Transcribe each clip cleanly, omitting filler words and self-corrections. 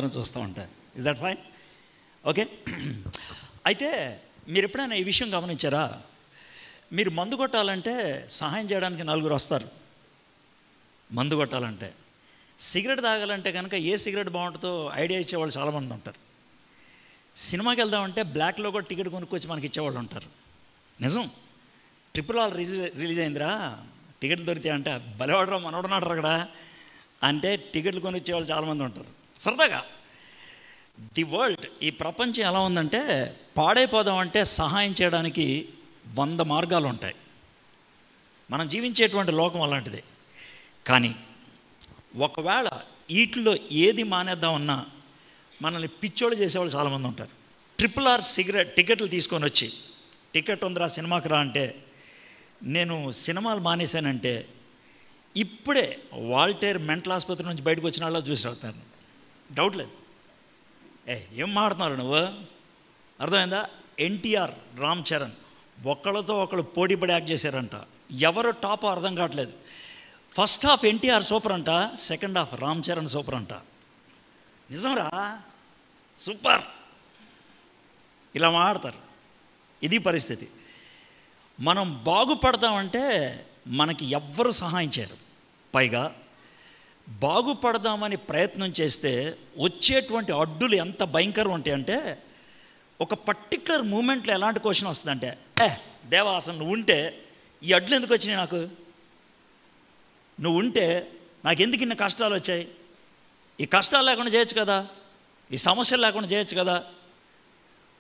అందరం చూస్తూ ఉంటాం. Is that fine? ఓకే. అయితే మీరు ఎప్పుడైనా ఈ విషయం గమనించారా? మీరు మందు కొట్టాలంటే సహాయం చేయడానికి నలుగురు వస్తారు. మందు కొట్టాలంటే, సిగరెట్ తాగాలంటే కనుక ఏ సిగరెట్ బాగుంటుందో ఐడియా ఇచ్చేవాళ్ళు చాలామంది ఉంటారు. సినిమాకి వెళ్దామంటే బ్లాక్లో కూడా టికెట్ కొనుక్కొచ్చి మనకి ఇచ్చేవాళ్ళు ఉంటారు. నిజం. RRR రిలీజ్ అయిందిరా, టికెట్లు దొరికితే అంటే బలవాడరా మనవడనాడు అక్కడ అంటే టికెట్లు కొనిచ్చేవాళ్ళు చాలామంది ఉంటారు సరదాగా. ది వరల్డ్, ఈ ప్రపంచం ఎలా ఉందంటే, పాడైపోదామంటే సహాయం చేయడానికి 100 మార్గాలు ఉంటాయి. మనం జీవించేటువంటి లోకం అలాంటిదే. కానీ ఒకవేళ వీటిలో ఏది మానేద్దామన్నా మనల్ని పిచ్చోళ్ళు చేసేవాళ్ళు చాలామంది ఉంటారు. RRR సిగరెట్ టికెట్లు తీసుకొని వచ్చి, టికెట్ ఉందిరా సినిమాకి రా అంటే, నేను సినిమాలు మానేశానంటే ఇప్పుడే వాల్టేర్ మెంటల్ ఆసుపత్రి నుంచి బయటకు వచ్చిన వాళ్ళ చూసి రావుతాను. డౌట్ లేదు. ఏం మాడుతున్నారు నువ్వు? అర్థమైందా? ఎన్టీఆర్, రామ్ చరణ్ ఒకళ్ళతో ఒకళ్ళు పోటీపడి యాక్ట్ చేశారంట. ఎవరు టాప్ అర్థం కావట్లేదు. ఫస్ట్ హాఫ్ ఎన్టీఆర్ సూపర్ అంట, second half Ram Charan super అంట. నిజంరా, సూపర్. ఇలా మాడతారు. ఇది పరిస్థితి. మనం బాగుపడదామంటే మనకి ఎవ్వరు సహాయం చేయరు. పైగా బాగుపడదామని ప్రయత్నం చేస్తే వచ్చేటువంటి అడ్డులు ఎంత భయంకరం ఉంటాయంటే, ఒక పర్టికులర్ మూమెంట్లో ఎలాంటి క్వశ్చన్ వస్తుందంటే, దేవా అసలు నువ్వు ఉంటే ఈ అడ్లు ఎందుకు వచ్చినాయి? నువ్వు ఉంటే నాకెందుకు ఇన్ని కష్టాలు వచ్చాయి? ఈ కష్టాలు లేకుండా చేయొచ్చు కదా, ఈ సమస్యలు లేకుండా చేయొచ్చు కదా,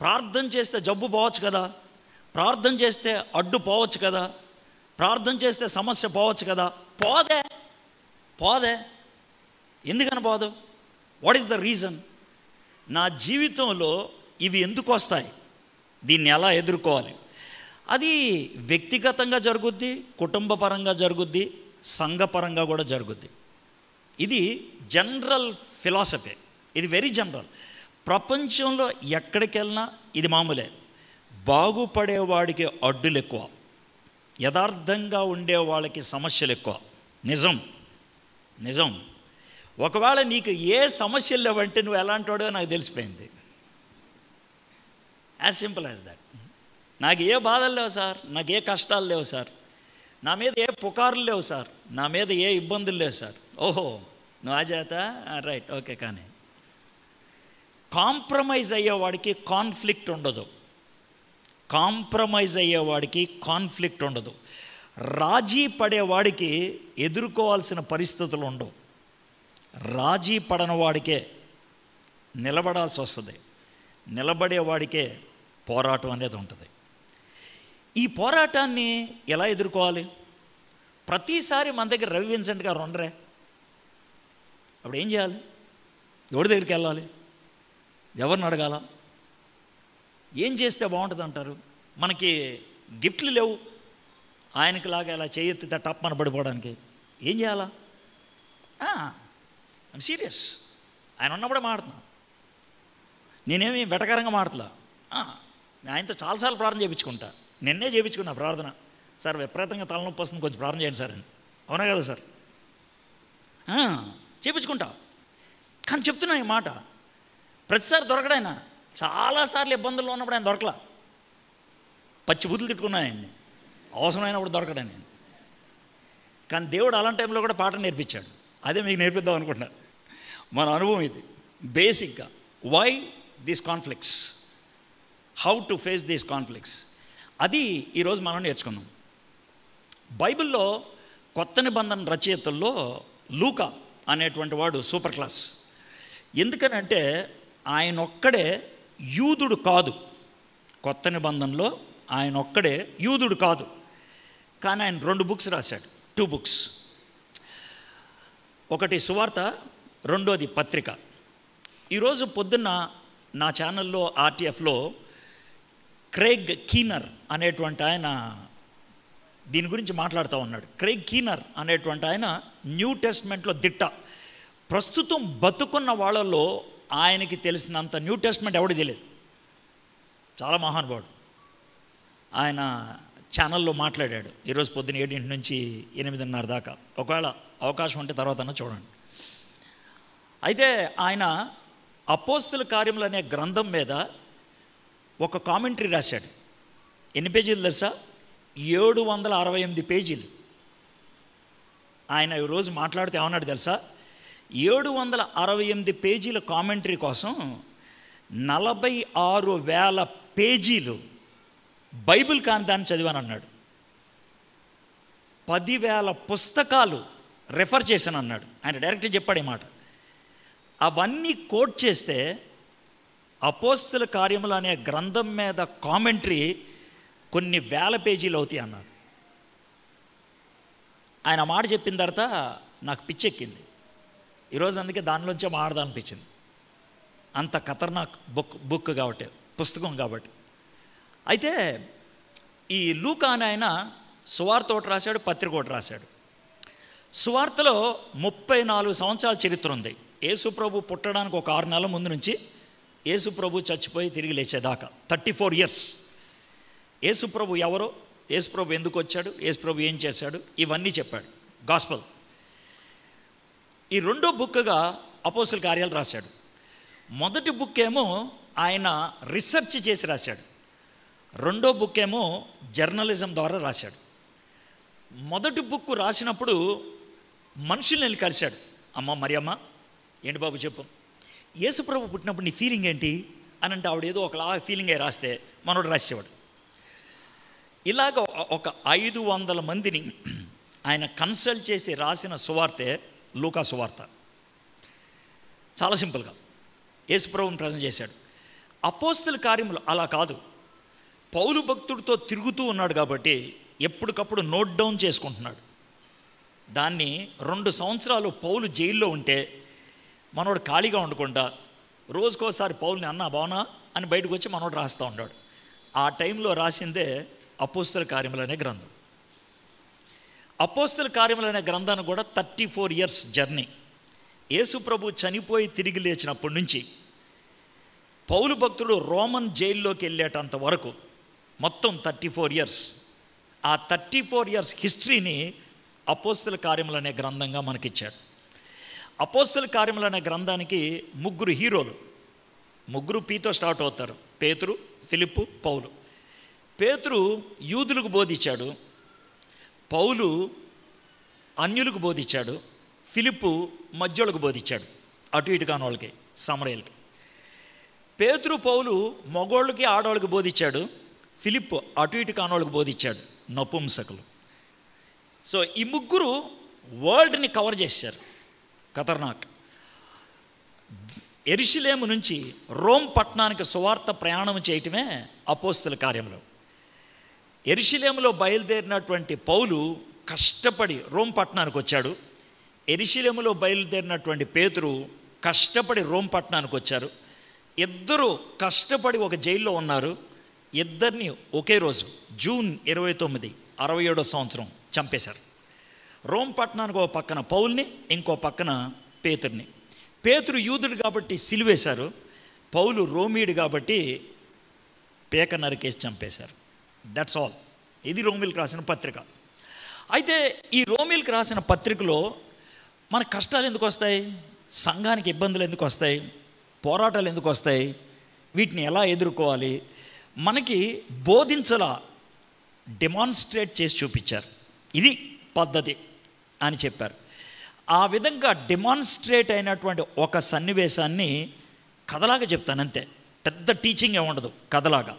ప్రార్థన చేస్తే జబ్బు పోవచ్చు కదా, ప్రార్థన చేస్తే అడ్డు పోవచ్చు కదా, ప్రార్థన చేస్తే సమస్య పోవచ్చు కదా. పోదే. ఎందుకని పోదు? What is the reason? నా జీవితంలో ఇవి ఎందుకు వస్తాయి, దీన్ని ఎలా ఎదుర్కోవాలి? అది వ్యక్తిగతంగా జరుగుద్ది, కుటుంబపరంగా జరుగుద్ది, సంఘపరంగా కూడా జరుగుద్ది. ఇది జనరల్ ఫిలాసఫీ. ఇది వెరీ జనరల్. ప్రపంచంలో ఎక్కడికి వెళ్ళినా ఇది మామూలే. బాగుపడేవాడికి అడ్డులు ఎక్కువ, యథార్థంగా ఉండే వాళ్ళకి సమస్యలు ఎక్కువ. నిజం. ఒకవేళ నీకు ఏ సమస్యలు లేవంటే నువ్వు ఎలాంటి వాడో నాకు తెలిసిపోయింది. As simple as that. నాకు ఏ బాధలు లేవు సార్, నాకు ఏ కష్టాలు లేవు సార్, నా మీద ఏ పుకార్లు లేవు సార్, నా మీద ఏ ఇబ్బందులు లేవు సార్. ఓహో, నువ్వు ఆ చేత రైట్, ఓకే. కానీ కాంప్రమైజ్ అయ్యేవాడికి కాన్ఫ్లిక్ట్ ఉండదు. రాజీ పడేవాడికి ఎదుర్కోవాల్సిన పరిస్థితులు ఉండవు. రాజీ పడని వాడికే నిలబడాల్సి వస్తుంది. నిలబడేవాడికే పోరాటం అనేది ఉంటుంది. ఈ పోరాటాన్ని ఎలా ఎదుర్కోవాలి? ప్రతిసారి మన దగ్గర రవి విన్సెంట్ గారు ఉండరే, అప్పుడు ఏం చేయాలి? ఎవరి దగ్గరికి వెళ్ళాలి? ఎవరిని అడగాల? ఏం చేస్తే బాగుంటుంది అంటారు? మనకి గిఫ్ట్లు లేవు ఆయనకి లాగా ఇలా చేయెత్తితే టప్ మన పడిపోవడానికి. ఏం చేయాలా? I'm serious. ఆయన ఉన్నప్పుడే మాడుతున్నా, నేనేమి వెటకరంగా మాడతలా. ఆయనతో చాలాసార్లు ప్రార్థన చేయించుకుంటా. నిన్నే చేయించుకున్నా ప్రార్థన. సార్ విపరీతంగా తలనొప్పి వస్తుంది, కొంచెం ప్రార్థన చేయండి సార్ అని. అవునా కదా సార్? చేయించుకుంటా. కానీ చెప్తున్నా ఈ మాట, ప్రతిసారి దొరకడాయన. చాలాసార్లు ఇబ్బందుల్లో ఉన్నప్పుడు ఆయన దొరకలా. పచ్చి బుద్ధులు తిట్టుకున్నా ఆయన్ని, అవసరమైనప్పుడు దొరకడా నేను. కానీ దేవుడు అలాంటి టైంలో కూడా పాఠం నేర్పించాడు. అదే మీకు నేర్పిద్దాం అనుకుంటున్నా. మన అనుభవం ఇది బేసిక్గా. Why these conflicts, how to face these conflicts, అది ఈరోజు మనం నేర్చుకున్నాం. బైబిల్లో కొత్త నిబంధన రచయితల్లో లూకా అనేటువంటి వాడు సూపర్ క్లాస్. ఎందుకనంటే ఆయన ఒక్కడే యూదుడు కాదు. కొత్త నిబంధనలో ఆయన ఒక్కడే యూదుడు కాదు. కానీ ఆయన 2 బుక్స్ రాశాడు, 2 బుక్స్. ఒకటి సువార్త, రెండోది పత్రిక. ఈరోజు పొద్దున్న నా ఛానల్లో RTFలో క్రైగ్ కీనర్ అనేటువంటి ఆయన దీని గురించి మాట్లాడుతూ ఉన్నాడు. క్రైగ్ కీనర్ అనేటువంటి ఆయన న్యూ టెస్ట్మెంట్లో దిట్ట. ప్రస్తుతం బతుకున్న వాళ్ళలో ఆయనకి తెలిసినంత న్యూ టెస్ట్మెంట్ ఎవడు తెలియదు. చాలా మహానుభావుడు. ఆయన ఛానల్లో మాట్లాడాడు ఈరోజు పొద్దున్న 7 నుంచి 8:30 దాకా. ఒకవేళ అవకాశం ఉంటే తర్వాత చూడండి. అయితే ఆయన అపోస్తుల కార్యములు అనే గ్రంథం మీద ఒక కామెంటరీ రాశాడు. ఎన్ని పేజీలు తెలుసా? 768 పేజీలు. ఆయన ఈరోజు మాట్లాడితే ఏమన్నాడు తెలుసా? 768 పేజీల కామెంటరీ కోసం 46,000 పేజీలు బైబిల్ కాని దాన్ని చదివాను అన్నాడు. 10,000 పుస్తకాలు రెఫర్ చేశాను అన్నాడు. ఆయన డైరెక్ట్గా చెప్పాడు ఈ మాట. అవన్నీ కోట్ చేస్తే అపోస్తుల కార్యములు అనే గ్రంథం మీద కామెంటరీ కొన్ని వేల పేజీలు అవుతాయి అన్నాడు. ఆయన మాట చెప్పిన తర్వాత నాకు పిచ్చెక్కింది. ఈరోజు అందుకే దానిలోంచే మాట్లాడాలనిపించింది. అంత ఖతర్నాక్ బుక్ కాబట్టి, పుస్తకం కాబట్టి. అయితే ఈ లూకా అని ఆయన సువార్త ఒకటి రాశాడు, పత్రిక ఒకటి రాశాడు. సువార్తలో 34 సంవత్సరాల చరిత్ర ఉంది. యేసుప్రభు పుట్టడానికి ఒక 6 నెలల ముందు నుంచి యేసుప్రభు చచ్చిపోయి తిరిగి లేచేదాకా 34 ఇయర్స్. యేసుప్రభు ఎవరో, యేసుప్రభు ఎందుకు వచ్చాడు, యేసుప్రభు ఏం చేశాడు, ఇవన్నీ చెప్పాడు గాస్పల్. ఈ రెండో బుక్గా అపోస్తుల కార్యాలు రాశాడు. మొదటి బుక్ ఏమో ఆయన రీసెర్చ్ చేసి రాశాడు. రెండో బుక్ ఏమో జర్నలిజం ద్వారా రాశాడు. మొదటి బుక్ రాసినప్పుడు మనుషుల్ని వెళ్ళి కలిశాడు. అమ్మ మరియమ్మ, ఏంటి బాబు చెప్పు, యేసుప్రభు పుట్టినప్పుడు నీ ఫీలింగ్ ఏంటి అని అంటే ఆవిడ ఏదో ఒకలా ఫీలింగ్ అయి రాస్తే మనోడు రాసేవాడు. ఇలాగ ఒక 500 మందిని ఆయన కన్సల్ట్ చేసి రాసిన సువార్తే లూకా సువార్త. చాలా సింపుల్గా యేసుప్రభుని ప్రజెంట్ చేశాడు. అపోస్తుల కార్యములు అలా కాదు. పౌలు భక్తుడితో తిరుగుతూ ఉన్నాడు కాబట్టి ఎప్పటికప్పుడు నోట్ డౌన్ చేసుకుంటున్నాడు. దాన్ని 2 సంవత్సరాలు పౌలు జైల్లో ఉంటే మనోడు ఖాళీగా ఉండకుండా రోజుకోసారి పౌల్ని అన్నా బావునా అని బయటకు వచ్చి మనోడు రాస్తూ ఉన్నాడు. ఆ టైంలో రాసిందే అపోస్తుల కార్యములు అనే గ్రంథం. అపోస్తుల కార్యములు అనే గ్రంథాన్ని కూడా 34 ఇయర్స్ జర్నీ. యేసు ప్రభు చనిపోయి తిరిగి లేచినప్పటి నుంచి పౌలు భక్తుడు రోమన్ జైల్లోకి వెళ్ళేటంత వరకు మొత్తం 34 ఇయర్స్. ఆ 34 ఇయర్స్ హిస్టరీని అపోస్తుల కార్యములు అనే గ్రంథంగా మనకిచ్చాడు. అపోస్తుల కార్యములు అనే గ్రంథానికి 3 హీరోలు. 3 పీతో స్టార్ట్ అవుతారు: పేతురు, ఫిలిప్పు, పౌలు. పేతురు యూదులకు బోధించాడు, పౌలు అన్యులకు బోధించాడు, ఫిలిప్పు మధ్యోళ్ళకు బోధించాడు, అటు ఇటు కాని వాళ్ళకి, సమరయులకి. పేతురు పౌలు మగోళ్ళకి ఆడవాళ్ళకి బోధించాడు, ఫిలిప్పు అటు ఇటు కాని వాళ్ళకి బోధించాడు, నపుంసకులు. సో ఈ 3 వరల్డ్ని కవర్ చేశారు. ఖతర్నాక్. యెరూషలేము నుంచి రోమ్ పట్టణానికి సువార్త ప్రయాణం చేయటమే అపోస్తుల కార్యములు. యెరూషలేములో బయలుదేరినటువంటి పౌలు కష్టపడి రోమ్ పట్టణానికి వచ్చాడు. యెరూషలేములో బయలుదేరినటువంటి పేతురు కష్టపడి రోమ్ పట్టణానికి వచ్చారు. ఇద్దరు కష్టపడి ఒక జైల్లో ఉన్నారు. ఇద్దరిని ఒకే రోజు జూన్ 29, 67వ సంవత్సరం చంపేశారు. రోమ్ పట్టణానికి ఒక పక్కన పౌల్ని, ఇంకో పక్కన పేతుర్ని. పేతురు యూదుడు కాబట్టి సిలువేశారు, పౌలు రోమీయుడు కాబట్టి పేక నరికేసి చంపేశారు. That's all. ఇది రోమిలకు రాసిన పత్రిక. అయితే ఈ రోమిలకు రాసిన పత్రికలో మన కష్టాలు ఎందుకు వస్తాయి, సంఘానికి ఇబ్బందులు ఎందుకు వస్తాయి, పోరాటాలు ఎందుకు వస్తాయి, వీటిని ఎలా ఎదుర్కోవాలి, మనకి బోధించలా డెమాన్స్ట్రేట్ చేసి చూపించారు. ఇది పద్ధతి అని చెప్పారు. ఆ విధంగా డెమాన్స్ట్రేట్ అయినటువంటి ఒక సన్నివేశాన్ని కథలాగా చెప్తాను అంతే. పెద్ద టీచింగ్ ఏమి ఉండదు. కథలాగా,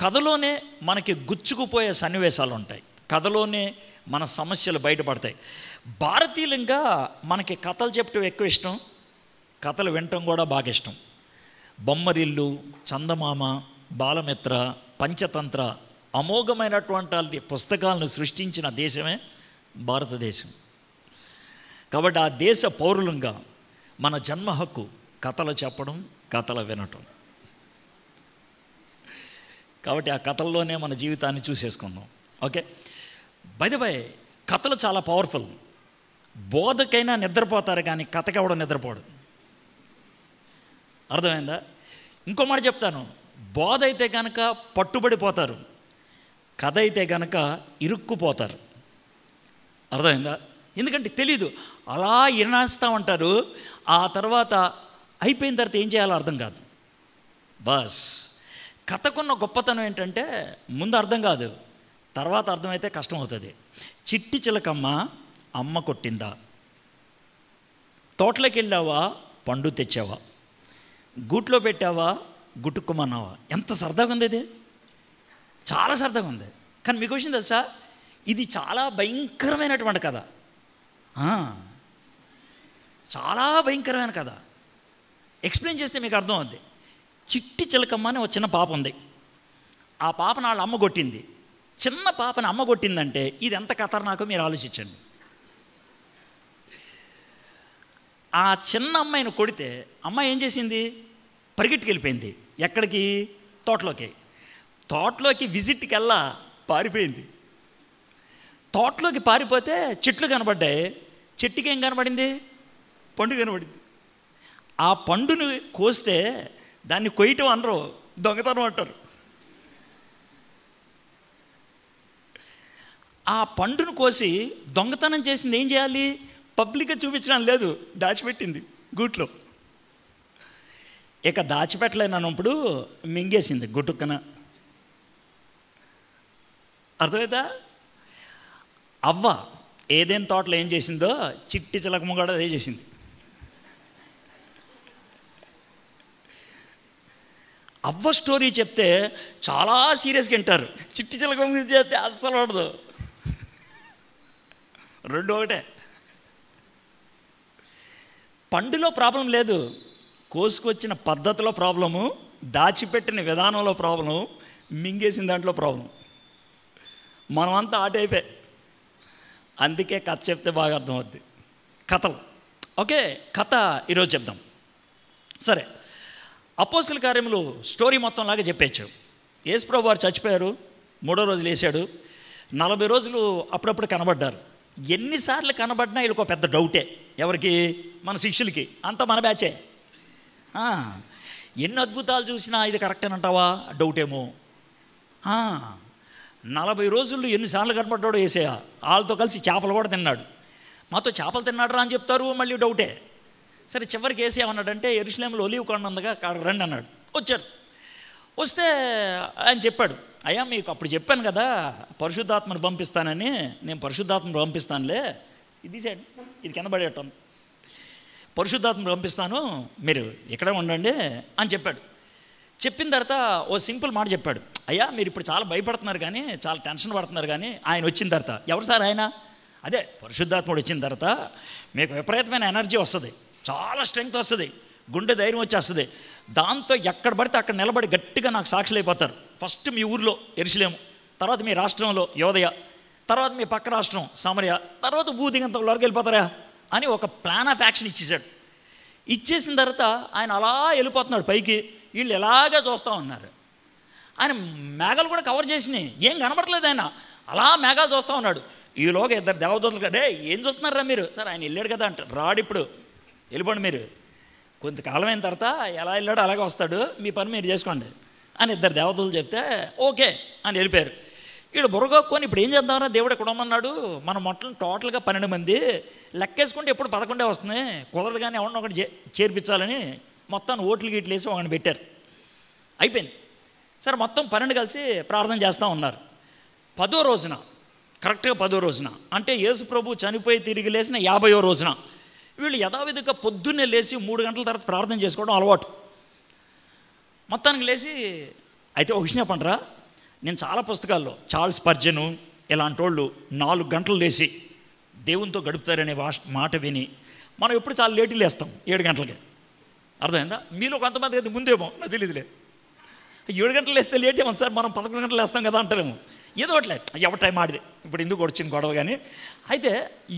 కథలోనే మనకి గుచ్చుకుపోయే సన్నివేశాలు ఉంటాయి. కథలోనే మన సమస్యలు బయటపడతాయి. భారతీయులంగా మనకి కథలు చెప్పడం ఎక్కువ ఇష్టం, కథలు వినటం కూడా బాగా ఇష్టం. బొమ్మరిల్లు, చందమామ, బాలమిత్ర, పంచతంత్ర అమోఘమైనటువంటి పుస్తకాలను సృష్టించిన దేశమే భారతదేశం. కాబట్టి ఆ దేశ పౌరులంగా మన జన్మ హక్కు కథలు చెప్పడం, కథలు వినటం. కాబట్టి ఆ కథల్లోనే మన జీవితాన్ని చూసేసుకుందాం. ఓకే. బై ద వే, కథలు చాలా పవర్ఫుల్. బోధకైనా నిద్రపోతారు కానీ కథకి ఎవడో నిద్రపోడు. అర్థమైందా? ఇంకో మాట చెప్తాను, బోధ అయితే కనుక పట్టుబడిపోతారు, కథ అయితే కనుక ఇరుక్కుపోతారు. అర్థమైందా? ఎందుకంటే తెలీదు, అలా ఇనాస్తూ ఉంటారు. ఆ తర్వాత అయిపోయిన తర్వాత ఏం చేయాలో అర్థం కాదు. బస్ కథకున్న గొప్పతనం ఏంటంటే ముందు అర్థం కాదు, తర్వాత అర్థమైతే కష్టం అవుతుంది. చిట్టి చిలకమ్మ అమ్మ కొట్టిందా, తోటలోకి వెళ్ళావా పండు తెచ్చావా, గూట్లో పెట్టావా గుట్టుకుమన్నావా. ఎంత సరదాగా ఉంది ఇది, చాలా సరదాగా ఉంది. కానీ మీకు విషయం తెలుసా, ఇది చాలా భయంకరమైనటువంటి కథ, చాలా భయంకరమైన కథ. ఎక్స్ప్లెయిన్ చేస్తే మీకు అర్థం అవుద్ది. చిట్టి చిలకమ్మ అని ఒక చిన్న పాప ఉంది. ఆ పాపను వాళ్ళ అమ్మ కొట్టింది. చిన్న పాపని అమ్మ కొట్టిందంటే ఇది ఎంత ఖతర్నాకో మీరు ఆలోచించండి. ఆ చిన్న అమ్మాయిని కొడితే అమ్మాయి ఏం చేసింది, పరిగెట్టుకు వెళ్ళిపోయింది. ఎక్కడికి, తోటలోకి. తోటలోకి విజిట్కి వెళ్ళా పారిపోయింది. తోటలోకి పారిపోతే చెట్లు కనబడ్డాయి. చెట్టుకి ఏం కనబడింది, పండు కనబడింది. ఆ పండుని కోస్తే దాన్ని కొయ్యటం అనరు, దొంగతనం అంటారు. ఆ పండును కోసి దొంగతనం చేసింది ఏం చేయాలి, పబ్లిక్గా చూపించడం లేదు, దాచిపెట్టింది గూట్లో. ఇక దాచిపెట్టలేనప్పుడు మింగేసింది గుట్టుక్కన. అర్థమైందా? అవ్వ ఏదైనా తోటలో ఏం చేసిందో చిట్టి చిలకమ్మ కూడా అదే చేసింది. అవ్వ స్టోరీ చెప్తే చాలా సీరియస్గా వింటారు, చిట్టి చిలకమ్మ చేస్తే అస్సలు పడదు. రెండు ఒకటే. పండులో ప్రాబ్లం లేదు, కోసుకొచ్చిన పద్ధతిలో ప్రాబ్లము, దాచిపెట్టిన విధానంలో ప్రాబ్లము, మింగేసిన దాంట్లో ప్రాబ్లం. మనమంతా ఆ టైపే. అందుకే కథ చెప్తే బాగా అర్థమవుద్ది. కథలు ఓకే, కథ ఈరోజు చెప్దాం. సరే, అపోస్తుల కార్యములు స్టోరీ మొత్తం లాగా చెప్పేచ్చు. యేసుప్రభువు వారు చచ్చిపోయారు, 3వ రోజు లేచాడు, 40 రోజులు అప్పుడప్పుడు కనబడ్డారు. ఎన్నిసార్లు కనబడినా వీళ్ళకి ఒక పెద్ద డౌటే. ఎవరికి? మన శిష్యులకి. అంతా మన బ్యాచే. ఎన్ని అద్భుతాలు చూసినా ఇది కరెక్టేనంటావా, డౌటేమో. 40 రోజుల్లో ఎన్నిసార్లు కనబడ్డాడో యేసయ్య. వాళ్ళతో కలిసి చేపలు కూడా తిన్నాడు. మాతో చేపలు తిన్నాడు రా అని చెప్తారు, మళ్ళీ డౌటే. సరే, చివరికి యేసయ్య ఏమన్నాడంటే, యెరూషలేములో ఒలీవ కొండ ఉందిగా, అక్కడ రండి అన్నాడు. వచ్చారు. వస్తే ఆయన చెప్పాడు, అయ్యా మీకు అప్పుడు చెప్పాను కదా పరిశుద్ధాత్మను పంపిస్తానని, నేను పరిశుద్ధాత్మను పంపిస్తానులే, ఇది సైడ్ ఇది కింద పడేటం, పరిశుద్ధాత్మను పంపిస్తాను మీరు ఇక్కడే ఉండండి అని చెప్పాడు. చెప్పిన తర్వాత ఓ సింపుల్ మాట చెప్పాడు, అయ్యా మీరు ఇప్పుడు చాలా భయపడుతున్నారు కానీ, చాలా టెన్షన్ పడుతున్నారు కానీ, ఆయన వచ్చిన తర్వాత, ఎవరు సార్ ఆయన? అదే పరిశుద్ధాత్ముడు వచ్చిన తర్వాత మీకు విపరీతమైన ఎనర్జీ వస్తుంది, చాలా స్ట్రెంగ్త్ వస్తుంది, గుండె ధైర్యం వచ్చేస్తుంది. దాంతో ఎక్కడ పడితే అక్కడ నిలబడి గట్టిగా నాకు సాక్షులు అయిపోతారు. ఫస్ట్ మీ ఊర్లో యెరూషలేము, తర్వాత మీ రాష్ట్రంలో యోదయ, తర్వాత మీ పక్క రాష్ట్రం సమరయ, తర్వాత భూదిగంతంలోకి వెళ్ళిపోతారా అని ఒక ప్లాన్ ఆఫ్ యాక్షన్ ఇచ్చేసాడు. ఇచ్చేసిన తర్వాత ఆయన అలా వెళ్ళిపోతున్నాడు పైకి. వీళ్ళు ఎలాగే చూస్తూ ఉన్నారు. ఆయన మేఘాలు కూడా కవర్ చేసినాయి, ఏం కనబడట్లేదు. ఆయన అలా మేఘాలు చూస్తూ ఉన్నాడు. ఈలోగా ఇద్దరు దేవదూతలు కదా, ఏం చూస్తున్నారా మీరు? సార్ ఆయన వెళ్ళాడు కదా అంటారు, రాడు ఇప్పుడు, వెళ్ళిపోండి మీరు, కొంతకాలం అయిన తర్వాత ఎలా వెళ్ళాడో అలాగే వస్తాడు, మీ పని మీరు చేసుకోండి అని ఇద్దరు దేవతలు చెప్తే ఓకే అని వెళ్ళిపోయారు. వీడు బుర్రగొక్కొని ఇప్పుడు ఏం చేద్దామరా, దేవుడు ఎక్కడ ఉండమన్నాడు, మనం మొత్తం టోటల్గా 12 మంది లెక్కేసుకుంటే ఎప్పుడు 11 వస్తుంది, కుదరదు కానీ ఎవరినో ఒకటి చేర్పించాలని మొత్తాన్ని ఓట్లు గీట్లు వేసి ఒకటి పెట్టారు. అయిపోయింది. సరే, మొత్తం 12 కలిసి ప్రార్థన చేస్తూ ఉన్నారు. 10వ రోజున, కరెక్ట్గా 10వ రోజున, అంటే యేసు ప్రభు చనిపోయి తిరిగి లేచిన 50వ రోజున వీళ్ళు యథావిధిగా పొద్దున్నే లేచి 3 గంటల తర్వాత ప్రార్థన చేసుకోవడం అలవాటు. మొత్తానికి లేచి, అయితే ఒక విషయం చెప్పండిరా, నేను చాలా పుస్తకాల్లో చార్ల్స్ స్పర్జను ఇలాంటి వాళ్ళు 4 గంటలు లేచి దేవునితో గడుపుతారనే మాట విని మనం ఎప్పుడు చాలా లేటులు లేస్తాం 7 గంటలకి. అర్థమైందా? మీలో కొంతమంది అయితే ముందేమో, నాకు తెలియదులే, 7 గంటలు లేస్తే లేట్ ఏమో సార్, మనం 11 గంటలు వేస్తాం కదా అంటారేమో. ఏదో ఒకట్లే, ఎవరి టైం ఆడిది, ఇప్పుడు ఎందుకు వచ్చింది గొడవ. కానీ అయితే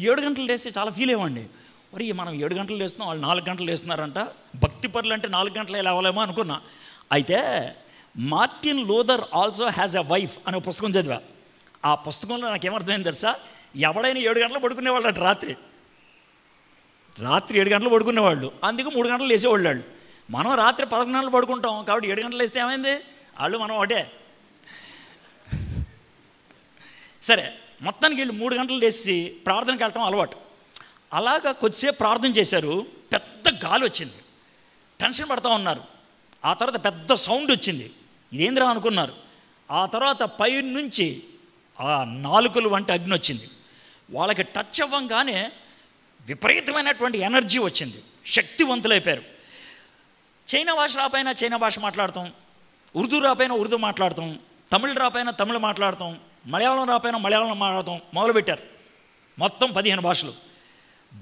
7 గంటలు లేస్తే చాలా ఫీల్ అయ్యండి, మరి మనం 7 గంటలు లేస్తున్నాం, వాళ్ళు 4 గంటలు వేస్తున్నారంట, భక్తి పరులు అంటే 4 గంటలు లేవలేమో అనుకున్నా. అయితే Martin Luther also has a wife అనే పుస్తకం చదివా. ఆ పుస్తకంలో నాకేమర్థమైంది తెలుసా, ఎవడైనా 7 గంటలు పడుకునేవాళ్ళు అటు రాత్రి 7 గంటలు పడుకునేవాళ్ళు, అందుకు 3 గంటలు లేసేవాళ్ళు. మనం రాత్రి 11 గంటలు పడుకుంటాం, కాబట్టి 7 గంటలు వేస్తే ఏమైంది, వాళ్ళు మనం ఒకటే. సరే, మొత్తానికి వీళ్ళు 3 గంటలు లేచి ప్రార్థనకి వెళ్ళటం అలవాటు. అలాగా కొద్దిసేపు ప్రార్థన చేశారు, పెద్ద గాలి వచ్చింది. టెన్షన్ పడుతూ ఉన్నారు. ఆ తర్వాత పెద్ద సౌండ్ వచ్చింది. ఇదేంద్రా అనుకున్నారు. ఆ తర్వాత పై నుంచి ఆ నాలుకలు వంటి అగ్ని వచ్చింది. వాళ్ళకి టచ్ అవ్వంగానే విపరీతమైనటువంటి ఎనర్జీ వచ్చింది. శక్తివంతులైపోయారు. చైనా భాష రాపైనా చైనా భాష మాట్లాడతాం, ఉర్దూ రాపైనా ఉర్దూ మాట్లాడతాం, తమిళ్ రాపైనా తమిళ్ మాట్లాడతాం, మలయాళం రాపైనా మలయాళం మాట్లాడతాం మొదలుపెట్టారు. మొత్తం 15 భాషలు.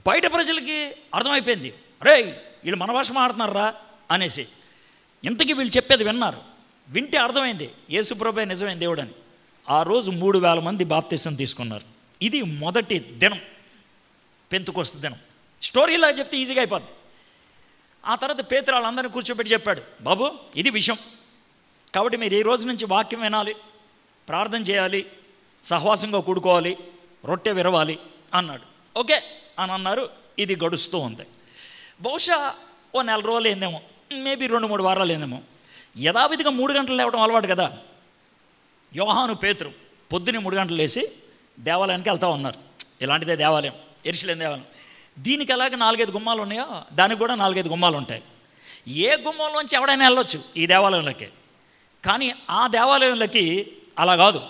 బయట ప్రజలకి అర్థమైపోయింది, రే వీళ్ళు మన భాష మాట్లాడుతున్నారా అనేసి. ఇంతకీ వీళ్ళు చెప్పేది విన్నారు. వింటే అర్థమైంది యేసుప్రభువే నిజమైన దేవుడని. ఆ రోజు 3,000 మంది బాప్తిసం తీసుకున్నారు. ఇది మొదటి దినం, పెంతెకోస్తు దినం. స్టోరీలా చెప్తే ఈజీగా అయిపోద్ది. ఆ తర్వాత పేతురు వాళ్ళందరినీ కూర్చోబెట్టి చెప్పాడు, బాబు ఇది విషయం, కాబట్టి మీరు ఈ రోజు నుంచి వాక్యం వినాలి, ప్రార్థన చేయాలి, సహవాసంగా కూడుకోవాలి, రొట్టె విరవాలి అన్నాడు. ఓకే అని అన్నారు. ఇది గడుస్తూ ఉంది. బహుశా ఓ 4 రోజులు ఏందేమో, మేబీ 2-3 వారాలు ఏందేమో. యథావిధిగా 3 గంటలు లేవడం అలవాటు కదా. యోహాను పేతురు పొద్దున్నే 3 గంటలు లేచి దేవాలయానికి వెళ్తూ ఉన్నారు. ఇలాంటిదే దేవాలయం, యెరూషలేము దేవాలయం. దీనికి అలాగే 4-5 గుమ్మాలు ఉన్నాయో, దానికి కూడా 4-5 గుమ్మాలు ఉంటాయి. ఏ గుమ్మంలోంచి ఎవడైనా వెళ్ళొచ్చు ఈ దేవాలయంలోకి. కానీ ఆ దేవాలయంలోకి అలా కాదు.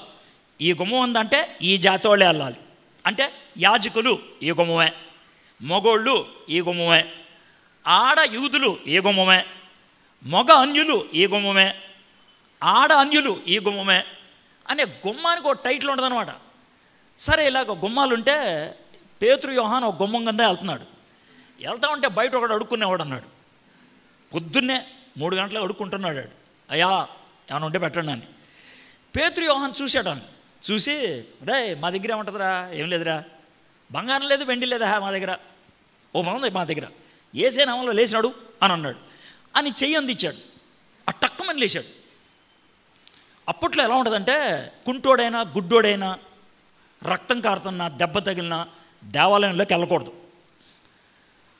ఈ గుమ్మం ఉందంటే ఈ జాతి వాళ్ళే వెళ్ళాలి. అంటే యాజకులు ఈ గుమ్మమే, మగోళ్ళు ఈ గుమ్మమే, ఆడ యూదులు ఈ గుమ్మమే, మగ అన్యులు ఈ గుమ్మమే, ఆడ అన్యులు ఈ గుమ్మమే అనే గుమ్మానికి ఒక టైటిల్ ఉండదన్నమాట. సరే ఇలాగ గుమ్మాలుంటే పేతురు యోహాను ఒక గుమ్మం కింద వెళ్తున్నాడు. వెళ్తా ఉంటే బయట ఒకడు అడుక్కునేవాడు అన్నాడు. పొద్దున్నే 3 గంటలకు అడుక్కుంటున్నాడు. అయ్యా ఏమైనా ఉంటే పెట్టండి అని. పేతురు యోహాను చూశాడు. చూసి, రే మా దగ్గర ఏముంటుందిరా, ఏం లేదురా, బంగారం లేదు వెండి లేదా మా దగ్గర, ఓ బాగుంది మా దగ్గర, ఏసే నామంలో లేచినాడు అని అన్నాడు. అని చెయ్యి అందించాడు. ఆ టక్కుమని లేచాడు. అప్పట్లో ఎలా ఉంటుందంటే కుంటోడైనా గుడ్డోడైనా రక్తం కారుతున్నా దెబ్బ తగిలినా దేవాలయంలోకి వెళ్ళకూడదు.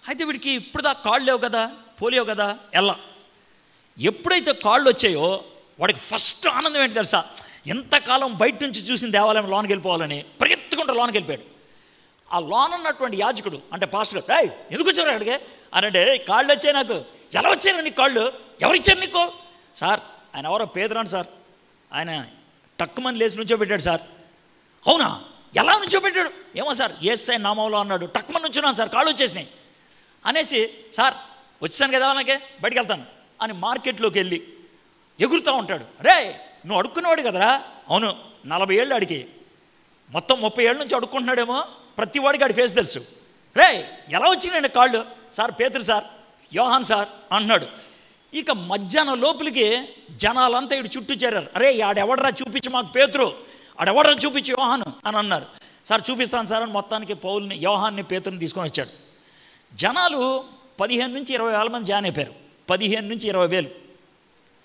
అయితే వీడికి ఇప్పుడు దాకా కాళ్ళు లేవు కదా, పోలియో కదా, ఎప్పుడైతే కాళ్ళు వచ్చాయో వాడికి ఫస్ట్ ఆనందం ఏంటి తెలుసా, ఎంతకాలం బయట నుంచి చూసిన దేవాలయం లోనికి వెళ్ళిపోవాలని పరిగెత్తుకుంటూ లోనికి వెళ్ళిపోయాడు. ఆ లోన్ ఉన్నటువంటి యాజకుడు అంటే పాస్టర్, రేయ్ ఎందుకు వచ్చారు అడిగే అని అంటే, కాళ్ళు వచ్చాయి నాకు. ఎలా వచ్చారు నీకు కాళ్ళు, ఎవరిచ్చారు నీకు? సార్ ఆయన ఎవరో పేదరాను సార్, ఆయన టక్కుమని లేచి నుంచోబెట్టాడు సార్. అవునా, ఎలా నుంచోబెట్టాడు? ఏమో సార్ యేసయ్య నామంలో అన్నాడు, టక్కుమని నుంచున్నాను సార్, కాళ్ళు వచ్చేసినాయి అనేసి, సార్ వచ్చాను కదా నాకే బయటికి వెళ్తాను అని మార్కెట్లోకి వెళ్ళి ఎగురుతూ ఉంటాడు. రే నువ్వు అడుక్కునేవాడు కదరా. అవును, 40 ఏళ్ళు అడిగి మొత్తం 30 ఏళ్ళ నుంచి అడుక్కుంటున్నాడేమో, ప్రతి వాడికి ఆడి ఫేస్ తెలుసు. రే ఎలా వచ్చినాయండి కాళ్ళు? సార్ పేతురు సార్, యోహాన్ సార్ అన్నాడు. ఇక మధ్యాహ్నం లోపలికి జనాలంతా ఇటు చుట్టూ చేరారు. అరే ఆడెవడరా చూపించి మాకు పేతురు, ఆడెవడరా చూపించి యోహాను అని అన్నారు. సార్ చూపిస్తాను సార్ అని మొత్తానికి పౌల్ని యోహాన్ని పేతురుని తీసుకొని వచ్చాడు. జనాలు 15 నుంచి 20 వేల మంది జాయిన్ అయిపోయారు. 15 నుంచి 20 వేలు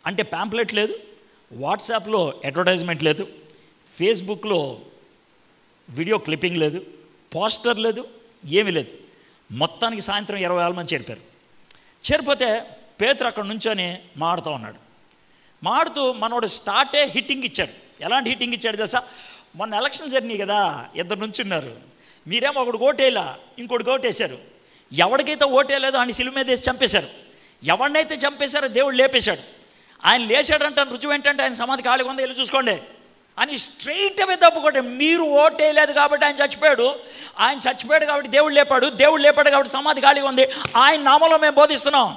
అంటే ప్యాంప్లెట్ లేదు, వాట్సాప్లో అడ్వర్టైజ్మెంట్ లేదు, ఫేస్బుక్లో వీడియో క్లిప్పింగ్ లేదు, పోస్టర్ లేదు, ఏమీ లేదు. మొత్తానికి సాయంత్రం 20 వేల మంది చేరిపోయారు. చేరిపోతే పేతురు అక్కడ నుంచొని మాడుతూ ఉన్నాడు. మాడుతూ మనోడు స్టార్టే హిట్టింగ్ ఇచ్చాడు. ఎలాంటి హిట్టింగ్ ఇచ్చాడు తెలుసా? మొన్న ఎలక్షన్ జరిగినాయి కదా, 2 నుంచున్నారు. మీరేమో ఒకడు ఓటేలా ఇంకోటి ఓటేశారు. ఎవరికైతే ఓటేలేదో ఆయన శిలువ మీద వేసి చంపేశారు. ఎవరినైతే చంపేశారో దేవుడు లేపేశాడు. ఆయన లేచాడంటే రుజువు ఏంటంటే ఆయన సమాధి ఖాళీగా ఉంది, వెళ్ళి చూసుకోండి అని స్ట్రైట్ అవే తప్పుకోండి. మీరు ఓటేయలేదు కాబట్టి ఆయన చచ్చిపోయాడు, ఆయన చచ్చిపోయాడు కాబట్టి దేవుడు లేపాడు, దేవుడు లేపాడు కాబట్టి సమాధి ఖాళీగా ఉంది, ఆయన నామంలో మేము బోధిస్తున్నాం.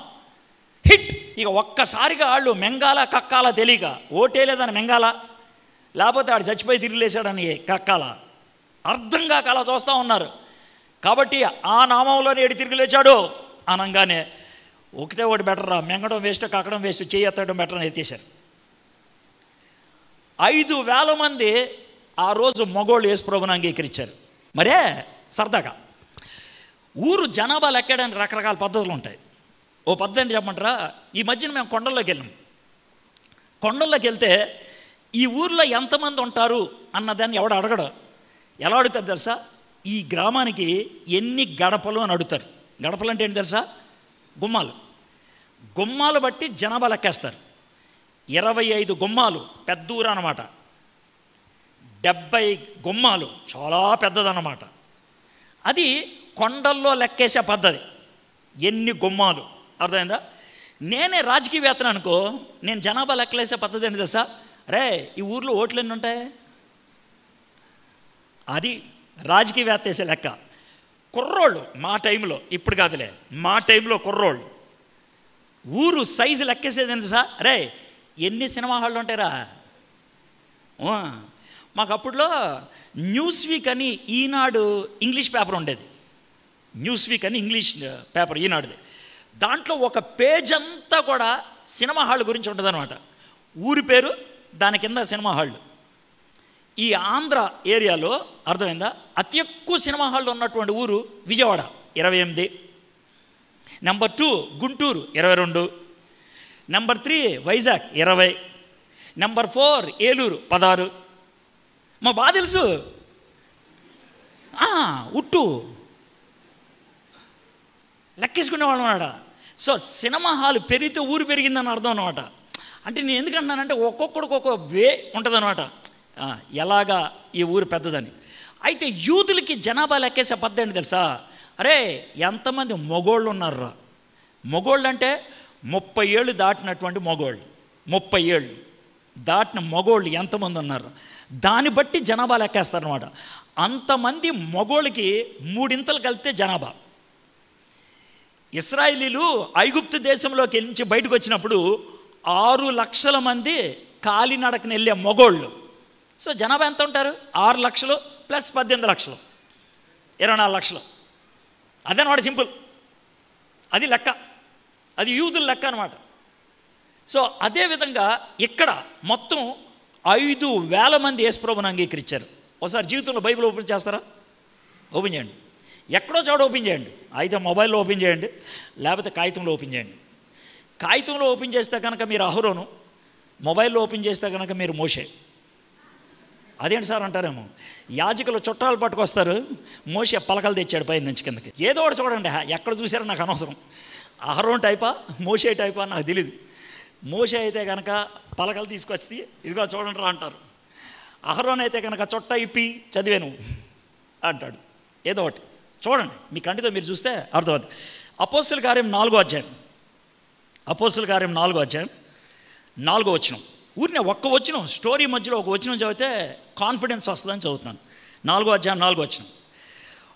హిట్. ఇక ఒక్కసారిగా వాళ్ళు మెంగాల కక్కాల తెలియక, ఓటేయలేదని మెంగాల, లేకపోతే ఆడు చచ్చిపోయి తిరిగి లేచాడని కక్కాల, అర్థం కాక అలా చూస్తూ ఉన్నారు. కాబట్టి ఆ నామంలోనే ఏడు తిరిగి లేచాడు అనగానే ఒకటే ఒకటి బెటర్రా, మెంగడం వేస్ట్, కక్కడం వేస్ట్, చేయి ఎత్తడం బెటర్ అని ఎత్తేశారు. 5,000 మంది ఆ రోజు మగోళ్ళు యేసుప్రభుని అంగీకరించారు. మరే సరదాగా ఊరు జనాభా లెక్కడానికి రకరకాల పద్ధతులు ఉంటాయి. ఓ పద్ధతి చెప్పమంటారా? ఈ మధ్యన మేము కొండల్లోకి వెళ్ళాం. కొండల్లోకి వెళ్తే ఈ ఊర్లో ఎంతమంది ఉంటారు అన్నదాన్ని ఎవడు అడగడు. ఎలా అడుగుతారు తెలుసా? ఈ గ్రామానికి ఎన్ని గడపలు అని అడుగుతారు. గడపలు అంటే ఏంటి తెలుసా? గుమ్మాలు. గుమ్మాలు బట్టి జనాభా లెక్కేస్తారు. 25 గుమ్మాలు పెద్ద ఊరు అన్నమాట. 70 గుమ్మాలు చాలా పెద్దదన్నమాట. అది కొండల్లో లెక్కేసే పద్ధతి. ఎన్ని గుమ్మాలు, అర్థమైందా? నేనే రాజకీయవేత్తను అనుకో, నేను జనాభా లెక్కలేసే పద్ధతి ఏంటి తెలుసా? రే ఈ ఊర్లో ఓట్లు ఎన్ని ఉంటాయి, అది రాజకీయవేత్త వేసే లెక్క. కుర్రోళ్ళు మా టైంలో, ఇప్పుడు కాదులే, మా టైంలో కుర్రోళ్ళు ఊరు సైజు లెక్కేసేది ఏంటి సార్? రే ఎన్ని సినిమా హాళ్ళు ఉంటాయిరా. మాకు అప్పట్లో న్యూస్ వీక్ అని ఈనాడు ఇంగ్లీష్ పేపర్ ఉండేది. న్యూస్ వీక్ అని ఇంగ్లీష్ పేపర్ ఈనాడుది. దాంట్లో ఒక పేజ్ అంతా కూడా సినిమా హాల్ గురించి ఉంటుంది అనమాట. ఊరి పేరు, దాని కింద సినిమా హాళ్ళు. ఈ ఆంధ్ర ఏరియాలో అర్థమైందా, అతి ఎక్కువ సినిమా హాళ్ళు ఉన్నటువంటి ఊరు Vijayawada 28, number 2 Guntur 22, number 3 Vizag 20, number 4 Eluru 16. మా బాగా తెలుసు, ఉట్టు లెక్కేసుకునేవాళ్ళం అన్నమాట. సో సినిమా హాల్ పెరిగితే ఊరు పెరిగిందని అర్థం అనమాట. అంటే నేను ఎందుకంటున్నానంటే ఒక్కొక్కడికి ఒక్కొక్క వే ఉంటుంది అనమాట, ఎలాగా ఈ ఊరు పెద్దదని. అయితే యూదులకి జనాభా లెక్కేసే పద్ధతి ఏంటి తెలుసా? అరే ఎంతమంది మగోళ్ళు ఉన్నారా, మగోళ్ళు అంటే 30 ఏళ్ళు దాటినటువంటి మగోళ్ళు, 30 ఏళ్ళు దాటిన మగోళ్ళు ఎంతమంది ఉన్నారు, దాన్ని బట్టి జనాభా లెక్కేస్తారనమాట. అంతమంది మగోళ్ళకి 3 ఇంతలు కలిపితే జనాభా. ఇశ్రాయేలీలు ఐగుప్తు దేశంలోకి నుంచి బయటకు వచ్చినప్పుడు 6 లక్షల మంది కాలినడకన వెళ్ళే మగోళ్ళు. సో జనాభా ఎంత ఉంటారు? 6 లక్షలు ప్లస్ 18 లక్షలు, 24 లక్షలు. అదనమాట సింపుల్, అది లెక్క, అది యూదుల లెక్క అనమాట. సో అదేవిధంగా ఇక్కడ మొత్తం 5,000 మంది యేసుప్రభువుని అంగీకరించారు. ఒకసారి జీవితంలో బైబిల్ ఓపెన్ చేస్తారా? ఓపెన్ చేయండి, ఎక్కడో చోట ఓపెన్ చేయండి. అయితే మొబైల్లో ఓపెన్ చేయండి, లేకపోతే కాగితంలో ఓపెన్ చేయండి. కాగితంలో ఓపెన్ చేస్తే కనుక మీరు అహరోను, మొబైల్లో ఓపెన్ చేస్తే కనుక మీరు మోషే. అదేంటి సార్ అంటారేమో, యాజకులు చుట్టాలు పట్టుకొస్తారు, మోషే పలకలు తెచ్చాడు పైన నుంచి కిందకి. ఏదో ఒకటి చూడండి, ఎక్కడ చూసారో నాకు అనవసరం. అహరోన్ టైపా మోషే టైపా నాకు తెలీదు. మోషే అయితే కనుక పలకలు తీసుకొచ్చి ఇదిగో చూడండి రా అంటారు. అహరోన్ అయితే కనుక చొట్ట ఇప్పి చదివాను అంటాడు. ఏదో ఒకటి చూడండి, మీ కంటితో మీరు చూస్తే అర్థమవుతుంది. అపోస్తుల కార్యం 4వ అధ్యాయం, అపోస్తుల కార్యం 4వ అధ్యాయం 4వ వచనం. ఊరినే ఒక్క వచనం, స్టోరీ మధ్యలో ఒక వచనం చదివితే కాన్ఫిడెన్స్ వస్తుందని చదువుతున్నాను. 4వ అధ్యాయం 4వ వచనం.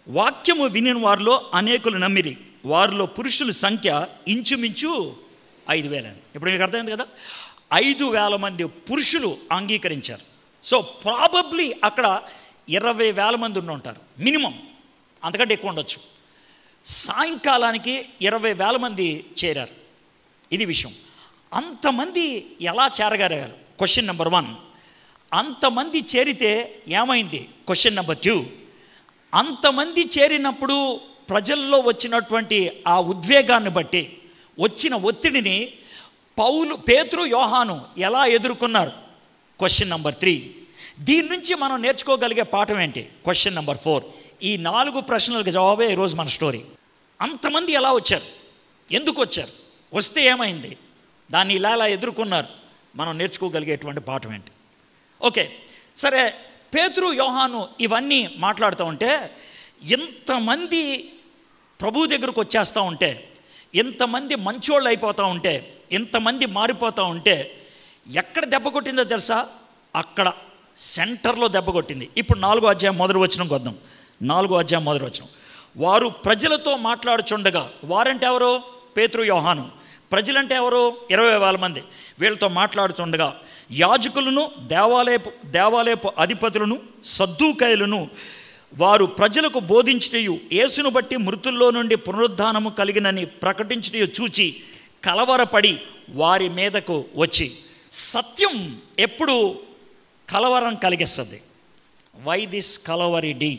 వాక్యము వినిన వారిలో అనేకులు నమ్మిరి, వారిలో పురుషుల సంఖ్య ఇంచుమించు 5,000. ఇప్పుడు మీకు అర్థమైంది కదా, 5,000 మంది పురుషులు అంగీకరించారు. సో ప్రాబబ్లీ అక్కడ 20,000 మంది ఉండి ఉంటారు మినిమం, అంతకంటే ఎక్కువ ఉండొచ్చు. సాయంకాలానికి 20,000 మంది చేరారు. ఇది విషయం. అంతమంది ఎలా చేరగలిగారు? Question number 1. అంతమంది చేరితే ఏమైంది? Question number 2. అంతమంది చేరినప్పుడు ప్రజల్లో వచ్చినటువంటి ఆ ఉద్వేగాన్ని బట్టి వచ్చిన ఒత్తిడిని పేతురు యోహాను ఎలా ఎదుర్కొన్నారు? Question number 3. దీని నుంచి మనం నేర్చుకోగలిగే పాఠం ఏంటి? Question number 4. ఈ 4 ప్రశ్నలకు జవాబే ఈరోజు మన స్టోరీ. అంతమంది ఎలా వచ్చారు, ఎందుకు వచ్చారు, వస్తే ఏమైంది, దాన్ని ఇలా ఎదుర్కొన్నారు, మనం నేర్చుకోగలిగేటువంటి పాఠం ఏంటి? ఓకే సరే, పేతురు యోహాను ఇవన్నీ మాట్లాడుతూ ఉంటే, ఎంతమంది ప్రభు దగ్గరకు వచ్చేస్తూ ఉంటే, ఎంతమంది మంచోళ్ళు అయిపోతూ ఉంటే, ఎంతమంది మారిపోతూ ఉంటే, ఎక్కడ దెబ్బ కొట్టిందో తెలుసా? అక్కడ సెంటర్లో దెబ్బ కొట్టింది. ఇప్పుడు 4వ అధ్యాయం మొదటి వచనంకి వద్దాం. 4వ అధ్యాయం మొదటి వచనం. వారు ప్రజలతో మాట్లాడుచుండగా, వారంటే ఎవరు? పేతురు యోహాను. ప్రజలంటే ఎవరు? 20,000 మంది. వీళ్ళతో మాట్లాడుతుండగా యాజకులను, దేవాలయపు అధిపతులను, సద్దూకైలను వారు ప్రజలకు బోధించుటయు, యేసును బట్టి మృతుల్లో నుండి పునరుద్ధానము కలిగినని ప్రకటించుటయు చూచి కలవరపడి వారి మీదకు వచ్చి. సత్యం ఎప్పుడు కలవరం కలిగిస్తుంది? Why this Kolaveri di?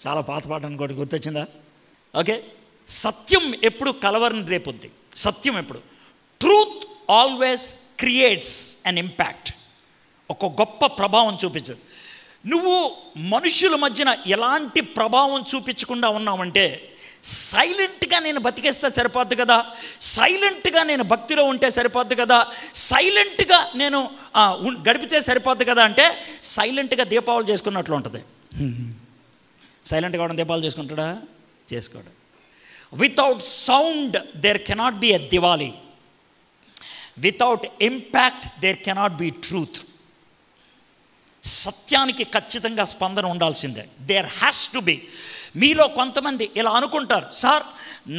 చాలా పాత పాట అనుకోటి గుర్తొచ్చిందా? ఓకే, సత్యం ఎప్పుడు కలవరం రేపుద్ది. సత్యం ఎప్పుడు, truth always creates an impact. ఒక గొప్ప ప్రభావం చూపించదు. నువ్వు మనుషుల మధ్యన ఎలాంటి ప్రభావం చూపించకుండా ఉన్నావంటే, సైలెంట్గా నేను బతికేస్తే సరిపోద్ది కదా, సైలెంట్గా నేను భక్తిలో ఉంటే సరిపోద్ది కదా, సైలెంట్గా నేను గడిపితే సరిపోద్ది కదా అంటే, సైలెంట్గా దీపావళి చేసుకున్నట్లు ఉంటుంది. సైలెంట్గా కూడా దీపావళి చేసుకుంటాడా? చేసుకోడు. Without sound there cannot be a Diwali. Without impact there cannot be truth. సత్యానికి ఖచ్చితంగా స్పందన ఉండాల్సిందే. There has to be. మీలో కొంతమంది ఇలా అనుకుంటారు, సార్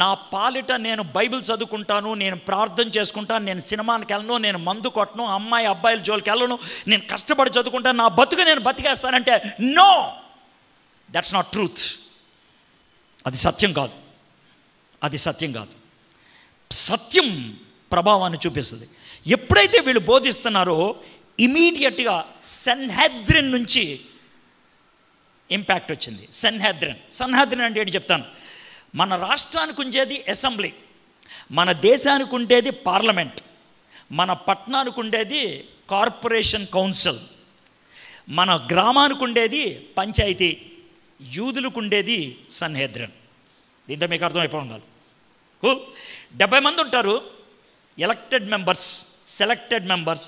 నా పాలిట నేను బైబిల్ చదువుకుంటాను, నేను ప్రార్థన చేసుకుంటాను, నేను సినిమాకి వెళ్ళను, నేను మందు కొట్టను, అమ్మాయి అబ్బాయిల జోలికి వెళ్ళను, నేను కష్టపడి చదువుకుంటాను, నా బతుకు నేను బతికేస్తానంటే నో, దట్స్ నాట్ ట్రూత్. అది సత్యం కాదు. అది సత్యం కాదు. సత్యం ప్రభావాన్ని చూపిస్తుంది. ఎప్పుడైతే వీళ్ళు బోధిస్తున్నారో ఇమీడియట్గా సన్హెద్రిన్ నుంచి ఇంపాక్ట్ వచ్చింది. సన్హెద్రిన్ అంటే ఏంటి చెప్తాను. మన రాష్ట్రానికి ఉండేది అసెంబ్లీ, మన దేశానికి ఉండేది పార్లమెంట్, మన పట్టణానికి ఉండేది కార్పొరేషన్ కౌన్సిల్, మన గ్రామానికి ఉండేది పంచాయతీ, యూదులకు ఉండేది సన్హెద్రిన్. దీంతో మీకు అర్థమైపోయి ఉండాలి. 70 మంది ఉంటారు, సెలెక్టెడ్ మెంబర్స్,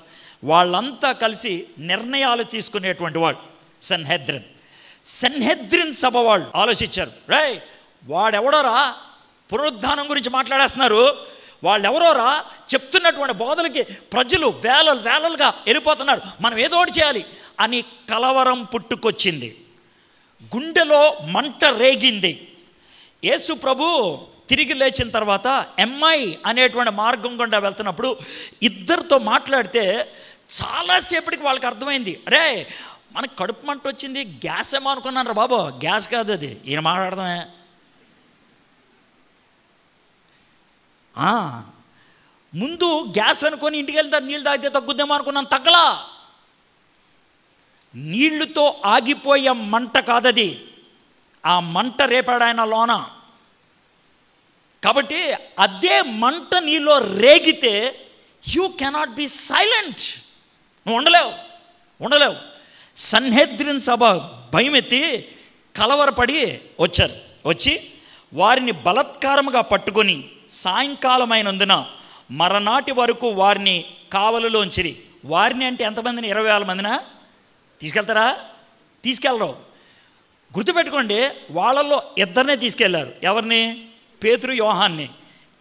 వాళ్ళంతా కలిసి నిర్ణయాలు తీసుకునేటువంటి వాళ్ళు సన్హెద్రిన్ సభ వాళ్ళు ఆలోచించారు, రేయ్ వాడెవడోరా పునరుద్ధానం గురించి మాట్లాడేస్తున్నారు, వాళ్ళెవరోరా చెప్తున్నటువంటి బోధలకి ప్రజలు వేలలుగా వెళ్ళిపోతున్నారు, మనం ఏదో ఒకటి చేయాలి అని కలవరం పుట్టుకొచ్చింది. గుండెలో మంట రేగింది. యేసు ప్రభు తిరిగి లేచిన తర్వాత ఎంఐ అనేటువంటి మార్గం గుండా వెళ్తున్నప్పుడు ఇద్దరితో మాట్లాడితే చాలాసేపటికి వాళ్ళకి అర్థమైంది, అరే మనకు కడుపు మంట వచ్చింది, గ్యాస్ ఏమో అనుకున్నాను రా బాబు, గ్యాస్ కాదు అది, ఈయన మాట్లాడదామే. ముందు గ్యాస్ అనుకొని ఇంటికి వెళ్తే నీళ్ళు తాగితే తగ్గుద్దేమో అనుకున్నాను, తగ్గలా. నీళ్లతో ఆగిపోయే మంట కాదది, ఆ మంట రేపాడు ఆయన లోన. కాబట్టి అదే మంట నీలో రేగితే యూ కెనాట్ బి సైలెంట్, నువ్వు ఉండలేవు. సన్హెద్రిన్ సభ భయమెత్తి కలవరపడి వచ్చి వారిని బలత్కారముగా పట్టుకొని సాయంకాలమైనందున మరనాటి వరకు వారిని కావలిలోంచిరి. వారిని అంటే ఎంతమందిని? 20,000 మందినా? తీసుకెళ్తారా? తీసుకెళ్ళరు. గుర్తుపెట్టుకోండి, వాళ్ళల్లో ఇద్దరినే తీసుకెళ్లారు. ఎవరిని? పేతురు, యోహాన్ని.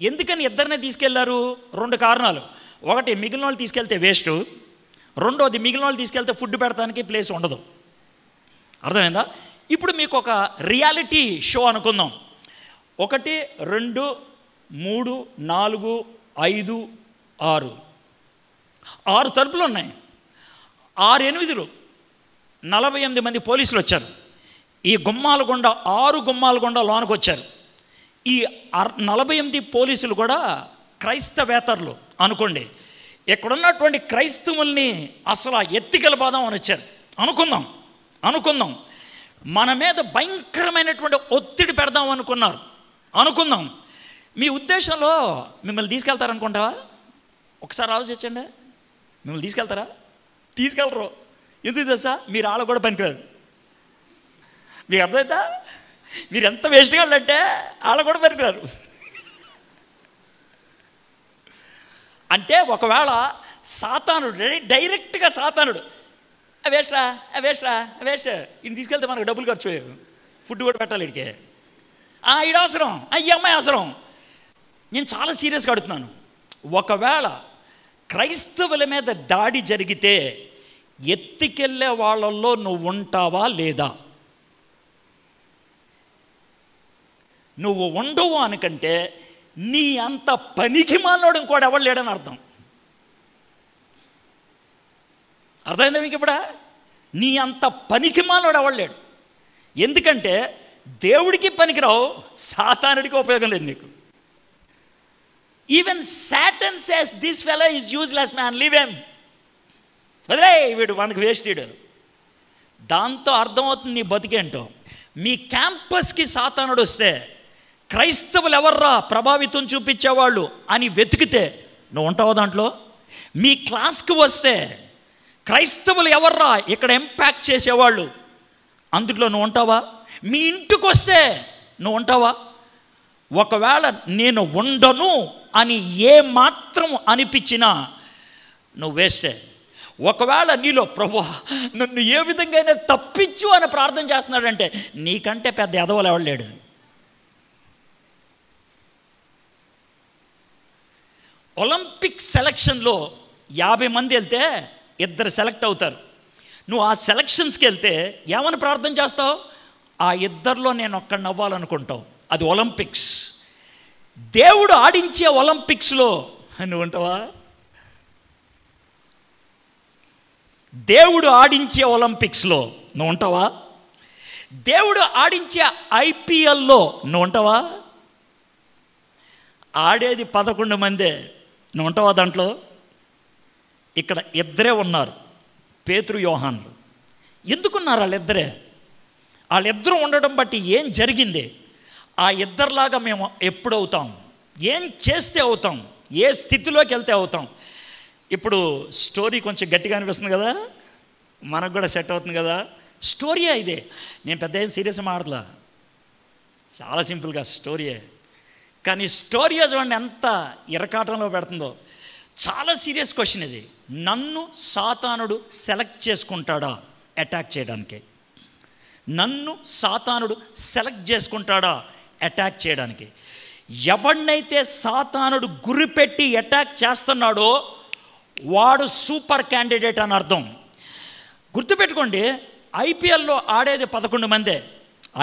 ఎందుకని ఇద్దరినే తీసుకెళ్లారు? 2 కారణాలు. ఒకటి, మిగిలిన వాళ్ళు తీసుకెళ్తే వేస్ట్. రెండోది, మిగిలిన వాళ్ళు తీసుకెళ్తే ఫుడ్ పెడతానికి ప్లేస్ ఉండదు. అర్థమైందా? ఇప్పుడు మీకు ఒక రియాలిటీ షో అనుకుందాం. 1, 2, 3, 4, 5, 6 తలుపులు ఉన్నాయి. 6, 8, 48 మంది పోలీసులు వచ్చారు. ఈ గుమ్మాల గుండా 6 గుమ్మాల గుండా లోనికి వచ్చారు. ఈ 48 పోలీసులు కూడా క్రైస్తవేతరులు అనుకోండి. ఇక్కడున్నటువంటి క్రైస్తవుల్ని అసలు ఎత్తికెళ్ళిపోదాం అని వచ్చారు అనుకుందాం. మన మీద భయంకరమైనటువంటి ఒత్తిడి పెడదాం అనుకుందాం. మీ ఉద్దేశంలో మిమ్మల్ని తీసుకెళ్తారనుకుంటావా? ఒకసారి ఆలోచించండి. మిమ్మల్ని తీసుకెళ్తారా? తీసుకెళ్ళరు. ఎందుకు తెలుసా? మీరు ఆళ్ళ కూడా పనికిరారు. మీకు అర్థమైందా? మీరు ఎంత వేస్ట్గా అంటే ఆళ్ళ కూడా పనికిరారు. అంటే ఒకవేళ సాతానుడు డైరెక్ట్గా వేస్ట్ ఈయన తీసుకెళ్తే మనకు డబ్బులు ఖర్చు అయ్యారు, ఫుడ్ కూడా పెట్టాలి వీడికి, ఈడ అవసరం, ఈ అమ్మాయి అవసరం. నేను చాలా సీరియస్గా అడుగుతున్నాను. ఒకవేళ క్రైస్తవుల మీద దాడి జరిగితే ఎత్తికెళ్ళే వాళ్ళల్లో నువ్వు ఉంటావా లేదా? నువ్వు ఉండవు అనుకంటే నీ అంత పనికి మాలోడు ఇంకోటి ఎవడు లేడని అర్థం. అర్థమైందా మీకు? ఇప్పుడు నీ అంత పనికి మాలోడు ఎవడు లేడు. ఎందుకంటే దేవుడికి పనికిరావు, సాతానుడికి ఉపయోగం లేదు నీకు. Even Satan says this fellow is useless man, leave him. అదే వీడు మనకు వేస్ట్. దాంతో అర్థమవుతుంది నీ బతికేంటో. మీ క్యాంపస్కి సాతానుడు వస్తే క్రైస్తవులు ఎవర్రా ప్రభావితం చూపించేవాళ్ళు అని వెతికితే నువ్వు ఉంటావా దాంట్లో? మీ క్లాస్కి వస్తే క్రైస్తవులు ఎవర్రా ఇక్కడ ఇంపాక్ట్ చేసేవాళ్ళు, అందులో నువ్వు ఉంటావా? మీ ఇంటికి వస్తే నువ్వు ఉంటావా? ఒకవేళ నేను ఉండను అని ఏ మాత్రం అనిపించినా నువ్వు వేస్టే. ఒకవేళ నీలో ప్రభువా నన్ను ఏ విధంగా అయినా తప్పించు అని ప్రార్థన చేస్తున్నాడంటే నీకంటే పెద్ద ఎదవలు ఎవడు లేడు. ఒలింపిక్ సెలక్షన్లో 50 మంది వెళ్తే 2 సెలెక్ట్ అవుతారు. నువ్వు ఆ సెలక్షన్స్కి వెళ్తే ఏమని ప్రార్థన చేస్తావు? ఆ 2లో నేను ఒక్కడిని అవ్వాలనుకుంటావు. అది ఒలింపిక్స్. దేవుడు ఆడించే ఒలింపిక్స్లో నువ్వు ఉంటావా? దేవుడు ఆడించే ఒలింపిక్స్లో నువ్వు ఉంటావా? దేవుడు ఆడించే ఐపీఎల్లో నువ్వు ఉంటావా? ఆడేది 11 మందే, నువ్వు ఉంటావా దాంట్లో? ఇక్కడ 2 ఉన్నారు, పేతురు యోహాన్లు. ఎందుకున్నారు వాళ్ళిద్దరే? వాళ్ళిద్దరూ ఉండడం బట్టి ఏం జరిగింది? ఆ 2లాగా మేము ఎప్పుడు అవుతాం? ఏం చేస్తే అవుతాం? ఏ స్థితిలోకి వెళ్తే అవుతాం? ఇప్పుడు స్టోరీ కొంచెం గట్టిగా అనిపిస్తుంది కదా, మనకు కూడా సెట్ అవుతుంది కదా. స్టోరీయే ఇదే, నేను పెద్ద ఏం సీరియస్ మాడలా, చాలా సింపుల్గా స్టోరీయే. కానీ స్టోరీ చూడండి ఎంత ఇరకాటంలో పెడుతుందో. చాలా సీరియస్ క్వశ్చన్ ఇది. నన్ను సాతానుడు సెలెక్ట్ చేసుకుంటాడా అటాక్ చేయడానికి? నన్ను సాతానుడు సెలెక్ట్ చేసుకుంటాడా అటాక్ చేయడానికి? ఎవరినైతే సాతానుడు గురిపెట్టి అటాక్ చేస్తున్నాడో వాడు సూపర్ క్యాండిడేట్ అని అర్థం. గుర్తుపెట్టుకోండి, ఐపీఎల్లో ఆడేది 11 మందే.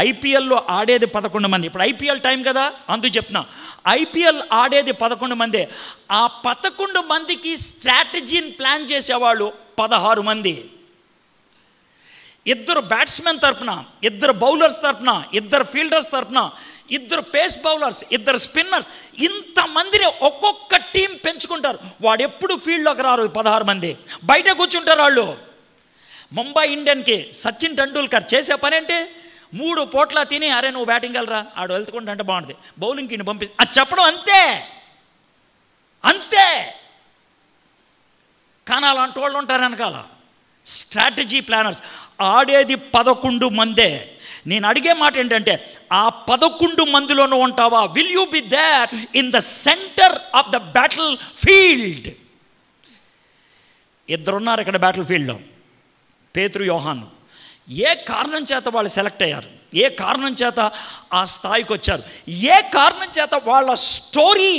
ఐపీఎల్లో ఆడేది 11 మంది. ఇప్పుడు ఐపీఎల్ టైం కదా, అందుకు చెప్తున్నా. ఐపీఎల్ ఆడేది 11 మందే. ఆ 11 మందికి స్ట్రాటజీని ప్లాన్ చేసేవాళ్ళు 16 మంది. 2 బ్యాట్స్మెన్ తరపున, 2 బౌలర్స్ తరపున, 2 ఫీల్డర్స్ తరపున, 2 పేస్ బౌలర్స్, 2 స్పిన్నర్స్, ఇంతమందిని ఒక్కొక్క టీం పెంచుకుంటారు. వాడు ఎప్పుడు ఫీల్డ్లోకి రారు. 16 మంది బయట కూర్చుంటారు వాళ్ళు. ముంబై ఇండియన్కి సచిన్ టెండూల్కర్ చేసే పని ఏంటి? 3 పూట్ల తిని, అరే నువ్వు బ్యాటింగ్ వెళ్ళరా, ఆడు వెళ్తుకుంటా అంటే బాగుంటుంది, బౌలింగ్కి ఇన్ని పంపిస్తే అది చెప్పడం అంతే. అంతే. కానీ అలాంటి వాళ్ళు ఉంటారు వెనకాల, స్ట్రాటజీ ప్లానర్స్. ఆడేది 11 మందే. నేను అడిగే మాట ఏంటంటే, ఆ 11 మందిలోనూ ఉంటావా? Will you be there in the centre of the battlefield? 2 ఉన్నారు ఇక్కడ బ్యాటిల్ ఫీల్డ్లో, పేతురు యోహాను. ఏ కారణం చేత వాళ్ళు సెలెక్ట్ అయ్యారు? ఏ కారణం చేత ఆ స్థాయికి వచ్చారు? ఏ కారణం చేత వాళ్ళ స్టోరీ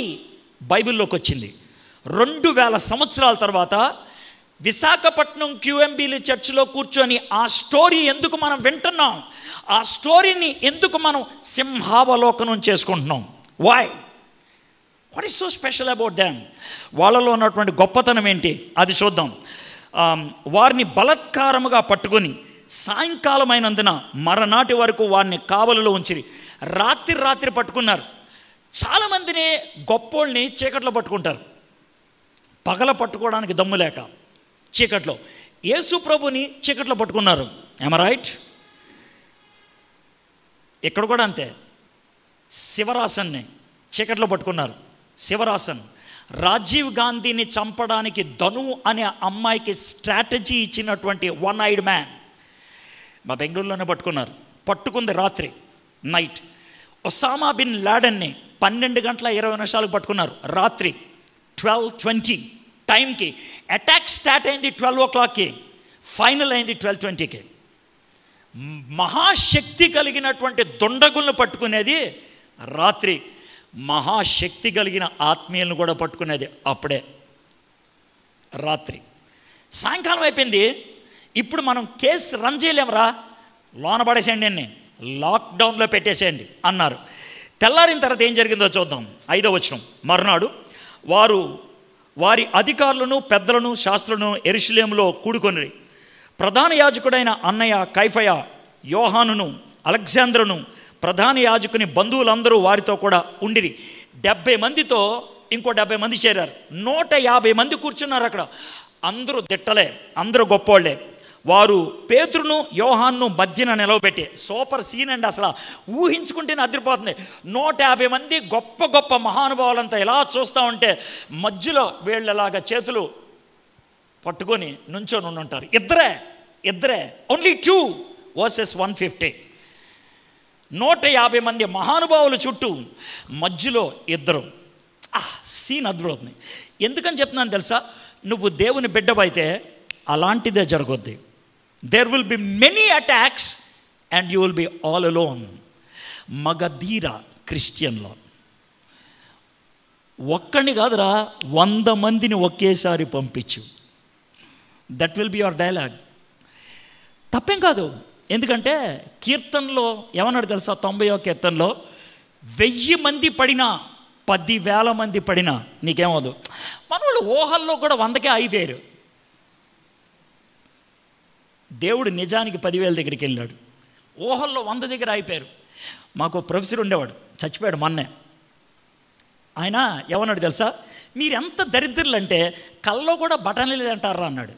బైబిల్లోకి వచ్చింది? 2000 సంవత్సరాల తర్వాత విశాఖపట్నం క్యూఎంబీలి చర్చిలో కూర్చొని ఆ స్టోరీ ఎందుకు మనం వింటున్నాం? ఆ స్టోరీని ఎందుకు మనం సింహావలోకనం చేసుకుంటున్నాం? Why? What is so special about them? వాళ్ళలో ఉన్నటువంటి గొప్పతనం ఏంటి అది చూద్దాం. వారిని బలత్కారముగా పట్టుకొని సాయంకాలమైనందున మరనాటి వరకు వారిని కావలిలో ఉంచిరి. రాత్రి పట్టుకున్నారు. చాలామందిని గొప్పోళ్ళని చీకట్లో పట్టుకుంటారు, పగల పట్టుకోవడానికి దమ్ము లేక. చీకట్లో యేసు ప్రభుని చీకట్లో పట్టుకున్నారు. ఏమ రైట్? ఇక్కడ కూడా అంతే. శివరాసన్ని చీకట్లో పట్టుకున్నారు. శివరాసన్ రాజీవ్ గాంధీని చంపడానికి ధను అనే అమ్మాయికి స్ట్రాటజీ ఇచ్చినటువంటి 1 eyed మ్యాన్ మా బెంగళూరులోనే పట్టుకున్నారు. పట్టుకుంది రాత్రి, నైట్. ఒసామా బిన్ లాడెన్ని 12:20 పట్టుకున్నారు. రాత్రి 12:20 టైంకి. అటాక్ స్టార్ట్ అయింది 12 o'clockకి, ఫైనల్ అయింది 12:20కి. మహాశక్తి కలిగినటువంటి దుండగులను పట్టుకునేది రాత్రి, మహాశక్తి కలిగిన ఆత్మీయులను కూడా పట్టుకునేది అప్పుడే రాత్రి. సాయంకాలం అయిపోయింది. ఇప్పుడు మనం కేసు రన్ చేయలేమరా, లోన పడేసేయండి, అన్ని లాక్డౌన్లో పెట్టేసేయండి అన్నారు. తెల్లారిన తర్వాత ఏం జరిగిందో చూద్దాం. 5వ వచనం. మరునాడు వారి అధికారులను, పెద్దలను, శాస్త్రులను యెరూషలేములో కూడుకొని ప్రధాన యాజకుడైన అన్నయ్య కైఫయ, యోహానును, అలెగ్జాంద్రును, ప్రధాన యాజకుని బంధువులందరూ వారితో కూడా ఉండిరి. 70 మందితో ఇంకో 70 మంది చేరారు. 150 మంది కూర్చున్నారు అక్కడ. అందరూ దిట్టలే, అందరూ గొప్పోళ్లే. వారు పేతురును యోహాన్ను మధ్యన నిలవబెట్టి, సూపర్ సీన్ అండి, అసలు ఊహించుకుంటేనే అదిరిపోతుంది. 150 మంది గొప్ప గొప్ప మహానుభావులంతా ఇలా చూస్తూ ఉంటే మధ్యలో వీళ్ళలాగా చేతులు పట్టుకొని నుంచొని ఉంటారు. ఇద్దరే ఓన్లీ 2 verses 150. 150 మంది మహానుభావులు చుట్టూ, మధ్యలో 2. సీన్ అద్భుతమవుతుంది. ఎందుకని చెప్తున్నాను తెలుసా? నువ్వు దేవుని బిడ్డవైతే అలాంటిదే జరుగుద్ది. There will be many attacks and you will be all alone. Magadheera క్రిస్టియన్లో ఒక్కడిని కాదురా, 100 మందిని ఒకేసారి పంపించు. That will be your dialogue. తప్పేం కాదు. ఎందుకంటే కీర్తనలో ఏమన్నాడు తెలుసా? 90వ కీర్తనలో 1000 మంది పడినా 10,000 మంది పడినా నీకేమవుదు. మన వాళ్ళు ఊహల్లో కూడా 100కే అయిపోయారు. దేవుడు నిజానికి 10,000 దగ్గరికి వెళ్ళాడు. ఊహల్లో 100 దగ్గర అయిపోయారు. మాకు ప్రొఫెసర్ ఉండేవాడు, చచ్చిపోయాడు మొన్నే. ఆయన ఏమన్నాడు తెలుసా? మీరెంత దరిద్రులు అంటే కల్లో కూడా బఠానీలు లేదంటారా అన్నాడు.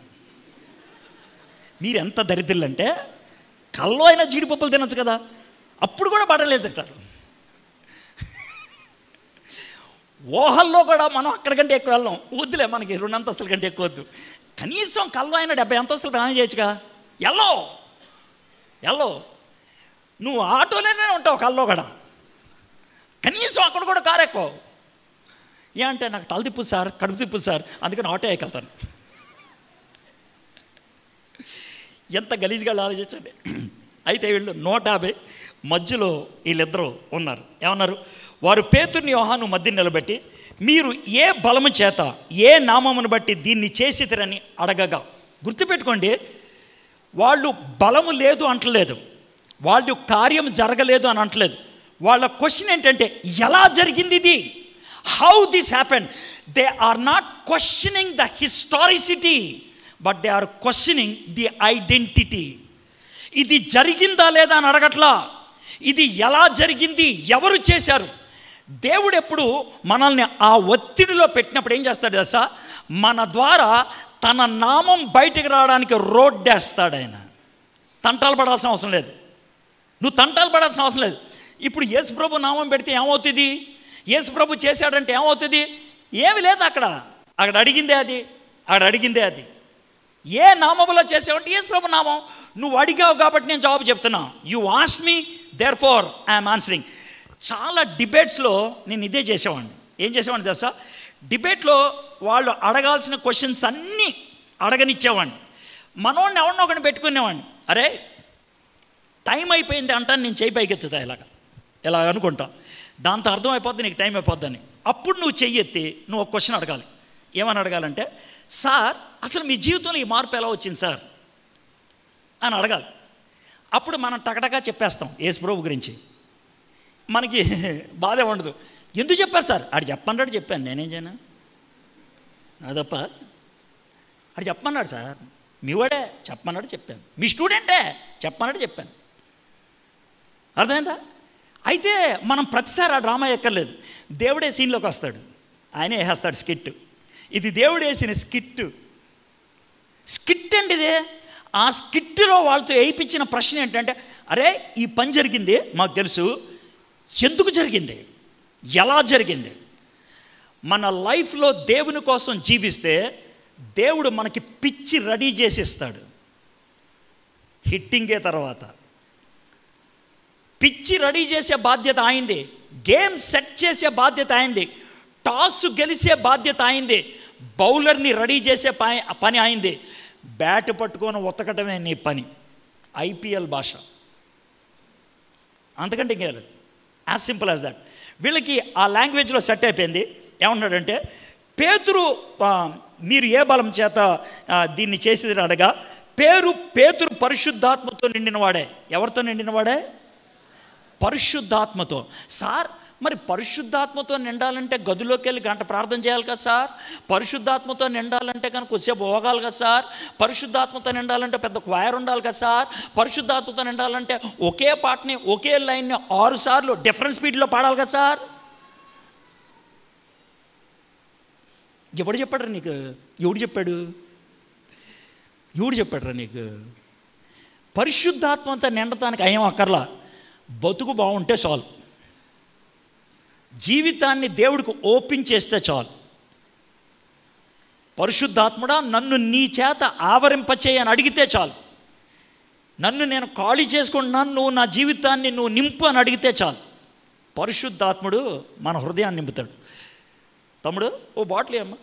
మీరెంత దరిద్రులు అంటే కల్లో అయినా జీడిపప్పులు తినచ్చు కదా, అప్పుడు కూడా బఠానీలు తింటారు. ఊహల్లో కూడా మనం అక్కడికంటే ఎక్కువ వెళ్ళాం. వద్దులే, మనకి 2 అంతస్తుల కంటే ఎక్కువ వద్దు. కనీసం కల్లో అయినా 70 అంతస్తులు ప్రయాణం చేయొచ్చుగా. ఎల్లో నువ్వు ఆటోలోనే ఉంటావు, కల్లో కూడా కనీసం అక్కడ కూడా కారు ఎక్కువ. అంటే నాకు తల తిప్పు సార్, కడుపు తిప్పు సార్, అందుకని ఆటో ఎక్కెళ్తాను. ఎంత గలీజ్గా ఆలోచించండి. అయితే వీళ్ళు 150 మధ్యలో వీళ్ళిద్దరూ ఉన్నారు. ఏమన్నారు? వారు పేతురుని యోహాను మధ్య నిలబెట్టి, మీరు ఏ బలము చేత ఏ నామమును బట్టి దీన్ని చేసిరని అడగగా. గుర్తుపెట్టుకోండి, వాళ్ళు బలము లేదు అంటలేదు, వాళ్ళు కార్యం జరగలేదు అని అంటలేదు. వాళ్ళ క్వశ్చన్ ఏంటంటే ఎలా జరిగింది ఇది, how this happened. They are not questioning the historicity, but they are questioning the identity. ఇది జరిగిందా లేదా అని అడగట్లా, ఇది ఎలా జరిగింది, ఎవరు చేశారు. దేవుడు ఎప్పుడు మనల్ని ఆ ఒత్తిడిలో పెట్టినప్పుడు ఏం చేస్తాడు తెలుసా? మన ద్వారా తన నామం బయటకు రావడానికి రోడ్డేస్తాడు ఆయన. తంటాలు పడాల్సిన అవసరం లేదు. నువ్వు తంటాలు పడాల్సిన అవసరం లేదు. ఇప్పుడు యేసుప్రభు నామం పెడితే ఏమవుతుంది? యేసుప్రభు చేశాడంటే ఏమవుతుంది? ఏమి లేదు అక్కడ. అక్కడ అడిగిందే అది. ఏ నామములో చేసావంటే యేసుప్రభు నామం. నువ్వు అడిగావు కాబట్టి నేను జవాబు చెప్తున్నా. You ask me, therefore I'm answering. చాలా డిబేట్స్లో నేను ఇదే చేసేవాడిని. ఏం చేసేవాడిని తెలుసా? డిబేట్లో వాళ్ళు అడగాల్సిన క్వశ్చన్స్ అన్నీ అడగనిచ్చేవాడిని. మనోడిని ఎవరినో ఒకరిని పెట్టుకునేవాడిని. అరే టైం అయిపోయింది అంటాను, నేను చేయి పైకెత్తుతా ఇలా అనుకుంటా. దాంతో అర్థం అయిపోద్ది నీకు టైం అయిపోద్దని. అప్పుడు నువ్వు చెయ్యెత్తి నువ్వు ఒక క్వశ్చన్ అడగాలి. ఏమని అడగాలంటే, సార్ అసలు మీ జీవితంలో ఈ మార్పు ఎలా వచ్చింది సార్ అని అడగాలి. అప్పుడు మనం టకటకా చెప్పేస్తాం యేసుప్రభు గురించి. మనకి బాధే ఉండదు. ఎందుకు చెప్పారు సార్? ఆడు చెప్పన్నాడు, చెప్పాను, నేనేం చేయను అదప్ప. ఆడు చెప్పమన్నాడు సార్, మీ వాడే చెప్పమన్నాడు, చెప్పాను. మీ స్టూడెంటే చెప్పమన్నాడు, చెప్పాను. అర్థమైందా? అయితే మనం ప్రతిసారి ఆ డ్రామా ఎక్కర్లేదు. దేవుడే సీన్లోకి వస్తాడు, ఆయనే వేసేస్తాడు స్కిట్. ఇది దేవుడు వేసిన స్కిట్ అండి ఇదే. ఆ స్కిట్లో వాళ్ళతో వేయించిన ప్రశ్న ఏంటంటే, అరే ఈ పని జరిగింది మాకు తెలుసు, ఎందుకు జరిగింది, ఎలా జరిగింది. మన లైఫ్లో దేవుని కోసం జీవిస్తే దేవుడు మనకి పిచ్చి రెడీ చేసి ఇస్తాడు. హిట్టింగే తర్వాత పిచ్చి రెడీ చేసే బాధ్యత అయింది, గేమ్ సెట్ చేసే బాధ్యత అయింది, టాస్ గెలిచే బాధ్యత అయింది, బౌలర్ని రెడీ చేసే పని అయింది, బ్యాట్ పట్టుకొని ఉతకటమే నీ పని. ఐపీఎల్ భాష, అంతకంటే ఇంకేం లేదు. As simple as that. వీళ్ళకి ఆ లాంగ్వేజ్లో సెట్ అయిపోయింది. ఏమన్నాడంటే, పేతురు మీరు ఏ బలం చేత దీన్ని చేసేది అడగా, పేతురు పరిశుద్ధాత్మతో నిండినవాడే. ఎవరితో నిండినవాడే? పరిశుద్ధాత్మతో. సార్ మరి పరిశుద్ధాత్మతో నిండాలంటే గదిలోకి వెళ్ళి గంట ప్రార్థన చేయాలి కదా సార్, పరిశుద్ధాత్మతో నిండాలంటే కనుక కొద్దిసేపు పోగాలి కదా సార్, పరిశుద్ధాత్మతో నిండాలంటే పెద్ద క్వైర్ ఉండాలి కదా సార్, పరిశుద్ధాత్మతో నిండాలంటే ఒకే పాటని ఒకే లైన్ని 6 సార్లు డిఫరెంట్ స్పీడ్లో పాడాలి కదా సార్. ఎవడు చెప్పాడు నీకు? ఎవడు చెప్పాడురా నీకు? పరిశుద్ధాత్మతో నిండటానికి అయ్యం అక్కర్లా, బతుకు బాగుంటే చాలు, జీవితాన్ని దేవుడికి ఓపెన్ చేస్తే చాలు. పరిశుద్ధాత్ముడా నన్ను నీ చేత ఆవరింపచేయని అడిగితే చాలు, నన్ను నేను ఖాళీ చేసుకుంటున్నాను, నువ్వు నా జీవితాన్ని నువ్వు నింపు అని అడిగితే చాలు. పరిశుద్ధాత్ముడు మన హృదయాన్ని నింపుతాడు. తమ్ముడు ఓ బాటిల్ అమ్మా,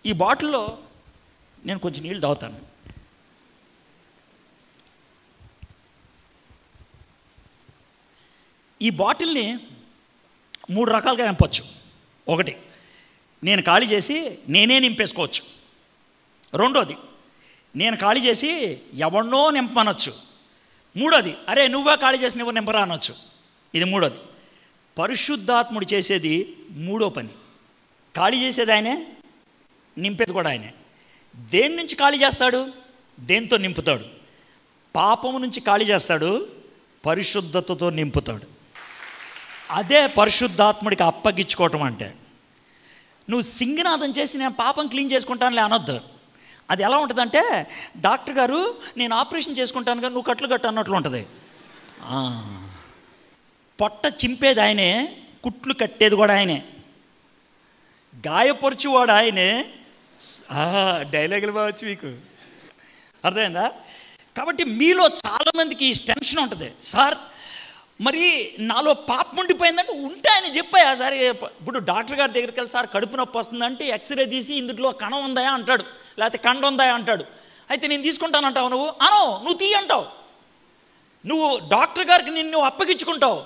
ఈ బాటిల్లో నేను కొంచెం నీళ్ళు తాగుతాను. ఈ బాటిల్ని 3 రకాలుగా నింపచ్చు. ఒకటి, నేను ఖాళీ చేసి నేనే నింపేసుకోవచ్చు. రెండోది, నేను ఖాళీ చేసి ఎవరినో నింపనొచ్చు. మూడోది, అరే నువ్వే ఖాళీ చేసి నువ్వు నింపరా అనొచ్చు. ఇది మూడోది. పరిశుద్ధాత్ముడు చేసేది మూడో పని. ఖాళీ చేసేది ఆయనే, నింపేది కూడా ఆయనే. దేని నుంచి ఖాళీ చేస్తాడు? దేంతో నింపుతాడు? పాపము నుంచి ఖాళీ చేస్తాడు, పరిశుద్ధతతో నింపుతాడు. అదే పరిశుద్ధాత్ముడికి అప్పగించుకోవటం అంటే. నువ్వు సింగనాదం చేసి నేను పాపం క్లీన్ చేసుకుంటానులే అనొద్దు. అది ఎలా ఉంటుందంటే, డాక్టర్ గారు నేను ఆపరేషన్ చేసుకుంటాను కానీ నువ్వు కట్లు కట్టు అన్నట్లు ఉంటుంది. పొట్ట చింపేది ఆయనే, కుట్లు కట్టేది కూడా ఆయనే, గాయపరుచువాడు ఆయనే. డైలాగులు బావచ్చు మీకు, అర్థమైందా? కాబట్టి మీలో చాలామందికి ఈ టెన్షన్ ఉంటుంది. సార్ మరి నాలో పాపం ఉండిపోయిందంటే ఉంటే ఆయన చెప్పాయా సరే. ఇప్పుడు డాక్టర్ గారి దగ్గరికి వెళ్ళి సార్ కడుపు నొప్పి వస్తుందంటే ఎక్స్రే తీసి ఇందులో కణం ఉందా అంటాడు, లేకపోతే కండ ఉందా అంటాడు. అయితే నేను తీసుకుంటానంటావు, నువ్వు తీ అంటావు. నువ్వు డాక్టర్ గారికి నిన్ను అప్పగించుకుంటావు.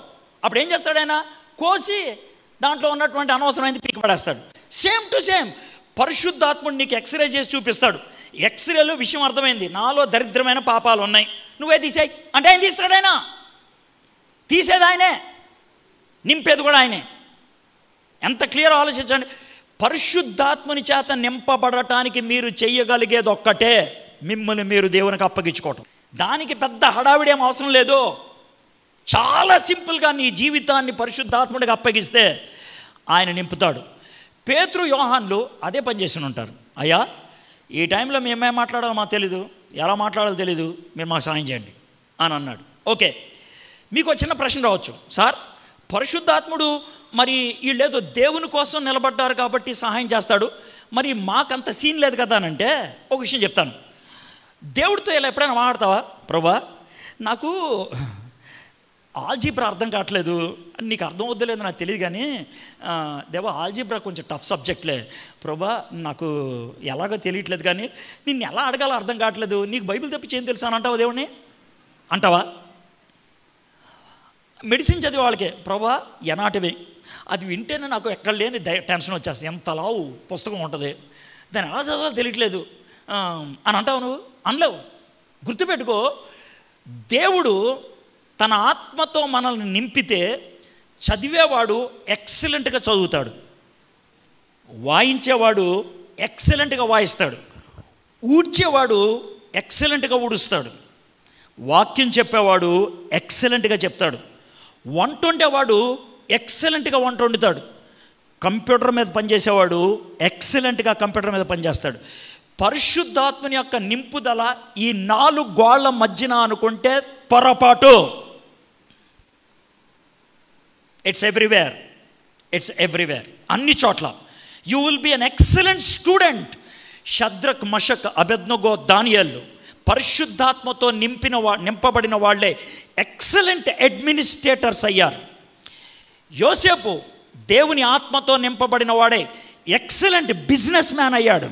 అప్పుడు ఏం చేస్తాడు ఆయన? కోసి దాంట్లో ఉన్నటువంటి అనవసరమైంది పీకి పడేస్తాడు. సేమ్ టు సేమ్ పరిశుద్ధాత్ముడు నీకు ఎక్స్రే చేసి చూపిస్తాడు. ఎక్స్రేలో విషయం అర్థమైంది, నాలో దరిద్రమైన పాపాలు ఉన్నాయి, నువ్వే తీసేయి అంటే ఆయన తీస్తాడు. ఆయన తీసేది ఆయనే, నింపేది కూడా ఆయనే. ఎంత క్లియర్ ఆలోచించండి. పరిశుద్ధాత్మని చేత నింపబడటానికి మీరు చెయ్యగలిగేది ఒక్కటే, మిమ్మల్ని మీరు దేవునికి అప్పగించుకోవటం. దానికి పెద్ద హడావిడేం అవసరం లేదు. చాలా సింపుల్గా నీ జీవితాన్ని పరిశుద్ధాత్ముడికి అప్పగిస్తే ఆయన నింపుతాడు. పేతురు, యోహాన్లు అదే పని చేసి ఉంటారు. అయ్యా ఈ టైంలో మేమేం మాట్లాడాలో మాకు తెలీదు, ఎలా మాట్లాడాలో తెలీదు, మీరు మాకు సాయం చేయండి అని అన్నాడు. ఓకే, మీకు చిన్న ప్రశ్న రావచ్చు, సార్ పరిశుద్ధాత్ముడు మరి వీళ్ళేదో దేవుని కోసం నిలబడ్డారు కాబట్టి సహాయం చేస్తాడు, మరి మాకంత సీన్ లేదు కదా అని అంటే ఒక విషయం చెప్తాను. దేవుడితో ఇలా ఎప్పుడైనా మాట్లాడతావా? ప్రభా నాకు ఆల్జీబ్రా అర్థం కావట్లేదు, నీకు అర్థం వద్దులేదు నాకు తెలియదు కానీ దేవా ఆల్జీబ్రా కొంచెం టఫ్ సబ్జెక్ట్లే ప్రభా, నాకు ఎలాగో తెలియట్లేదు కానీ నిన్ను ఎలా అడగాలో అర్థం కావట్లేదు, నీకు బైబిల్ తప్పించి ఏం తెలుసా అని అంటావా? దేవుడిని అంటావా? మెడిసిన్ చదివే వాళ్ళకే ప్రభా ఎనాటమీ, అది వింటేనే నాకు ఎక్కడ లేని టెన్షన్ వచ్చేస్తుంది, ఎంత లావు పుస్తకం ఉంటుంది, దాన్ని ఎలా చదవాలో తెలియట్లేదు అని అంటావు. నువ్వు అనలేవు. గుర్తుపెట్టుకో, దేవుడు తన ఆత్మతో మనల్ని నింపితే చదివేవాడు ఎక్సలెంట్గా చదువుతాడు, వాయించేవాడు ఎక్సలెంట్గా వాయిస్తాడు, ఊడ్చేవాడు ఎక్సలెంట్గా ఊడుస్తాడు, వాక్యం చెప్పేవాడు ఎక్సలెంట్గా చెప్తాడు, వంట వండేవాడు ఎక్సలెంట్గా వంట వండుతాడు, కంప్యూటర్ మీద పనిచేసేవాడు ఎక్సలెంట్గా కంప్యూటర్ మీద పనిచేస్తాడు. పరిశుద్ధాత్మని యొక్క నింపుదల ఈ 4 గోళ్ల మధ్యన అనుకుంటే పొరపాటు. ఇట్స్ ఎవ్రీవేర్, అన్ని చోట్ల. You will be an excellent student. Shadrach, Meshach, Abednego, దానియేలు పరిశుద్ధాత్మతో నింపబడిన వాళ్ళే ఎక్సలెంట్ అడ్మినిస్ట్రేటర్స్ అయ్యారు. యోసేపు దేవుని ఆత్మతో నింపబడిన వాడే ఎక్సలెంట్ బిజినెస్ మ్యాన్ అయ్యాడు.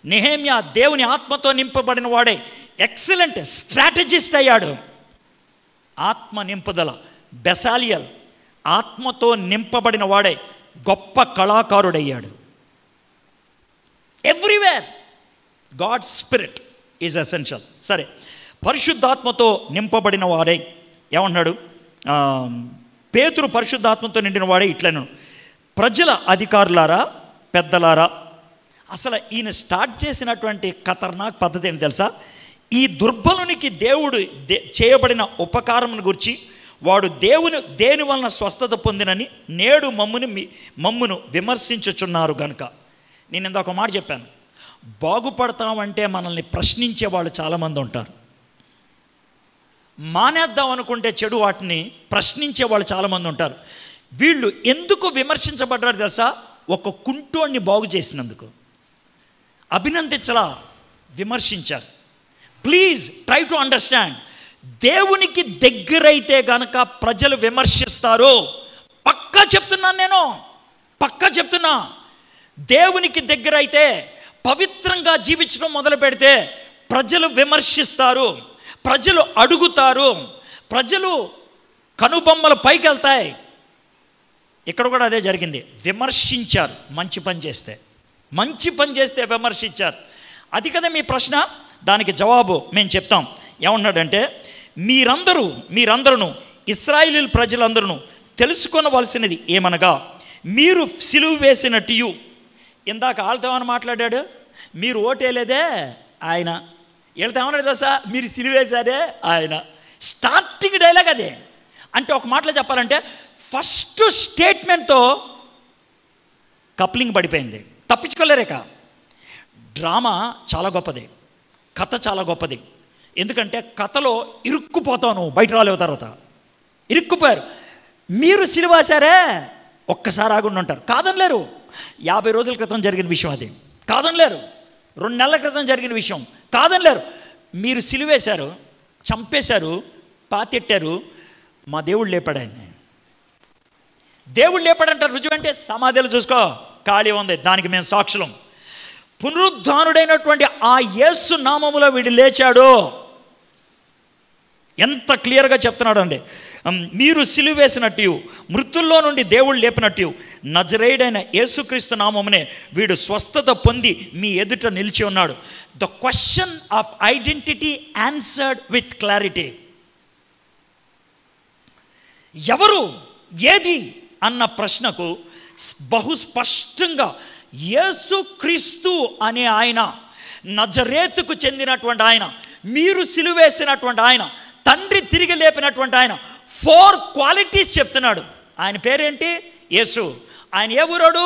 నెహెమ్యా దేవుని ఆత్మతో నింపబడిన వాడే ఎక్సలెంట్ స్ట్రాటజిస్ట్ అయ్యాడు. ఆత్మ నింపుదల. బెసాలియల్ ఆత్మతో నింపబడిన వాడే గొప్ప కళాకారుడయ్యాడు. Everywhere God spirit is essential. సరే, పరిశుద్ధాత్మతో నింపబడిన వాడే ఏమన్నాడు? పేతురు పరిశుద్ధాత్మతో నిండిన వాడే ఇట్లను, ప్రజల అధికారులారా, పెద్దలారా. అసలు ఈయన స్టార్ట్ చేసినటువంటి ఖతర్నాక్ పద్ధతి ఏంటి తెలుసా? ఈ దుర్బలునికి దేవుడు చేయబడిన ఉపకారమును గురించి, వాడు దేని వలన స్వస్థత పొందినని నేడు మమ్మును విమర్శించుచున్నారు గనుక. నేను ఇందాక మాట చెప్పాను, బాగుపడతామంటే మనల్ని ప్రశ్నించే వాళ్ళు చాలామంది ఉంటారు. మానేద్దాం అనుకుంటే చెడు వాటిని ప్రశ్నించే వాళ్ళు చాలామంది ఉంటారు. వీళ్ళు ఎందుకు విమర్శించబడ్డారు తెలుసా? ఒక కుంటోడిని బాగు చేసినందుకు. అభినందించలా, విమర్శించారు. Please try to understand. దేవునికి దగ్గరైతే గనక ప్రజలు విమర్శిస్తారు. పక్కా చెప్తున్నా. దేవునికి దగ్గరైతే, పవిత్రంగా జీవించడం మొదలు పెడితే ప్రజలు విమర్శిస్తారు, ప్రజలు అడుగుతారు, ప్రజలు కనుబొమ్మలు పైకి వెళ్తాయి. ఇక్కడ కూడా అదే జరిగింది. విమర్శించారు మంచి పని చేస్తే విమర్శించారు. అది కదా మీ ప్రశ్న. దానికి జవాబు మేము చెప్తాం. ఏమన్నాడంటే, మీరందరూ ఇశ్రాయేలు ప్రజలందరూ తెలుసుకొనవలసినది ఏమనగా, మీరు సిలువ వేసినట్టు. ఇందాక వాళ్ళతో ఏమని మాట్లాడాడు? మీరు ఓటేలేదే ఆయన. వీళ్ళతో ఏమన్నాడు తెలుసా? మీరు సిలువ వేసాదే ఆయన. స్టార్టింగ్ డైలాగ్ అదే. అంటే ఒక మాటలో చెప్పాలంటే ఫస్ట్ స్టేట్మెంట్తో కప్లింగ్ పడిపోయింది. తప్పించుకోలేరేక. డ్రామా చాలా గొప్పది, కథ చాలా గొప్పది. ఎందుకంటే కథలో ఇరుక్కుపోతావు, బయట రాలేవు. తర్వాత ఇరుక్కుపోయారు. మీరు సిలువాసారే, ఒక్కసారి ఆగుండి ఉంటారు. కాదనలేరు. 50 రోజుల క్రితం జరిగిన విషయం అది. కాదనలేరు. 2 నెలల క్రితం జరిగిన విషయం. కాదనలేరు. మీరు సిలువేశారు, చంపేశారు, పాతెట్టారు. మా దేవుడు లేపాడు ఆయన్ని. దేవుడు లేపాడంటారు. రుజువు అంటే సమాధులు చూసుకో, ఖాళీ ఉంది. దానికి మేము సాక్షులం. పునరుద్ధానుడైనటువంటి ఆ యేసు నామములో వీడు లేచాడు. ఎంత క్లియర్గా చెప్తున్నాడు అండి. మీరు సిలువ వేసినట్టు, మృతుల్లో నుండి దేవుడు లేపినట్టు, నజరేయుడైన యేసుక్రీస్తు నామమునే వీడు స్వస్థత పొంది మీ ఎదుట నిలిచి ఉన్నాడు. The question of identity answered with clarity. ఎవరు, ఏది అన్న ప్రశ్నకు బహుస్పష్టంగా యేసుక్రీస్తు అనే ఆయన, నజరేతుకు చెందినటువంటి ఆయన, మీరు సిలువేసినటువంటి ఆయన, తండ్రి తిరిగి లేపినటువంటి ఆయన, 4 క్వాలిటీస్ చెప్తున్నాడు. ఆయన పేరేంటి? యేసు. ఆయన ఏ ఊరోడు?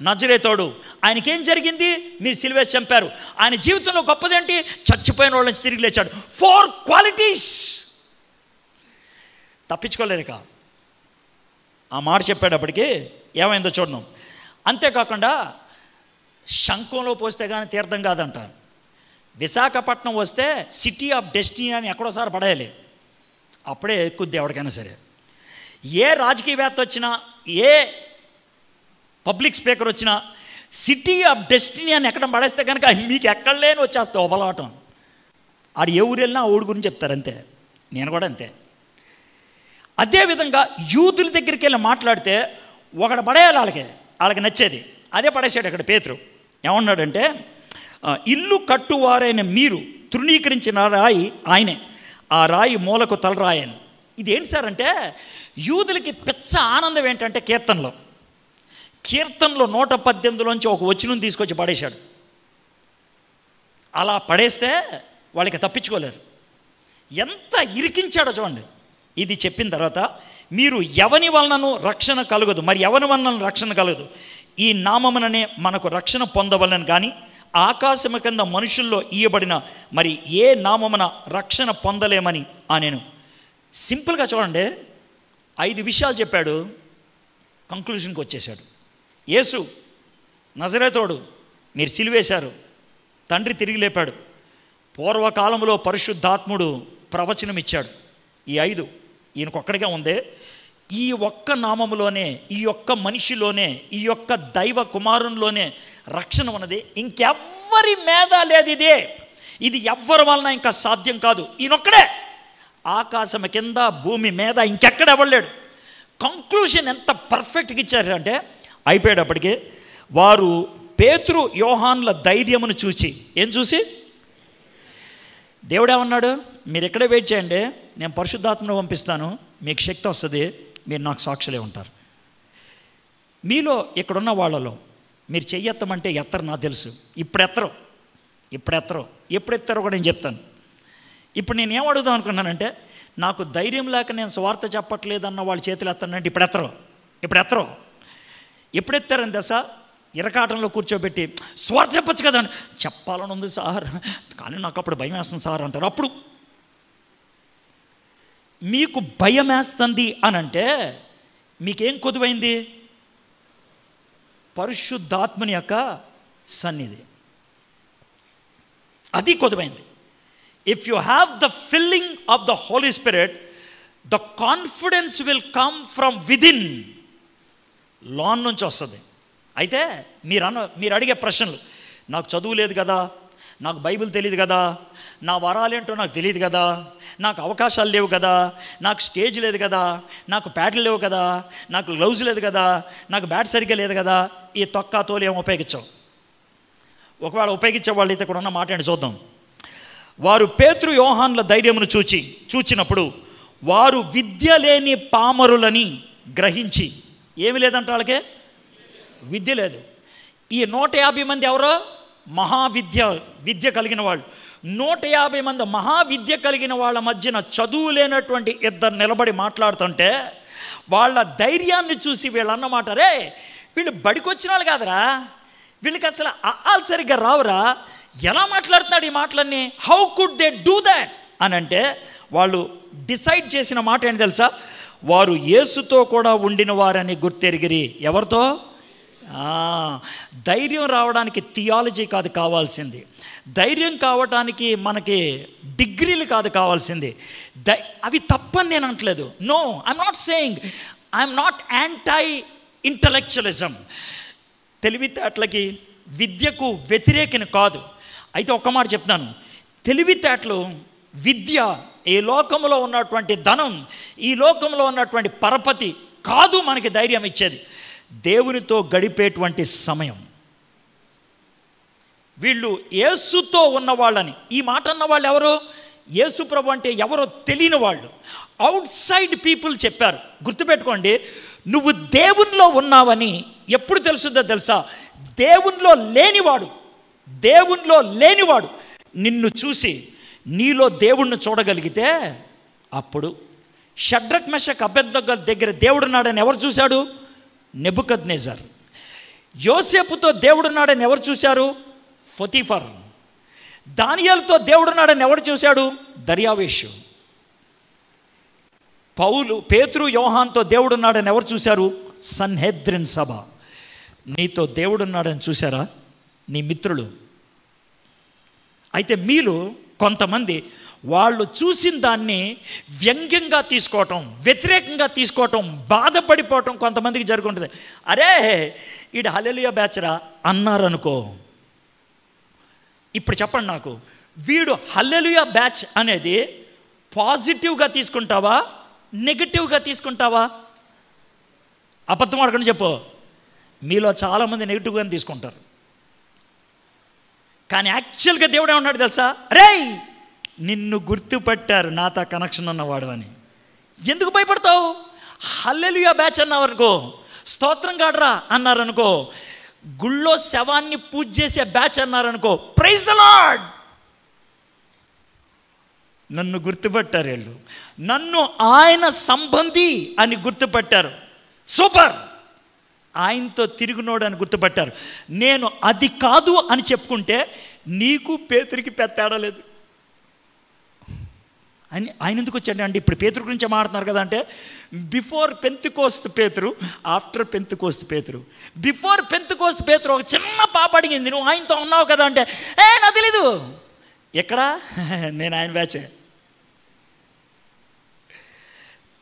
నజరేతోడు. ఆయనకేం జరిగింది? మీరు సిలువేసి చంపారు. ఆయన జీవితంలో గొప్పదేంటి? చచ్చిపోయిన వాళ్ళ నుంచి తిరిగి లేచాడు. 4 క్వాలిటీస్. తప్పించుకోలేరుక. ఆ మాట చెప్పేటప్పటికి ఏమైందో చూడను. అంతేకాకుండా శంఖంలో పోస్తే కానీ తీర్థం కాదంట. విశాఖపట్నం వస్తే సిటీ ఆఫ్ డెస్టినీ అని ఎక్కడోసారి పడేయాలి, అప్పుడే ఎక్కుద్ది ఎవరికైనా సరే. ఏ రాజకీయవేత్త వచ్చినా, ఏ పబ్లిక్ స్పీకర్ వచ్చినా సిటీ ఆఫ్ డెస్టినీ అని ఎక్కడ పడేస్తే కనుక మీకు ఎక్కడ లేని వచ్చేస్తే ఒబలాటం. ఆడు ఏ ఊరు వెళ్ళినా ఆ ఊడి గురించి చెప్తారు. అంతే. నేను కూడా అంతే. అదేవిధంగా యూదుల దగ్గరికి వెళ్ళి మాట్లాడితే ఒకడు పడేయాలి, వాళ్ళకి నచ్చేది అదే పడేసాడు. అక్కడ పేతురు ఏమన్నాడంటే, ఇల్లు కట్టువారైన మీరు తృణీకరించిన రాయి ఆయనే, ఆ రాయి మూలకు తలరాయని. ఇదేంటి సార్ అంటే, యూదులకి పెద్ద ఆనందం ఏంటంటే కీర్తనలో 118లోంచి ఒక వచనం తీసుకొచ్చి పడేశాడు. అలా పడేస్తే వాళ్ళకి తప్పించుకోలేరు. ఎంత ఇరికించాడో చూడండి. ఇది చెప్పిన తర్వాత, మీరు ఎవని వలనను రక్షణ కలగదు, మరి ఎవని వలన రక్షణ కలగదు, ఈ నామముననే మనకు రక్షణ పొందవలని కానీ ఆకాశము కింద మనుషుల్లో ఇయ్యబడిన మరి ఏ నామమున రక్షణ పొందలేమని నేను సింపుల్గా చూడండి. 5 విషయాలు చెప్పాడు, కంక్లూషన్కి వచ్చేసాడు. యేసు నజరేతోడు, మీరు సిలువేశారు, తండ్రి తిరిగి లేపాడు, పూర్వకాలంలో పరిశుద్ధాత్ముడు ప్రవచనం ఇచ్చాడు. ఈ 5 ఈయనకొక్కడిగా ఉందే. ఈ ఒక్క నామములోనే, ఈ ఒక్క మనిషిలోనే, ఈ యొక్క దైవ కుమారునిలోనే రక్షణ ఉన్నది. ఇంకెవ్వరి మీద లేదు. ఇది ఎవ్వరి వలన ఇంకా సాధ్యం కాదు. ఈయనొక్కడే. ఆకాశం కింద భూమి మీద ఇంకెక్కడ ఎవడలేడు. కంక్లూషన్ ఎంత పర్ఫెక్ట్గా ఇచ్చారంటే, అయిపోయేటప్పటికి వారు పేతురు యోహాన్ల ధైర్యమును చూసి, ఏం చూసి? దేవుడేమన్నాడు? మీరు ఎక్కడే వెయిట్ చేయండి, నేను పరిశుద్ధాత్మను పంపిస్తాను, మీకు శక్తి వస్తుంది, మీరు నాకు సాక్షులే ఉంటారు. మీలో ఇక్కడున్న వాళ్ళలో మీరు చెయ్యెత్తమంటే ఎత్తరు, నాకు తెలుసు. ఇప్పుడు ఎప్పుడెత్తారో కూడా నేను చెప్తాను. ఇప్పుడు నేను ఏం అడుగుదాం అనుకున్నానంటే, నాకు ధైర్యం లేక నేను స్వార్థ చెప్పట్లేదన్న వాళ్ళ చేతులు ఎత్తానంటే ఇప్పుడు ఎప్పుడెత్తారని తెలుసా? ఇరకాటంలో కూర్చోబెట్టి స్వార్థ చెప్పచ్చు కదా, చెప్పాలని ఉంది సార్, కానీ నాకు అప్పుడు భయం వేస్తుంది సార్ అంటారు. అప్పుడు మీకు భయం వేస్తుంది అని అంటే మీకేం కొదువైంది? పరిశుద్ధాత్మని యొక్క సన్నిధి, అది కొదువైంది. If you have the filling of the Holy Spirit, the confidence will come from within, లోన్ నుంచి వస్తుంది. అయితే మీరు అడిగే ప్రశ్నలు, నాకు చదువు లేదు కదా, నాకు బైబిల్ తెలియదు కదా, నా వరాలేంటో నాకు తెలియదు కదా, నాకు అవకాశాలు లేవు కదా, నాకు స్టేజ్ లేదు కదా, నాకు ప్యాడ్లు లేవు కదా, నాకు గ్లౌజ్ లేదు కదా, నాకు బ్యాట్ సరిగ్గా లేదు కదా, ఈ తొక్క తోలు ఏమో ఉపయోగించావు. ఒకవేళ ఉపయోగించే వాళ్ళు అయితే కూడా ఉన్న మాట ఏంటి చూద్దాం. వారు పేతురు యోహాన్ల ధైర్యమును చూచినప్పుడు వారు విద్య లేని పామరులని గ్రహించి, ఏమి లేదంట వాళ్ళకే విద్య లేదు. ఈ 150 మంది ఎవరో విద్య కలిగిన వాళ్ళు. 150 మంది మహావిద్య కలిగిన వాళ్ళ మధ్యన చదువు లేనటువంటి ఇద్దరు నిలబడి మాట్లాడుతుంటే వాళ్ళ ధైర్యాన్ని చూసి వీళ్ళు అన్నమాట, రే వీళ్ళు బడికి వచ్చిన వాళ్ళు కాదురా, వీళ్ళకి అసలు ఆల్ సరిగ్గా రావురా, ఎలా మాట్లాడుతున్నాడు ఈ మాటలన్నీ, how could they do that అని అంటే వాళ్ళు డిసైడ్ చేసిన మాట ఏంటి తెలుసా, వారు యేసుతో కూడా ఉండిన వారని గుర్తెరిగిరి. ఎవరితో? ధైర్యం రావడానికి థియాలజీ కాదు కావాల్సింది, ధైర్యం కావడానికి మనకి డిగ్రీలు కాదు కావాల్సింది. అవి తప్పని నేను అనట్లేదు. No, I'm not saying, I'm not anti intellectualism. తెలివితేటలకి విద్యకు వ్యతిరేకని కాదు. అయితే ఒక్క మాట చెప్తాను, తెలివితేటలు, విద్య, ఈ లోకంలో ఉన్నటువంటి ధనం, ఈ లోకంలో ఉన్నటువంటి పరపతి కాదు మనకి ధైర్యం ఇచ్చేది. దేవునితో గడిపేటువంటి సమయం. వీళ్ళు యేసుతో ఉన్నవాళ్ళని, ఈ మాట అన్న వాళ్ళు ఎవరు? యేసు ప్రభు అంటే ఎవరో తెలియని వాళ్ళు, అవుట్ సైడ్ పీపుల్ చెప్పారు. గుర్తుపెట్టుకోండి, నువ్వు దేవునిలో ఉన్నావని ఎప్పుడు తెలుస్తుందో తెలుసా? దేవునిలో లేనివాడు నిన్ను చూసి నీలో దేవుణ్ణి చూడగలిగితే అప్పుడు షడ్రక్ మెషక్ అబేద్నెగో దగ్గర దేవుడున్నాడని ఎవరు చూశాడు? నెబుకద్నెజర్. యోసేపుతో దేవుడున్నాడని ఎవరు చూశారు? పొతీఫర్. దానియేలుతో దేవుడున్నాడని ఎవరు చూశాడు? దర్యావేషు. పేతురు యోహాన్తో దేవుడున్నాడని ఎవరు చూశారు? సన్హెద్రిన్ సభ. నీతో దేవుడున్నాడని చూశారా నీ మిత్రులు? అయితే మీలో కొంతమంది వాళ్ళు చూసిన దాన్ని వ్యంగ్యంగా తీసుకోవటం, వ్యతిరేకంగా తీసుకోవటం, బాధపడిపోవటం కొంతమందికి జరుగుతుంది. అరే ఈడు హల్లెలూయా బ్యాచరా అన్నారనుకో, ఇప్పుడు చెప్పండి నాకు, వీడు హల్లెలూయా బ్యాచ్ అనేది పాజిటివ్గా తీసుకుంటావా, నెగిటివ్గా తీసుకుంటావా? అబద్ధం ఆడకుండా చెప్పు. మీలో చాలామంది నెగిటివ్గానే తీసుకుంటారు. కానీ యాక్చువల్గా దేవుడు ఏమన్నాడు తెలుసా? రేయ్ నిన్ను గుర్తుపట్టారు నాతో కనెక్షన్ ఉన్నవాడు అని. ఎందుకు భయపడతావు? హల్లెలూయా బ్యాచ్ అన్నావనుకో, స్తోత్రం గాడ్రా అన్నారనుకో, గుళ్ళో శవాన్ని పూజ చేసే బ్యాచ్ అన్నారనుకో, ప్రైజ్ ద లార్డ్. నన్ను గుర్తుపట్టారు వీళ్ళు, నన్ను ఆయన సంబంధి అని గుర్తుపట్టారు. సూపర్, ఆయనతో తిరుగునోడు అని గుర్తుపట్టారు. నేను అది కాదు అని చెప్పుకుంటే నీకు పేతురికి పెద్ద లేదు అని ఆయన ఎందుకు వచ్చాడు అంటే, ఇప్పుడు పేతురు గురించి మాట్లాడుతున్నారు కదా అంటే, బిఫోర్ పెంతెకోస్తు పేతురు, ఆఫ్టర్ పెంతెకోస్తు పేతురు. బిఫోర్ పెంతెకోస్తు పేతురు ఒక చిన్న పాప అడిగింది, నువ్వు ఆయనతో ఉన్నావు కదా అంటే, నాకు తెలీదు. ఎక్కడా? నేను ఆయన బ్యాచే.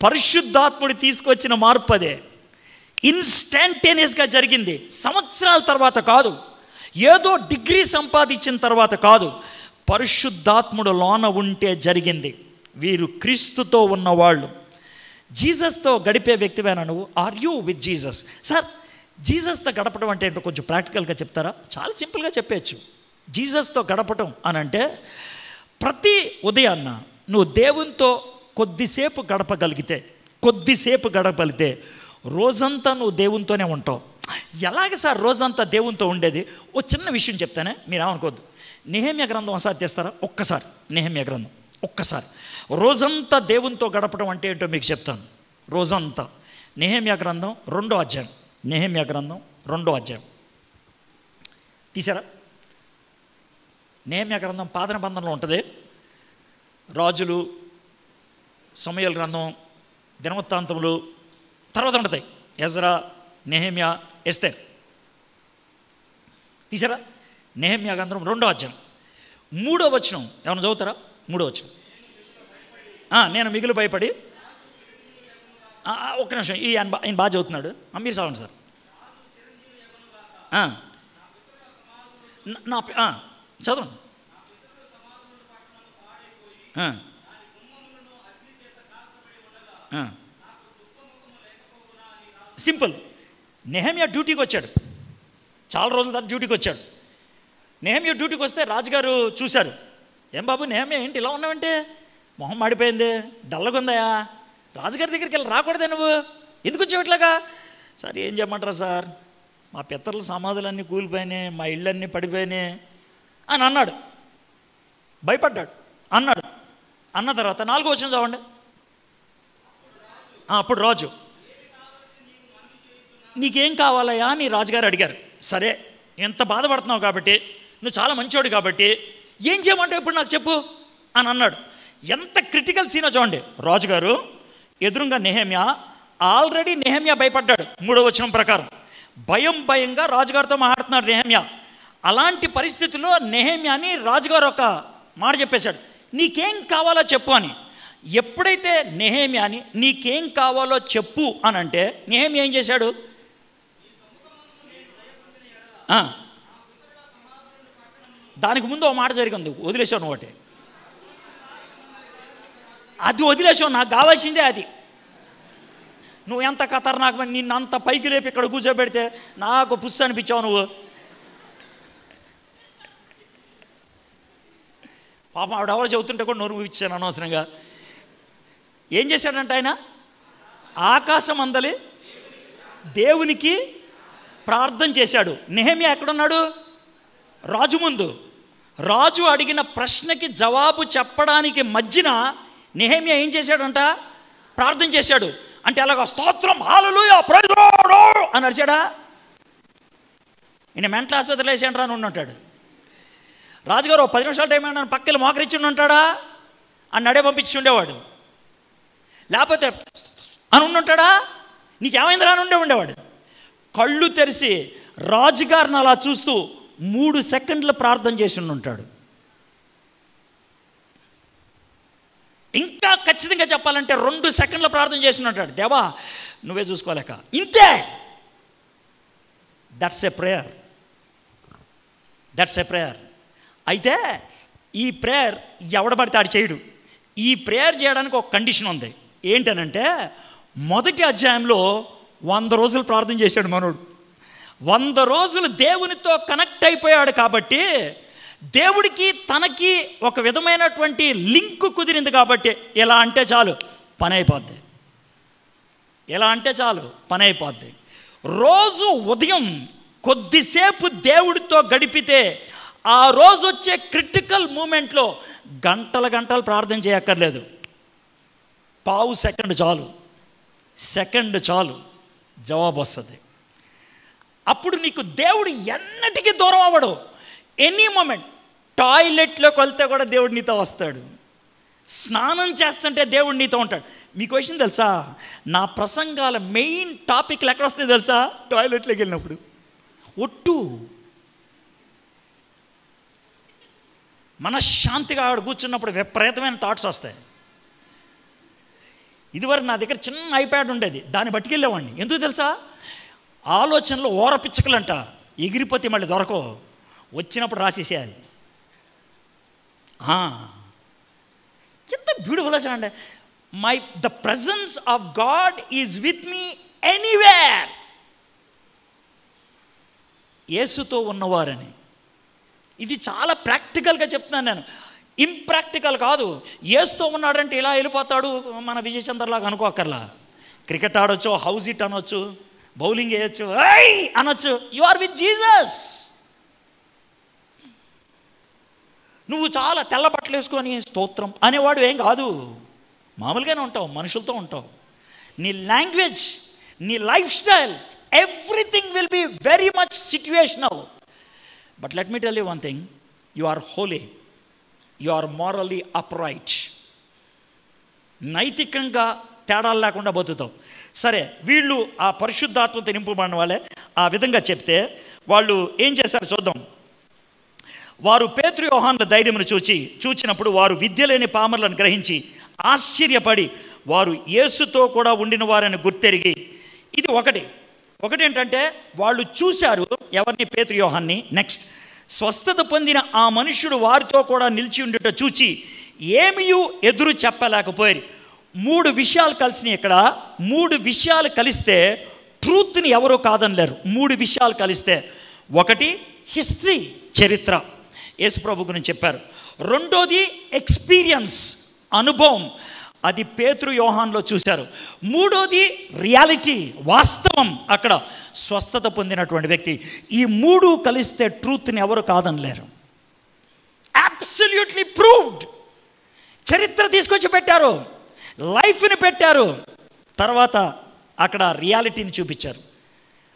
పరిశుద్ధాత్ముడు తీసుకొచ్చిన మార్పు అదే. ఇన్స్టాంటేనియస్గా జరిగింది. సంవత్సరాల తర్వాత కాదు, ఏదో డిగ్రీ సంపాదించిన తర్వాత కాదు, పరిశుద్ధాత్ముడు లోన ఉంటే జరిగింది. వీరు క్రీస్తుతో ఉన్నవాళ్ళు. జీసస్తో గడిపే వ్యక్తివేనా నువ్వు? Are you with Jesus? Sir జీసస్తో గడపడం అంటే ఏంటో కొంచెం ప్రాక్టికల్గా చెప్తారా? చాలా సింపుల్గా చెప్పచ్చు. జీసస్తో గడపటం అని అంటే, ప్రతి ఉదయాన్న నువ్వు దేవునితో కొద్దిసేపు గడపగలిగితే రోజంతా నువ్వు దేవునితోనే ఉంటావు. ఎలాగ సార్ రోజంతా దేవునితో ఉండేది? ఓ చిన్న విషయం చెప్తానే, మీరేమనుకోవద్దు. నెహెమ్యా గ్రంథం ఒకసారి తీస్తారా? ఒక్కసారి నెహెమ్యా గ్రంథం ఒక్కసారి. రోజంతా దేవునితో గడపడం అంటే ఏంటో మీకు చెప్తాను. రోజంతా నెహెమ్యా గ్రంథం 2వ అధ్యాయం, నెహెమ్యా గ్రంథం 2వ అధ్యాయం తీసారా? నెహెమ్యా గ్రంథం పాత నిబంధనలో ఉంటుంది. రాజులు, సమూయేలు గ్రంథం, దినవృత్తాంతములు, తర్వాత ఉంటాయి ఎజ్రా, నెహెమ్యా, ఎస్తేర్. తీసారా? నెహెమ్యా గ్రంథం 2వ అధ్యాయం 3వ వచనం ఏమైనా చదువుతారా? 3వ వచనం. నేను మిగులు భయపడి, ఒక్క నిమిషం, ఆయన బాగా చదువుతున్నాడు, మీరు చదవండి సార్. చదవండి. ఆ, ఆ. సింపుల్. నెహెమ్యా డ్యూటీకి వచ్చాడు, చాలా రోజుల తర్వాత డ్యూటీకి వచ్చాడు. నెహెమ్యా డ్యూటీకి వస్తే రాజుగారు చూశారు. ఏం బాబు నెహెమ్యా ఏంటి ఇలా ఉన్నావంటే, మొహం మాడిపోయింది, డల్లగా ఉందాయా, రాజుగారి దగ్గరికి వెళ్ళి రాకూడదే నువ్వు, ఎందుకు వచ్చావు ఇట్లాగా? సార్ ఏం చేయమంటారా సార్, మా పితరుల సమాధులన్నీ కూలిపోయినాయి, మా ఇళ్ళన్నీ పడిపోయినాయి అని అన్నాడు. భయపడ్డాడు. అన్నాడు. అన్న తర్వాత 4వ వచనం చదవండి. అప్పుడు రాజు, నీకేం కావాలయా అని రాజుగారు అడిగారు. సరే, ఎంత బాధపడుతున్నావు కాబట్టి, నువ్వు చాలా మంచోడు కాబట్టి ఏం చేయమంటావు ఇప్పుడు నాకు చెప్పు అని అన్నాడు. ఎంత క్రిటికల్ సీనో చూడండి. రాజుగారు ఎదురుగా నెహెమ్యా, ఆల్రెడీ నెహెమ్యా భయపడ్డాడు. 3వ వచనం ప్రకారం భయంగా రాజుగారితో మాట్లాడుతున్నాడు నెహెమ్యా. అలాంటి పరిస్థితుల్లో నెహెమ్యాని రాజుగారు ఒక మాట చెప్పేశాడు, నీకేం కావాలో చెప్పు అని. ఎప్పుడైతే నెహెమ్యాని నీకేం కావాలో చెప్పు అని అంటే, నెహెమ్యా ఏం చేశాడు? దానికి ముందు ఒక మాట జరిగింది, వదిలేసావు నువ్వు ఒకటి, అది వదిలేసావు, నాకు కావాల్సిందే అది. నువ్వు ఎంత ఖతర్నాక్, నిన్ను అంత పైకి లేపి ఇక్కడ కూర్చోబెడితే నాకు పుస్సు అనిపించావు నువ్వు. పాపం ఆవిడ ఎవరు చెబుతుంటే కూడా నోరు ఇచ్చాను అనవసరంగా. ఏం చేశాడంటే ఆయన ఆకాశం అందలి దేవునికి ప్రార్థన చేశాడు. నెహెమ్యా ఎక్కడున్నాడు? రాజు ముందు. రాజు అడిగిన ప్రశ్నకి జవాబు చెప్పడానికి మధ్యన నెహెమ్యా ఏం చేశాడంట? ప్రార్థన చేశాడు. అంటే అలాగా స్తోత్రం హల్లెలూయా ప్రైజ్ ది లార్డ్ అని అరిచాడా? ఈయన మెంటల్ ఆసుపత్రిలో వేసేయండి అని ఉంటాడు. రాజుగారు 10 నిమిషాల టైం అయినా పక్కన మోకరించి ఉంటాడా? అని నడే పంపించి ఉండేవాడు. లేకపోతే అని ఉండుంటాడా? నీకేమైంది రాని ఉండేవాడు. కళ్ళు తెరిచి రాజుగారిని అలా చూస్తూ 3 సెకండ్లు ప్రార్థన చేసి ఉంటాడు. ఇంకా ఖచ్చితంగా చెప్పాలంటే 2 సెకండ్ల ప్రార్థన చేసి ఉంటాడు. దేవా నువ్వే చూసుకోలేక, ఇంతే. That's a prayer. That's a prayer. అయితే ఈ ప్రేయర్ ఎవడ పడితే ఆడు చేయడు. ఈ ప్రేయర్ చేయడానికి ఒక కండిషన్ ఉంది. ఏంటనంటే, మొదటి అధ్యాయంలో 100 రోజులు ప్రార్థన చేశాడు మనోడు. 100 రోజులు దేవునితో కనెక్ట్ అయిపోయాడు కాబట్టి, దేవుడికి తనకి ఒక విధమైనటువంటి లింక్ కుదిరింది కాబట్టి, ఎలా అంటే చాలు పని అయిపోద్ది. ఎలా అంటే చాలు పని అయిపోద్ది. రోజు ఉదయం కొద్దిసేపు దేవుడితో గడిపితే ఆ రోజు వచ్చే క్రిటికల్ మూమెంట్లో గంటలు ప్రార్థన చేయక్కర్లేదు. పావు సెకండ్ చాలు జవాబు వస్తుంది. అప్పుడు నీకు దేవుడు ఎన్నటికీ దూరం అవ్వడు. ఎనీ మూమెంట్ టాయిలెట్లోకి వెళ్తే కూడా దేవుడు నీతో వస్తాడు. స్నానం చేస్తుంటే దేవుడు నీతో ఉంటాడు. మీకు విషయం తెలుసా, నా ప్రసంగాల మెయిన్ టాపిక్లు ఎక్కడ వస్తాయి తెలుసా? టాయిలెట్లోకి వెళ్ళినప్పుడు. ఒట్టు మనశ్శాంతిగా ఆవిడ కూర్చున్నప్పుడు విపరీతమైన థాట్స్ వస్తాయి. ఇదివరకు నా దగ్గర చిన్న ఐప్యాడ్ ఉండేది, దాన్ని పట్టుకెళ్ళేవాడిని. ఎందుకు తెలుసా? ఆలోచనలు ఓరపిచ్చకలంట, ఎగిరిపోతే మళ్ళీ దొరకవు, వచ్చినప్పుడు రాసేసేయాలి. ఎంత బ్యూటిఫుల్గా చూడండి. The presence of God is with me anywhere. యేసుతో ఉన్నవారని. ఇది చాలా ప్రాక్టికల్గా చెప్తున్నాను నేను, ఇంప్రాక్టికల్ కాదు. యేసుతో ఉన్నాడంటే ఇలా వెళ్ళిపోతాడు మన విజయ్ చంద్రలాగా అనుకోకర్లా. క్రికెట్ ఆడొచ్చు, హౌస్ ఇట్ అనొచ్చు, బౌలింగ్ వేయచ్చు, అనొచ్చు. You are with Jesus. నువ్వు చాలా తెల్ల బట్టలు వేసుకొని స్తోత్రం అనేవాడు ఏం కాదు. మామూలుగానే ఉంటావు, మనుషులతో ఉంటావు. నీ లాంగ్వేజ్, నీ lifestyle, everything will be very much situational. But let me tell you one thing, you are holy, you are morally upright. నైతికంగా తేడాలు లేకుండా బతుకుతావు. సరే, వీళ్ళు ఆ పరిశుద్ధాత్మతో నింపబడిన వాళ్ళే ఆ విధంగా చెప్తే వాళ్ళు ఏం చేశారు చూద్దాం. వారు పేతురు యోహానుల ధైర్యమును చూచినప్పుడు వారు విద్య లేని పామరులను గ్రహించి ఆశ్చర్యపడి వారు యేసుతో కూడా ఉండిన వారని గుర్తెరిగి, ఇది ఒకటి ఏంటంటే వాళ్ళు చూశారు ఎవరిని? పేతురు యోహాన్ని. నెక్స్ట్, స్వస్థత పొందిన ఆ మనుష్యుడు వారితో కూడా నిలిచి ఉండుట చూచి ఏమీ ఎదురు చెప్పలేకపోయారు. 3 విషయాలు కలిసినాయి ఇక్కడ. 3 విషయాలు కలిస్తే ట్రూత్ని ఎవరో కాదనలేరు. 3 విషయాలు కలిస్తే, ఒకటి హిస్టరీ, చరిత్ర, యేసుప్రభు గురించి చెప్పారు. రెండోది ఎక్స్పీరియన్స్, అనుభవం, అది పేతురు యోహాన్లో చూశారు. మూడోది రియాలిటీ, వాస్తవం, అక్కడ స్వస్థత పొందినటువంటి వ్యక్తి. ఈ 3 కలిస్తే ట్రూత్ని ఎవరు కాదనలేరు. Absolutely proved. చరిత్ర తీసుకొచ్చి పెట్టారు, లైఫ్ని పెట్టారు, తర్వాత అక్కడ రియాలిటీని చూపించారు.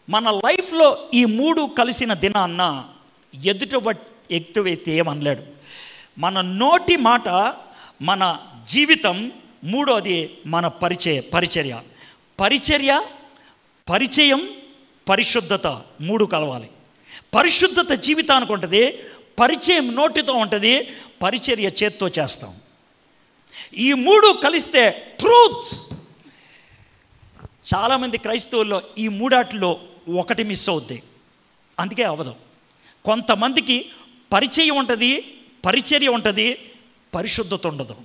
మన లైఫ్లో ఈ 3 కలిసిన దినాన్న ఎదుటి వ్యక్తి ఏమనలేడు. మన నోటి మాట, మన జీవితం, మూడోది మన పరిచయం, పరిశుద్ధత, 3 కలవాలి. పరిశుద్ధత జీవితానికి ఉంటుంది, పరిచయం నోటితో ఉంటుంది, పరిచర్య చేత్తో చేస్తాం. ఈ 3 కలిస్తే ట్రూత్. చాలామంది క్రైస్తవుల్లో ఈ 3 ఒకటి మిస్ అవుద్ది, అందుకే అవ్వదు. కొంతమందికి పరిచయం ఉంటుంది, పరిచర్య ఉంటుంది, పరిశుద్ధత ఉండదు.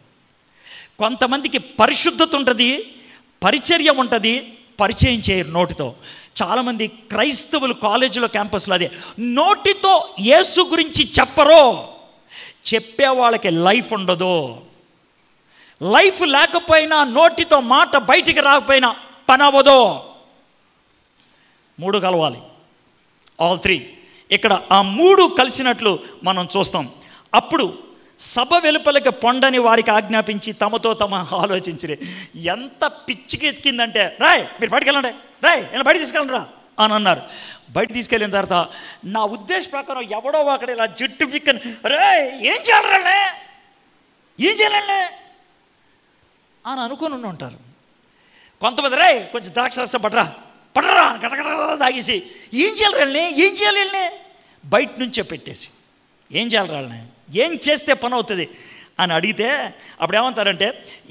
కొంతమందికి పరిశుద్ధత ఉంటుంది, పరిచర్య ఉంటుంది, పరిచయం చేయరు నోటితో. చాలామంది క్రైస్తవులు కాలేజీలో, క్యాంపస్లో అదే, నోటితో యేసు గురించి చెప్పరో, చెప్పే వాళ్ళకి లైఫ్ ఉండదు. లైఫ్ లేకపోయినా, నోటితో మాట బయటికి రాకపోయినా పని అవ్వదు. 3 కలవాలి, ఆల్ 3. ఇక్కడ ఆ 3 కలిసినట్లు మనం చూస్తాం. అప్పుడు సభ వెలుపలకి పొండని వారికి ఆజ్ఞాపించి తమతో తమ ఆలోచించిరి. ఎంత పిచ్చికి ఎక్కిందంటే, రాయ్ మీరు బయటికి వెళ్ళండి, రాయ్ ఇలా బయట తీసుకెళ్ళండి రా అని అన్నారు. బయట తీసుకెళ్ళిన తర్వాత నా ఉద్దేశ ప్రకారం ఎవడో అక్కడ ఇలా జుట్టు పిక్కని, రాయ్ ఏం చేయాలండి అని అనుకుని ఉంటారు. కొంతమంది రాయ్ కొంచెం ద్రాక్ష పడరా గడగడ తాగేసి ఏం చేయాలి బయట నుంచే పెట్టేసి ఏం చేయాలి వాళ్ళని, ఏం చేస్తే పని అవుతుంది అని అడిగితే అప్పుడు ఏమంటారంటే,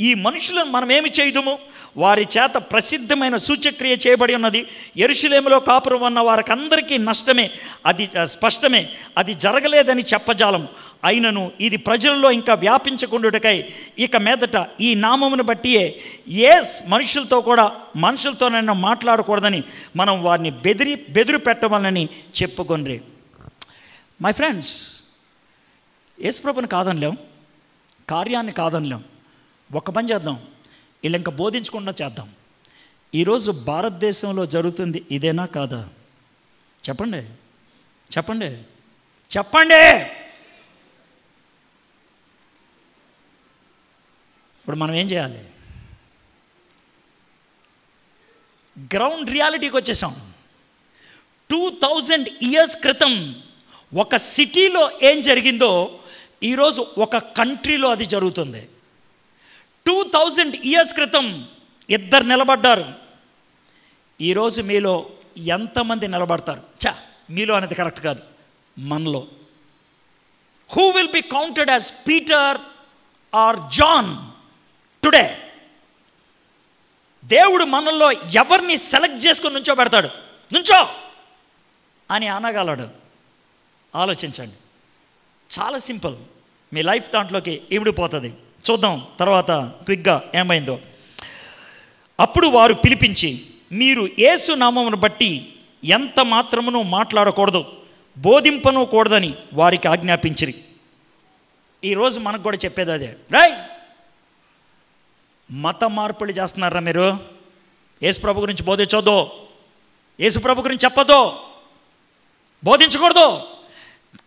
ఈ మనుషులను మనం ఏమి చేయదుము, వారి చేత ప్రసిద్ధమైన సూచక్రియ చేయబడి ఉన్నది. యెరూషలేములో కాపురం ఉన్న వారికందరికీ నష్టమే, అది స్పష్టమే, అది జరగలేదని చెప్పజాలం. అయినను ఇది ప్రజల్లో ఇంకా వ్యాపించకుండుటకై ఇక మీదట ఈ నామమును బట్టియే మనుషులతోనైనా మాట్లాడకూడదని మనం వారిని బెదిరి పెట్టవాలని చెప్పుకొండ్రి. మై ఫ్రెండ్స్, యేసుప్రభుని కాదనలేం, కార్యాన్ని కాదనలేం. ఒక పని చేద్దాం, వీళ్ళు ఇంకా బోధించకుండా చేద్దాం. ఈరోజు భారతదేశంలో జరుగుతుంది ఇదేనా కాదా? చెప్పండి. ఇప్పుడు మనం ఏం చేయాలి? గ్రౌండ్ రియాలిటీకి వచ్చేసాం. 2000 years క్రితం ఒక సిటీలో ఏం జరిగిందో ఈరోజు ఒక కంట్రీలో అది జరుగుతుంది. 2000 years క్రితం 2 నిలబడ్డారు. ఈరోజు మీలో ఎంతమంది నిలబడతారు? మీలో అనేది కరెక్ట్ కాదు, మనలో. Who will be counted as Peter or John today? దేవుడు మనల్లో ఎవరిని సెలెక్ట్ చేసుకొని నుంచో పెడతాడు, నుంచో అని అనగలడు. ఆలోచించండి, చాలా సింపుల్. మీ లైఫ్ దాంట్లోకి ఇమిడిపోతుంది. చూద్దాం తర్వాత క్విక్గా ఏమైందో. అప్పుడు వారు పిలిపించి, మీరు యేసు నామమును బట్టి ఎంత మాత్రమును మాట్లాడకూడదు, బోధింపను కూడదని వారికి ఆజ్ఞాపించిరి. ఈరోజు మనకు కూడా చెప్పేది అదే. మత మార్పులు చేస్తున్నారా మీరు? యేసుప్రభు గురించి బోధించొద్దు, యేసుప్రభు గురించి చెప్పొద్దు, బోధించకూడదు.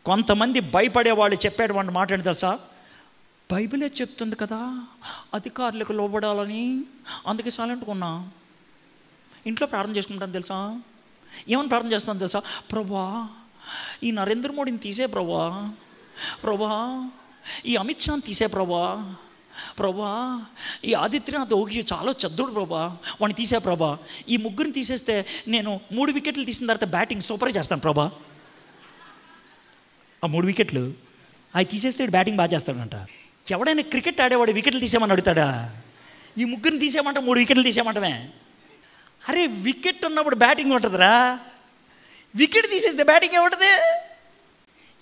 కొంతమంది భయపడేవాళ్ళు చెప్పేటువంటి మాట ఏంటి తెలుసా? బైబిలే చెప్తుంది కదా అధికారులకు లోబడాలని, అందుకే సైలెంట్గా ఉన్నా. ఇంట్లో ప్రార్థన చేసుకుంటాను తెలుసా, ఏమని ప్రార్థన చేస్తాను తెలుసా? ప్రభువా ఈ నరేంద్ర మోడీని తీసే ప్రభువా ఈ అమిత్ షాని తీసే ప్రభా ఈ ఆదిత్యనాథ్ ఓగి చాలా చదువుడు వాడిని తీసే ప్రభా. ఈ ముగ్గురిని తీసేస్తే నేను 3 వికెట్లు తీసిన తర్వాత బ్యాటింగ్ సూపర్గా చేస్తాను ప్రభా. ఆ 3 వికెట్లు అవి తీసేస్తే బ్యాటింగ్ బాగా చేస్తాడంట. ఎవడైనా క్రికెట్ ఆడేవాడు వికెట్లు తీసేయమని అడుగుతాడా? ఈ ముగ్గురిని తీసేయమంటే 3 వికెట్లు తీసేయమంటమే. అరే వికెట్ ఉన్నప్పుడు బ్యాటింగ్ ఉంటుందిరా, వికెట్ తీసేస్తే బ్యాటింగ్ ఏముంటుంది?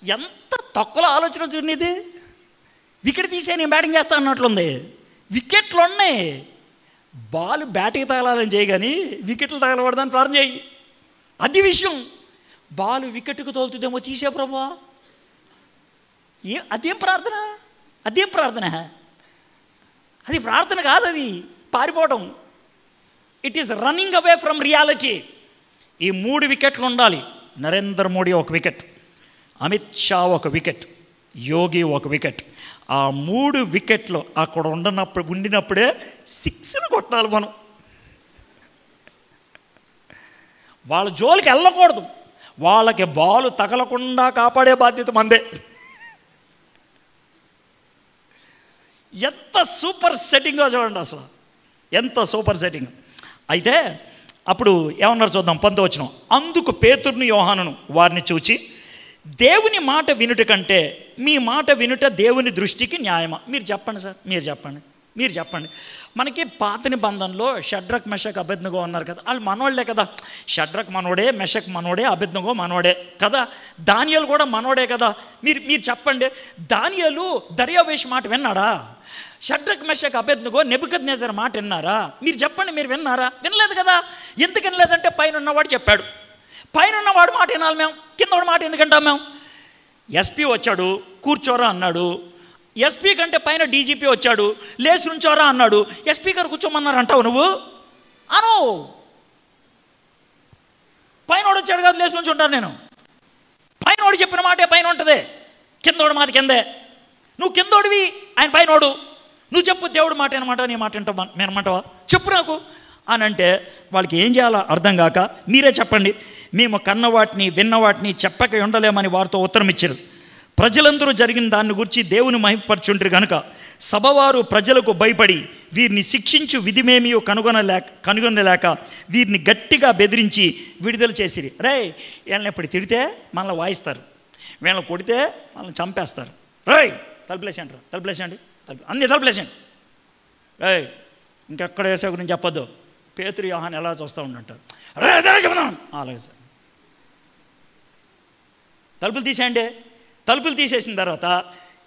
ఎంత తక్కువ ఆలోచన చూడనిది. వికెట్ తీసే నేను బ్యాటింగ్ చేస్తా అన్నట్లుంది. వికెట్లు ఉన్నాయి, బాల్ బ్యాట్కి తగలాలని చేయి, కానీ వికెట్లు తగలబడదని ప్రార్థన చేయి. అది విషయం. బాల్ వికెట్కు తోలుతుందేమో, తీసే ప్రభువా. అదేం ప్రార్థన? అదేం ప్రార్థన? అది ప్రార్థన కాదు, అది పారిపోవడం. It is running away from reality. ఈ 3 వికెట్లు ఉండాలి. నరేంద్ర మోడీ ఒక వికెట్, అమిత్ షా ఒక వికెట్, యోగి ఒక వికెట్. ఆ 3 వికెట్లు అక్కడ ఉండినప్పుడే 6లు కొట్టాలి మనం. వాళ్ళ జోలికి వెళ్ళకూడదు. వాళ్ళకి బాలు తగలకుండా కాపాడే బాధ్యత మందే. ఎంత సూపర్ సెట్టింగో చూడండి, అసలు ఎంత సూపర్ సెట్టింగ్. అయితే అప్పుడు ఏమన్నారు చూద్దాం. 10వ వచనం. అందుకు పేతురును యోహానును వారిని చూచి, దేవుని మాట వినుట కంటే మీ మాట వినుట దేవుని దృష్టికి న్యాయమా? మీరు చెప్పండి సార్, మీరు చెప్పండి. మనకి పాత నిబంధనలో షడ్రక్, మెషక్, అబేద్నెగో ఉన్నారు కదా, వాళ్ళు మనోళ్లే కదా. షడ్రక్ మనోడే, మెషక్ మనోడే, అబేద్నెగో మనోడే కదా. దానియేలు కూడా మనోడే కదా. మీరు చెప్పండి. దానియేలు దర్యావేషు మాట విన్నాడా? షడ్రక్, మెషక్, అబేద్నెగో నెబుకద్నెజర్ మాట విన్నారా? మీరు చెప్పండి, మీరు విన్నారా? వినలేదు కదా. ఎందుకు వినలేదంటే పైన ఉన్నవాడు చెప్పాడు. పైన ఉన్నవాడు మాట వినాలి మేము, కిందవాడు మాట ఎందుకంటాం మేము? ఎస్పీ వచ్చాడు, కూర్చోరా అన్నాడు. ఎస్పీ కంటే పైన డీజీపీ వచ్చాడు, లేచి నుంచోరా అన్నాడు. ఎస్పీ గారు కూర్చోమన్నారు అంటావు నువ్వు? అను. పైనోడు వచ్చాడు కాదు, లేచి నుంచి ఉంటాను నేను. పైనోడు చెప్పిన మాటే పైన ఉంటుంది, కిందోడు మాట కిందే. నువ్వు కిందోడివి, ఆయన పైనోడు. నువ్వు చెప్పు, దేవుడు మాట అనమాట, నీ మాట వింటావా, వినమంటావా? చెప్పు నాకు అని అంటే వాళ్ళకి ఏం చేయాలో అర్థం కాక, మీరే చెప్పండి, మేము కన్నవాటిని విన్నవాటిని చెప్పక ఉండలేమని వారితో ఉత్తరం ఇచ్చారు. ప్రజలందరూ జరిగిన దాన్ని గురించి దేవుని మహిమపరచుంటారు కనుక సభవారు ప్రజలకు భయపడి వీరిని శిక్షించు విధిమేమీ కనుగొనలేక వీరిని గట్టిగా బెదిరించి విడుదల చేసిరి. రే, వీళ్ళని ఎప్పుడు తిడితే మనల్ని వాయిస్తారు, వీళ్ళని కొడితే మనల్ని చంపేస్తారు. రే, తలుపులేసండి, తలుపులేసండి, అన్నీ తలుపులేసండి. రే, ఇంకెక్కడ వేసే గురించి చెప్పొద్దు. పేతురు యోహాను ఎలా చూస్తూ ఉండంటారు. రే, చెప్తాను. అలాగే సార్, తలుపులు తీసేయండి. తలుపులు తీసేసిన తర్వాత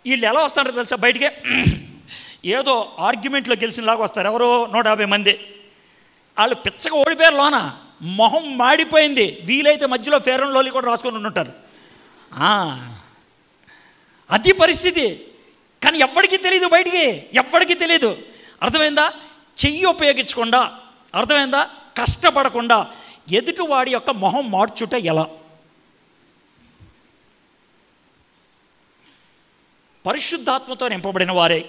వీళ్ళు ఎలా వస్తారో తెలుసా? బయటికే ఏదో ఆర్గ్యుమెంట్లో గెలిచినలాగా వస్తారు. ఎవరో 150 మంది. వాళ్ళు పిచ్చగా ఓడిపోయారు, లోన మొహం మాడిపోయింది. వీలైతే మధ్యలో ఫేర్ అండ్ లవ్లీ కూడా రాసుకొని ఉంటారు. అది పరిస్థితి. కానీ ఎవ్వడికి తెలియదు, బయటికి ఎవ్వడికి తెలియదు. అర్థమైందా? చెయ్యి ఉపయోగించకుండా, అర్థమైందా, కష్టపడకుండా ఎదుటివాడి యొక్క మొహం మార్చుట ఎలా? పరిశుద్ధాత్మతో నింపబడిన వారే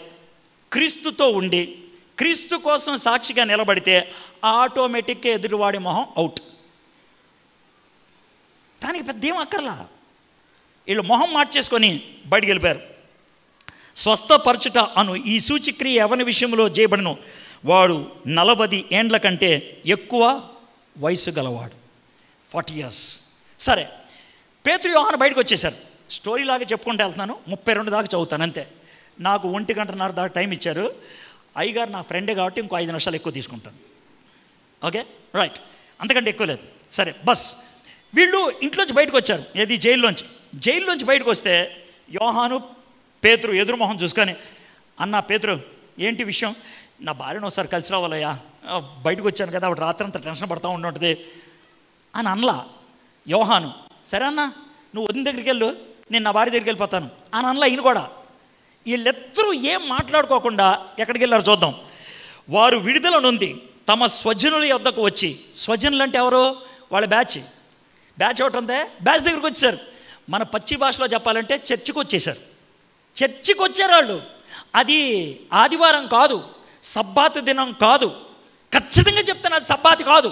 క్రీస్తుతో ఉండి క్రీస్తు కోసం సాక్షిగా నిలబడితే ఆటోమేటిక్గా ఎదుటివాడి మొహం అవుట్. దానికి పెద్ద ఏం అక్కర్లా. వీళ్ళు మొహం మార్చేసుకొని బయటికి వెళ్ళిపోయారు. స్వస్థపరచుట అను ఈ సూచిక్రియ ఎవరి విషయంలో చేయబడినో వాడు 40 ఏండ్ల కంటే ఎక్కువ వయసు గలవాడు, 40 years. సరే, పేతురు యోహాను బయటకు వచ్చేసారు. స్టోరీలాగా చెప్పుకుంటూ వెళ్తున్నాను, 32 దాకా చదువుతాను అంతే. నాకు 1:30 దాకా టైం ఇచ్చారు. అయ్యగారు నా ఫ్రెండే కాబట్టి ఇంకో 5 నిమిషాలు ఎక్కువ తీసుకుంటాను. ఓకే, రైట్, అంతకంటే ఎక్కువ లేదు. సరే, బస్. వీళ్ళు ఇంట్లోంచి బయటకు వచ్చారు. ఏది? జైల్లోంచి బయటకు వస్తే యోహాను, పేతురు ఎదురు మొహం చూసుకొని, అన్న పేతురు, ఏంటి విషయం? నా భార్యను ఒకసారి కలిసి రావాలయ్యా, బయటకు వచ్చాను కదా, ఆవిడ రాత్రంతా టెన్షన్ పడతా ఉంటుంది అని అనలా యోహాను. సరే అన్న, నువ్వు వదిన దగ్గరికి వెళ్ళు, నేను నా భార్య దగ్గరికి వెళ్ళిపోతాను అని అనలా ఈయన కూడా. వీళ్ళెద్దరూ ఏం మాట్లాడుకోకుండా ఎక్కడికి వెళ్ళారు చూద్దాం. వారు విడుదల నొంది తమ స్వజనుల యొద్దకు వచ్చి, స్వజనులు అంటే ఎవరు? వాళ్ళ బ్యాచ్ ఒకటి ఉందే, బ్యాచ్ దగ్గరికి వచ్చేసారు. మన పచ్చి భాషలో చెప్పాలంటే చర్చికి వచ్చేసారు. చర్చికి వచ్చారు వాళ్ళు. అది ఆదివారం కాదు, సబ్బాతు దినం కాదు. ఖచ్చితంగా చెప్తాను, అది సబ్బాతు కాదు.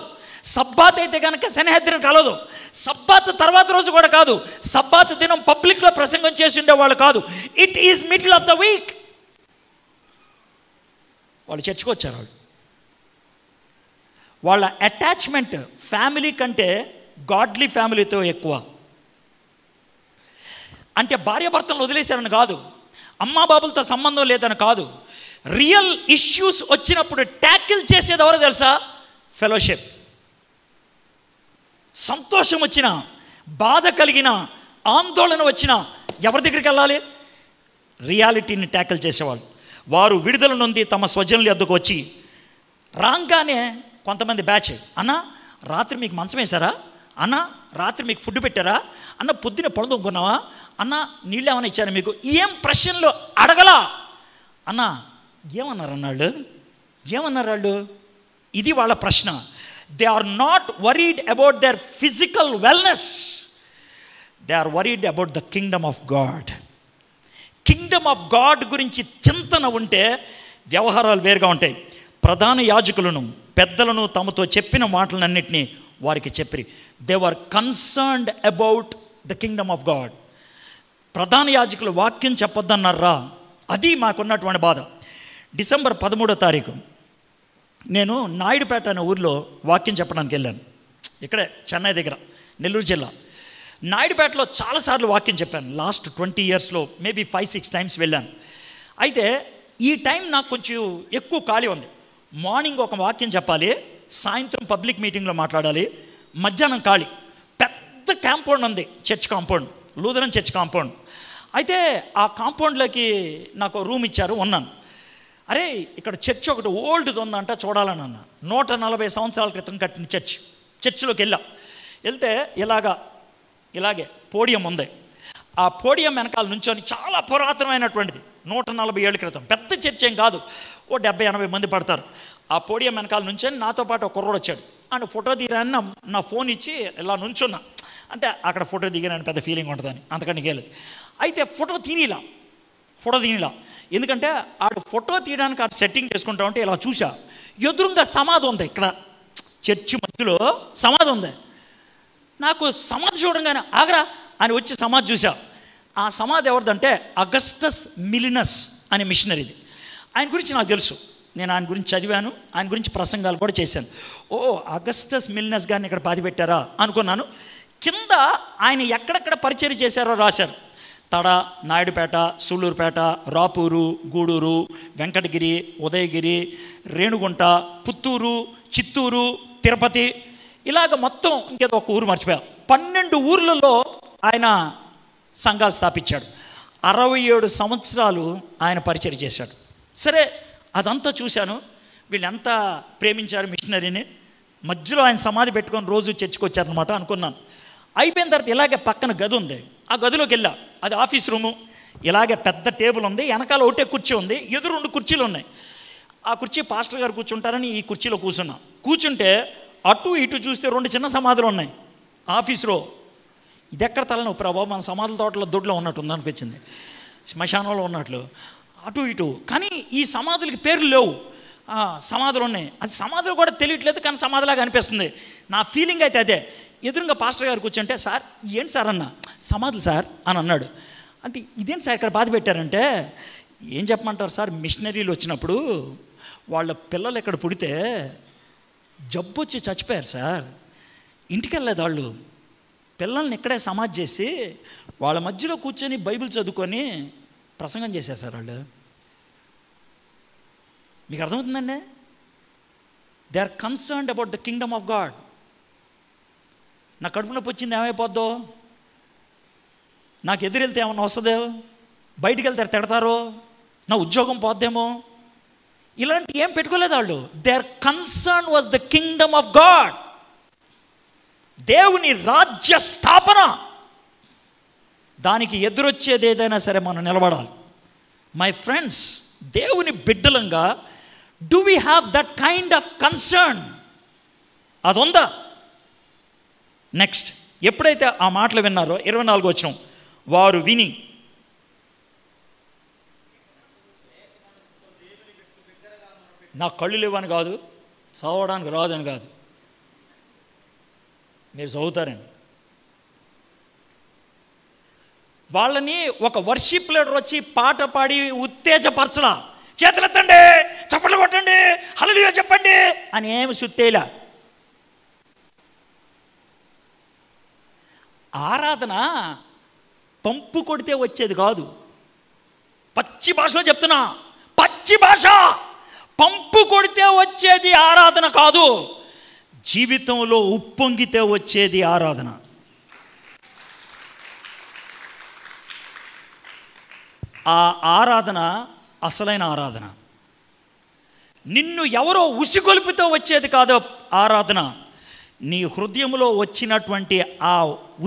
సబ్బాత్ అయితే కనుక సన్హెద్రిన్ కలదు. సబ్బాత్ తర్వాత రోజు కూడా కాదు. సబ్బాత్ దినం పబ్లిక్లో ప్రసంగం చేసి ఉండేవాళ్ళు కాదు. It is middle of the week. వాళ్ళు చర్చికి వచ్చారు. వాళ్ళ అటాచ్మెంట్ ఫ్యామిలీ కంటే గాడ్లీ ఫ్యామిలీతో ఎక్కువ. అంటే భార్యాభర్తలను వదిలేశారని కాదు, అమ్మా బాబులతో సంబంధం లేదని కాదు. రియల్ ఇష్యూస్ వచ్చినప్పుడు ట్యాకిల్ చేసేది ఎవరో తెలుసా? ఫెలోషిప్. సంతోషం వచ్చినా, బాధ కలిగిన, ఆందోళన వచ్చినా ఎవరి దగ్గరికి వెళ్ళాలి? రియాలిటీని ట్యాకిల్ చేసేవాళ్ళు. వారు విడుదల నుండి తమ స్వజనుల యొద్దకు వచ్చి రాగానే కొంతమంది బ్యాచ్, అన్న రాత్రి మీకు మంచం వేశారా, అన్న రాత్రి మీకు ఫుడ్ పెట్టారా, అన్న పొద్దున్న పొడదొంకున్నావా, అన్న నీళ్ళు ఏమైనా ఇచ్చారా మీకు, ఏం ప్రశ్నలు అడగలా. అన్న ఏమన్నారు వాళ్ళు, ఇది వాళ్ళ ప్రశ్న. They are not worried about their physical wellness, they are worried about the kingdom of God. Kingdom of God గురించి చింతన ఉంటే వ్యవహారాలు వేరుగా ఉంటాయి. ప్రధాన యాజకులను పెద్దలను తమతో చెప్పిన మాటలన్నింటినీ వారికి చెప్పిరి. They were concerned about the kingdom of God. ప్రధాన యాజకులు వాక్యం చెప్పొద్దన్నారా, అది మాకున్నటువంటి బాధ. డిసెంబర్ 13వ తారీఖు నేను నాయుడుపేట అనే ఊరిలో వాక్యం చెప్పడానికి వెళ్ళాను. ఇక్కడే చెన్నై దగ్గర, నెల్లూరు జిల్లా. నాయుడుపేటలో చాలాసార్లు వాక్యం చెప్పాను. లాస్ట్ 20 yearsలో మేబీ 5-6 times వెళ్ళాను. అయితే ఈ టైం నాకు కొంచెం ఎక్కువ ఖాళీ ఉంది. మార్నింగ్ ఒక వాక్యం చెప్పాలి, సాయంత్రం పబ్లిక్ మీటింగ్లో మాట్లాడాలి, మధ్యాహ్నం ఖాళీ. పెద్ద కాంపౌండ్ ఉంది, church compound, Lutheran church compound. అయితే ఆ కాంపౌండ్లోకి నాకు రూమ్ ఇచ్చారు, ఉన్నాను. అరే ఇక్కడ చర్చ్ ఒకటి ఓల్డ్ది ఉందంట, చూడాలని అన్న. 140 సంవత్సరాల క్రితం కట్టిన చర్చిలోకి వెళ్తే ఇలాగే పోడియం ఉంది. ఆ పోడియం వెనకాల నుంచొని చాలా పురాతనమైనటువంటిది, 140 ఏళ్ళ క్రితం, పెద్ద చర్చ్ ఏం కాదు, 70-80 మంది పడతారు. ఆ పోడియం వెనకాల నుంచొని నాతో పాటు ఒక కుర్రోడు వచ్చాడు. ఆయన ఫోటో దిగాను, నా ఫోన్ ఇచ్చి ఇలా నుంచున్నా. అంటే అక్కడ ఫోటో దిగానని పెద్ద ఫీలింగ్ ఉంటుందని, అంతకంటే గేలేదు. అయితే ఫోటో తీనిలా, ఎందుకంటే ఆడు ఫోటో తీయడానికి ఆడు సెట్టింగ్ చేసుకుంటా ఉంటే ఇలా చూసా, ఎదురుగా సమాధి ఉంది, ఇక్కడ చర్చి మధ్యలో సమాధి ఉంది. నాకు సమాధి చూడంగానే ఆగరా అని వచ్చి సమాధి చూసా. ఆ సమాధి ఎవరిదంటే అగస్టస్ మిలినస్ అనే మిషనరీది. ఆయన గురించి నాకు తెలుసు, నేను ఆయన గురించి చదివాను, ఆయన గురించి ప్రసంగాలు కూడా చేశాను. ఓ అగస్టస్ మిలినస్ గారిని ఇక్కడ పాతి పెట్టారా అనుకున్నాను. కింద ఆయన ఎక్కడెక్కడ పరిచయం చేశారో రాశారు. తడ, నాయుడుపేట, సూళ్ళూరుపేట, రాపూరు, గూడూరు, వెంకటగిరి, ఉదయగిరి, రేణుగుంట, పుత్తూరు, చిత్తూరు, తిరుపతి, ఇలాగ మొత్తం ఇంకేదో ఒక ఊరు మర్చిపోయా. 12 ఊర్లలో ఆయన సంఘాలు స్థాపించాడు. 67 సంవత్సరాలు ఆయన పరిచయం చేశాడు. సరే అదంతా చూశాను, వీళ్ళు ఎంత ప్రేమించారు మిషనరీని. మధ్యలో ఆయన సమాధి పెట్టుకొని రోజు చర్చికి వచ్చారనమాట అనుకున్నాను. అయిపోయిన తర్వాత ఇలాగే పక్కన గది ఉంది, ఆ గదిలోకి వెళ్ళా. అది ఆఫీస్ రూము. ఇలాగే పెద్ద టేబుల్ ఉంది, వెనకాల ఒకటే కుర్చీ ఉంది, ఎదురు 2 కుర్చీలు ఉన్నాయి. ఆ కుర్చీ పాస్టర్ గారు కూర్చుంటారని ఈ కుర్చీలో కూర్చున్నా. కూర్చుంటే అటు ఇటు చూస్తే 2 చిన్న సమాధులు ఉన్నాయి ఆఫీస్లో. ఇది ఎక్కడ తలనొప్పి ప్రభావం, మన సమాధుల తోటలో దొడ్లో ఉన్నట్టు ఉంది అనిపించింది, శ్మశానంలో ఉన్నట్లు అటు ఇటు. కానీ ఈ సమాధులకి పేర్లు లేవు, సమాధులు ఉన్నాయి. అది సమాధులు కూడా తెలియట్లేదు, కానీ సమాధిలాగా అనిపిస్తుంది. నా ఫీలింగ్ అయితే అదే. ఎదురుగా పాస్టర్ గారు కూర్చుంటే, సార్ ఏంటి సార్ అన్న, సమాధులు సార్ అని అన్నాడు. అంటే ఇదేంటి సార్ ఇక్కడ బాధ పెట్టారంటే, ఏం చెప్పమంటారు సార్, మిషనరీలు వచ్చినప్పుడు వాళ్ళ పిల్లలు ఇక్కడ పుడితే జబ్బు వచ్చి చచ్చిపోయారు సార్, ఇంటికి వెళ్ళలేదు వాళ్ళు, పిల్లల్ని ఇక్కడే సమాధి చేసి వాళ్ళ మధ్యలో కూర్చొని బైబిల్ చదువుకొని ప్రసంగం చేశారు సార్ వాళ్ళు. మీకు అర్థమవుతుందండి? They are concerned about the kingdom of God. నా కడుపు నొప్పి వచ్చింది ఏమైపోద్దో, నాకు ఎదురెళ్తే ఏమన్నా వస్తుందో, బయటికి వెళ్తే తిడతారో, నా ఉద్యోగం పోద్దేమో, ఇలాంటి ఏం పెట్టుకోలేదు వాళ్ళు. There concern was the kingdom of God, దేవుని రాజ్య స్థాపన. దానికి ఎదురొచ్చేది ఏదైనా సరే మనం నిలబడాలి. మై ఫ్రెండ్స్, దేవుని బిడ్డలంగా do we have that kind of concern? అది ఉందా? నెక్స్ట్, ఎప్పుడైతే ఆ మాటలు విన్నారో 24వ వచనం, వారు విని నా కళ్ళు లేవని కాదు, చదవడానికి రాదని కాదు, మీరు చదువుతారండి. వాళ్ళని ఒక వర్షిప్ లీడర్ వచ్చి పాట పాడి ఉత్తేజపరచలా, చేతులెత్తండి, చప్పట్లు కొట్టండి, హల్లెలూయా చెప్పండి అని ఏమి సుత్తేలా. ఆరాధన పంపు కొడితే వచ్చేది కాదు. పచ్చి భాషలో చెప్తున్నా, పచ్చి భాష. పంపు కొడితే వచ్చేది ఆరాధన కాదు, జీవితంలో ఉప్పొంగితే వచ్చేది ఆరాధన. ఆ ఆరాధన అసలైన ఆరాధన. నిన్ను ఎవరో ఉసిగొలుపుతో వచ్చేది కాదు ఆరాధన, నీ హృదయంలో వచ్చినటువంటి ఆ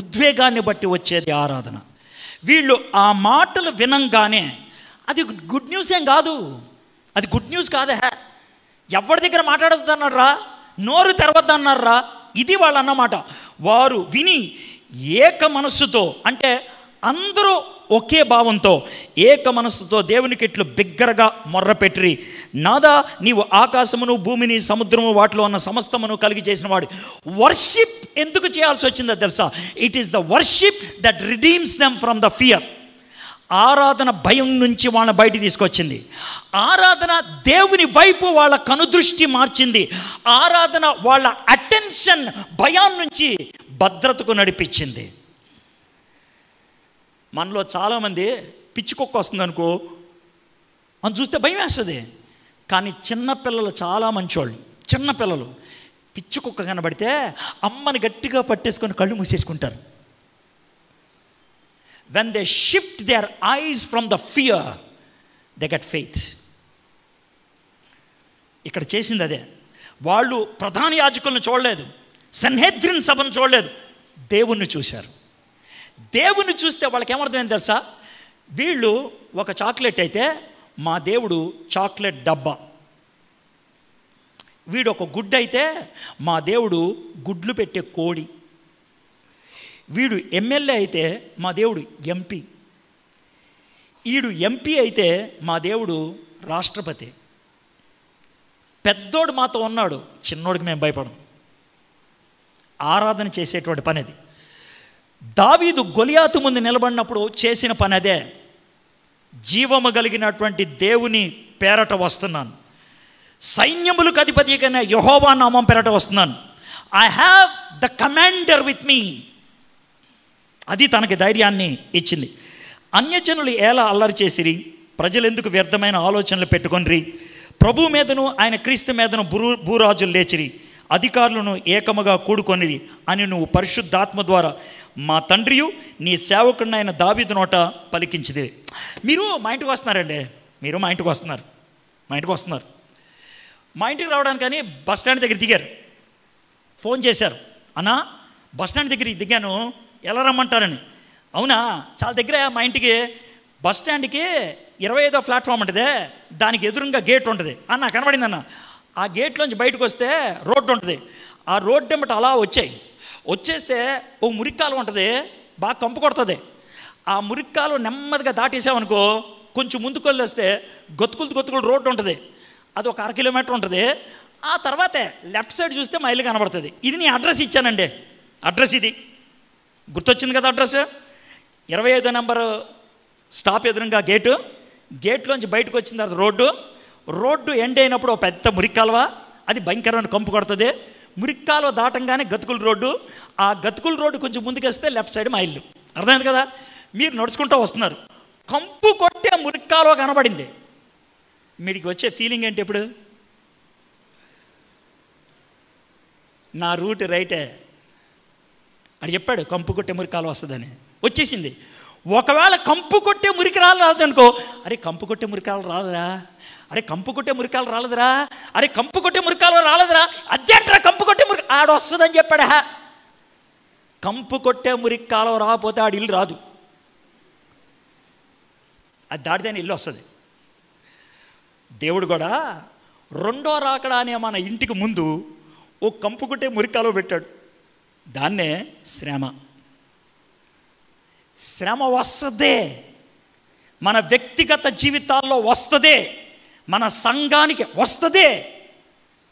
ఉద్వేగాన్ని బట్టి వచ్చేది ఆరాధన. వీళ్ళు ఆ మాటలు వినంగానే, అది గుడ్ న్యూస్ ఏం కాదు, అది గుడ్ న్యూస్ కాదే, ఎవరి దగ్గర మాట్లాడొద్దన్నారా, నోరు తెరవద్దన్నారా, ఇది వాళ్ళు అన్నమాట. వారు విని ఏక మనస్సుతో, అంటే అందరూ ఒకే భావంతో ఏక మనస్సుతో దేవునికి ఇట్లు బిగ్గరగా మొర్రపెట్టిరి. నాదా, నీవు ఆకాశమును భూమిని సముద్రము వాటిలో ఉన్న సమస్తమును కలిగి చేసిన వాడు. వర్షిప్ ఎందుకు చేయాల్సి వచ్చిందో తెలుసా? It is the worship that redeems them from the fear. ఆరాధన భయం నుంచి వాళ్ళని బయట తీసుకొచ్చింది. ఆరాధన దేవుని వైపు వాళ్ళ కనుదృష్టి మార్చింది. ఆరాధన వాళ్ళ అటెన్షన్ భయం నుంచి భద్రతకు నడిపించింది. మనలో చాలామంది పిచ్చికొక్క వస్తుంది అనుకో, మనం చూస్తే భయం వేస్తుంది. కానీ చిన్నపిల్లలు చాలా మంచోళ్ళు. చిన్నపిల్లలు పిచ్చికొక్క కనబడితే అమ్మని గట్టిగా పట్టేసుకొని కళ్ళు మూసేసుకుంటారు. When they shift their eyes from the fear, they get faith. ఇక్కడ చేసింది అదే. వాళ్ళు ప్రధాన యాజకులను చూడలేదు, సన్హెద్రిన్ సభను చూడలేదు, దేవుణ్ణి చూశారు. దేవుణ్ణి చూస్తే వాళ్ళకి ఏమర్థమైంది తెలుసా? వీళ్ళు ఒక చాక్లెట్ అయితే మా దేవుడు చాక్లెట్ డబ్బా, వీడు ఒక గుడ్డు అయితే మా దేవుడు గుడ్లు పెట్టే కోడి, వీడు ఎమ్మెల్యే అయితే మా దేవుడు ఎంపీ, వీడు ఎంపీ అయితే మా దేవుడు రాష్ట్రపతి. పెద్దోడు మాతో ఉన్నాడు, చిన్నోడికి మేము భయపడం. ఆరాధన చేసేటువంటి పని అది. దావీదు గొలియాతు ముందు నిలబడినప్పుడు చేసిన పని అదే. జీవము కలిగినటువంటి దేవుని పేరట వస్తున్నాను, సైన్యములకు అధిపతిగా యెహోవా నామం పేరట వస్తున్నాను, I have the commander with me. అది తనకి ధైర్యాన్ని ఇచ్చింది. అన్యజనులు ఎలా అల్లరి చేసిరి, ప్రజలు ఎందుకు వ్యర్థమైన ఆలోచనలు పెట్టుకొనిరి, ప్రభు మీదను ఆయన క్రీస్తు మీదను భూరాజులు లేచిరి, అధికారులను ఏకముగా కూడుకొనిరి అని నువ్వు పరిశుద్ధాత్మ ద్వారా మా తండ్రియు నీ సేవకుడిని ఆయన దావీదు నోట పలికించిది. మీరు మా ఇంటికి వస్తున్నారండి, మీరు మా ఇంటికి వస్తున్నారు, మా ఇంటికి రావడానికి కానీ బస్ స్టాండ్ దగ్గర దిగారు. ఫోన్ చేశారు, అన్నా బస్ స్టాండ్ దగ్గర దిగాను, ఎలా రమ్మంటారని. అవునా, చాలా దగ్గర మా ఇంటికి, బస్ స్టాండ్కి 25వ ప్లాట్ఫామ్ ఉంటుంది, దానికి ఎదురుగా గేట్ ఉంటుంది అన్న, కనబడింది అన్న. ఆ గేట్లోంచి బయటకు వస్తే రోడ్డు ఉంటుంది, ఆ రోడ్డు వెంబట అలా వచ్చేస్తే ఓ మురిక్కాలు ఉంటుంది, బాగా కంపు కొడుతుంది. ఆ మురిక్కాలు నెమ్మదిగా దాటేసామనుకో, కొంచెం ముందుకు వెళ్ళేస్తే గొత్తుకులు రోడ్డు ఉంటుంది, అది ఒక 1/2 కిలోమీటర్ ఉంటుంది. ఆ తర్వాతే లెఫ్ట్ సైడ్ చూస్తే మా ఇల్లు కనబడుతుంది. ఇది నీ అడ్రస్ ఇచ్చానండి, అడ్రస్ ఇది గుర్తొచ్చింది కదా. అడ్రస్ 25వ నెంబర్ స్టాప్ ఎదురుగా గేట్లోంచి బయటకు వచ్చిన తర్వాత రోడ్డు ఎండ్ అయినప్పుడు ఒక పెద్ద మురిక్కాలువ, అది భయంకరమైన కంపు కొడుతుంది. మురిక్కాలువ దాటంగానే గతుకుల రోడ్డు, ఆ గతుకుల రోడ్డు కొంచెం ముందుకేస్తే లెఫ్ట్ సైడ్ మా ఇల్లు. అర్థమైంది కదా? మీరు నడుచుకుంటూ వస్తున్నారు, కంపు కొట్టే మురిక్కాలువ కనబడింది, మీకు వచ్చే ఫీలింగ్ ఏంటి? ఇప్పుడు నా రూట్ రైటే అని చెప్పాడు, కంపు కొట్టే మురికాలు వస్తుందని వచ్చేసింది. ఒకవేళ కంపు కొట్టే మురికి రాలేదనుకో, అరే కంపు కొట్టే మురికాలు రాలేదురా, అరే కంపు కొట్టే మురికాలు రాలేదురా, అరే కంపు కొట్టే మురికాలు రాలేదురా, అదేంట్రా కంపు కొట్టే మురికి ఆడ వస్తుందని చెప్పాడా. కంపు కొట్టే మురికాలు రాకపోతే ఆడి ఇల్లు రాదు, అది దాటితేనే ఇల్లు వస్తుంది. దేవుడు కూడా రెండో రాకడా అనే మన ఇంటికి ముందు ఓ కంపు కొట్టే మురికాలో పెట్టాడు, దాన్నే శ్రమ. శ్రమ వస్తుంది, మన వ్యక్తిగత జీవితాల్లో వస్తుంది, మన సంఘానికి వస్తుంది.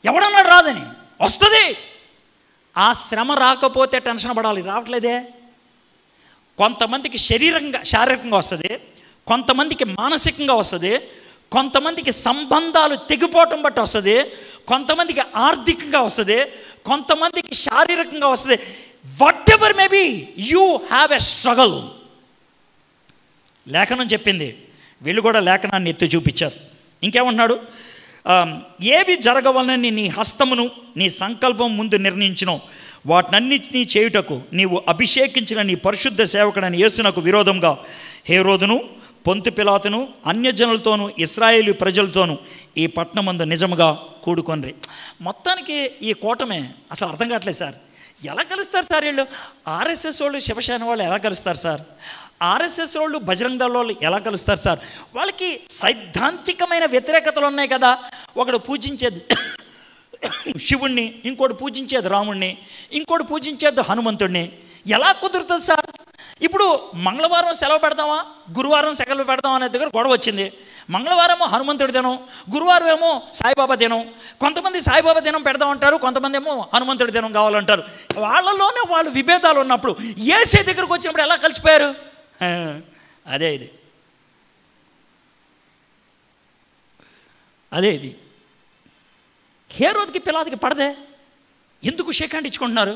ఎవడన్నాడు రాదని? వస్తుంది. ఆ శ్రమ రాకపోతే టెన్షన్ పడాలి, రావట్లేదే. కొంతమందికి శారీరకంగా వస్తుంది, కొంతమందికి మానసికంగా వస్తుంది, కొంతమందికి సంబంధాలు తెగిపోవటం బట్టి వస్తుంది, కొంతమందికి ఆర్థికంగా వస్తుంది, కొంతమందికి శారీరకంగా వస్తుంది. Whatever may be, you have a struggle. లేఖనం చెప్పింది, వీళ్ళు కూడా లేఖనాన్ని ఎత్తి చూపించారు. ఇంకేమంటున్నాడు? ఏవి జరగవలనని నీ హస్తమును నీ సంకల్పం ముందు నిర్ణయించినో వాటినన్నిటినీ చేయుటకు నీవు అభిషేకించిన నీ పరిశుద్ధ సేవకుడని యేసునకు విరోధంగా హేరోదును పొంతు పిలాతును అన్యజనులతోనూ ఇశ్రాయేలు ప్రజలతోనూ ఈ పట్టణమందు నిజముగా కూడుకొనిరి. మొత్తానికి ఈ కూటమే అసలు అర్థం కావట్లేదు సార్. ఎలా కలుస్తారు సార్ వీళ్ళు? ఆర్ఎస్ఎస్ వాళ్ళు శివసేన వాళ్ళు ఎలా కలుస్తారు సార్? ఆర్ఎస్ఎస్ వాళ్ళు బజరంగ దళ వాళ్ళు ఎలా కలుస్తారు సార్? వాళ్ళకి సైద్ధాంతికమైన వ్యతిరేకతలు ఉన్నాయి కదా. ఒకడు పూజించేది శివుణ్ణి, ఇంకోటి పూజించేది రాముణ్ణి, ఇంకోటి పూజించేది హనుమంతుడిని. ఎలా కుదురుతుంది సార్? ఇప్పుడు మంగళవారం సెలవు పెడతామా, గురువారం సెలవు పెడతామా అనే దగ్గర గొడవ వచ్చింది. మంగళవారం హనుమంతుడి దినం, గురువారం ఏమో సాయిబాబా దినం. కొంతమంది సాయిబాబా దినం పెడదామంటారు, కొంతమంది ఏమో హనుమంతుడి దినం కావాలంటారు. వాళ్ళలోనే వాళ్ళు విభేదాలు ఉన్నప్పుడు యేసే దగ్గరకు వచ్చినప్పుడు ఎలా కలిసిపోయారు? అదే ఇది హేరోద్కి పిలాతుకి పడదే. ఎందుకు షేక్ హ్యాండ్ ఇచ్చుకుంటున్నారు?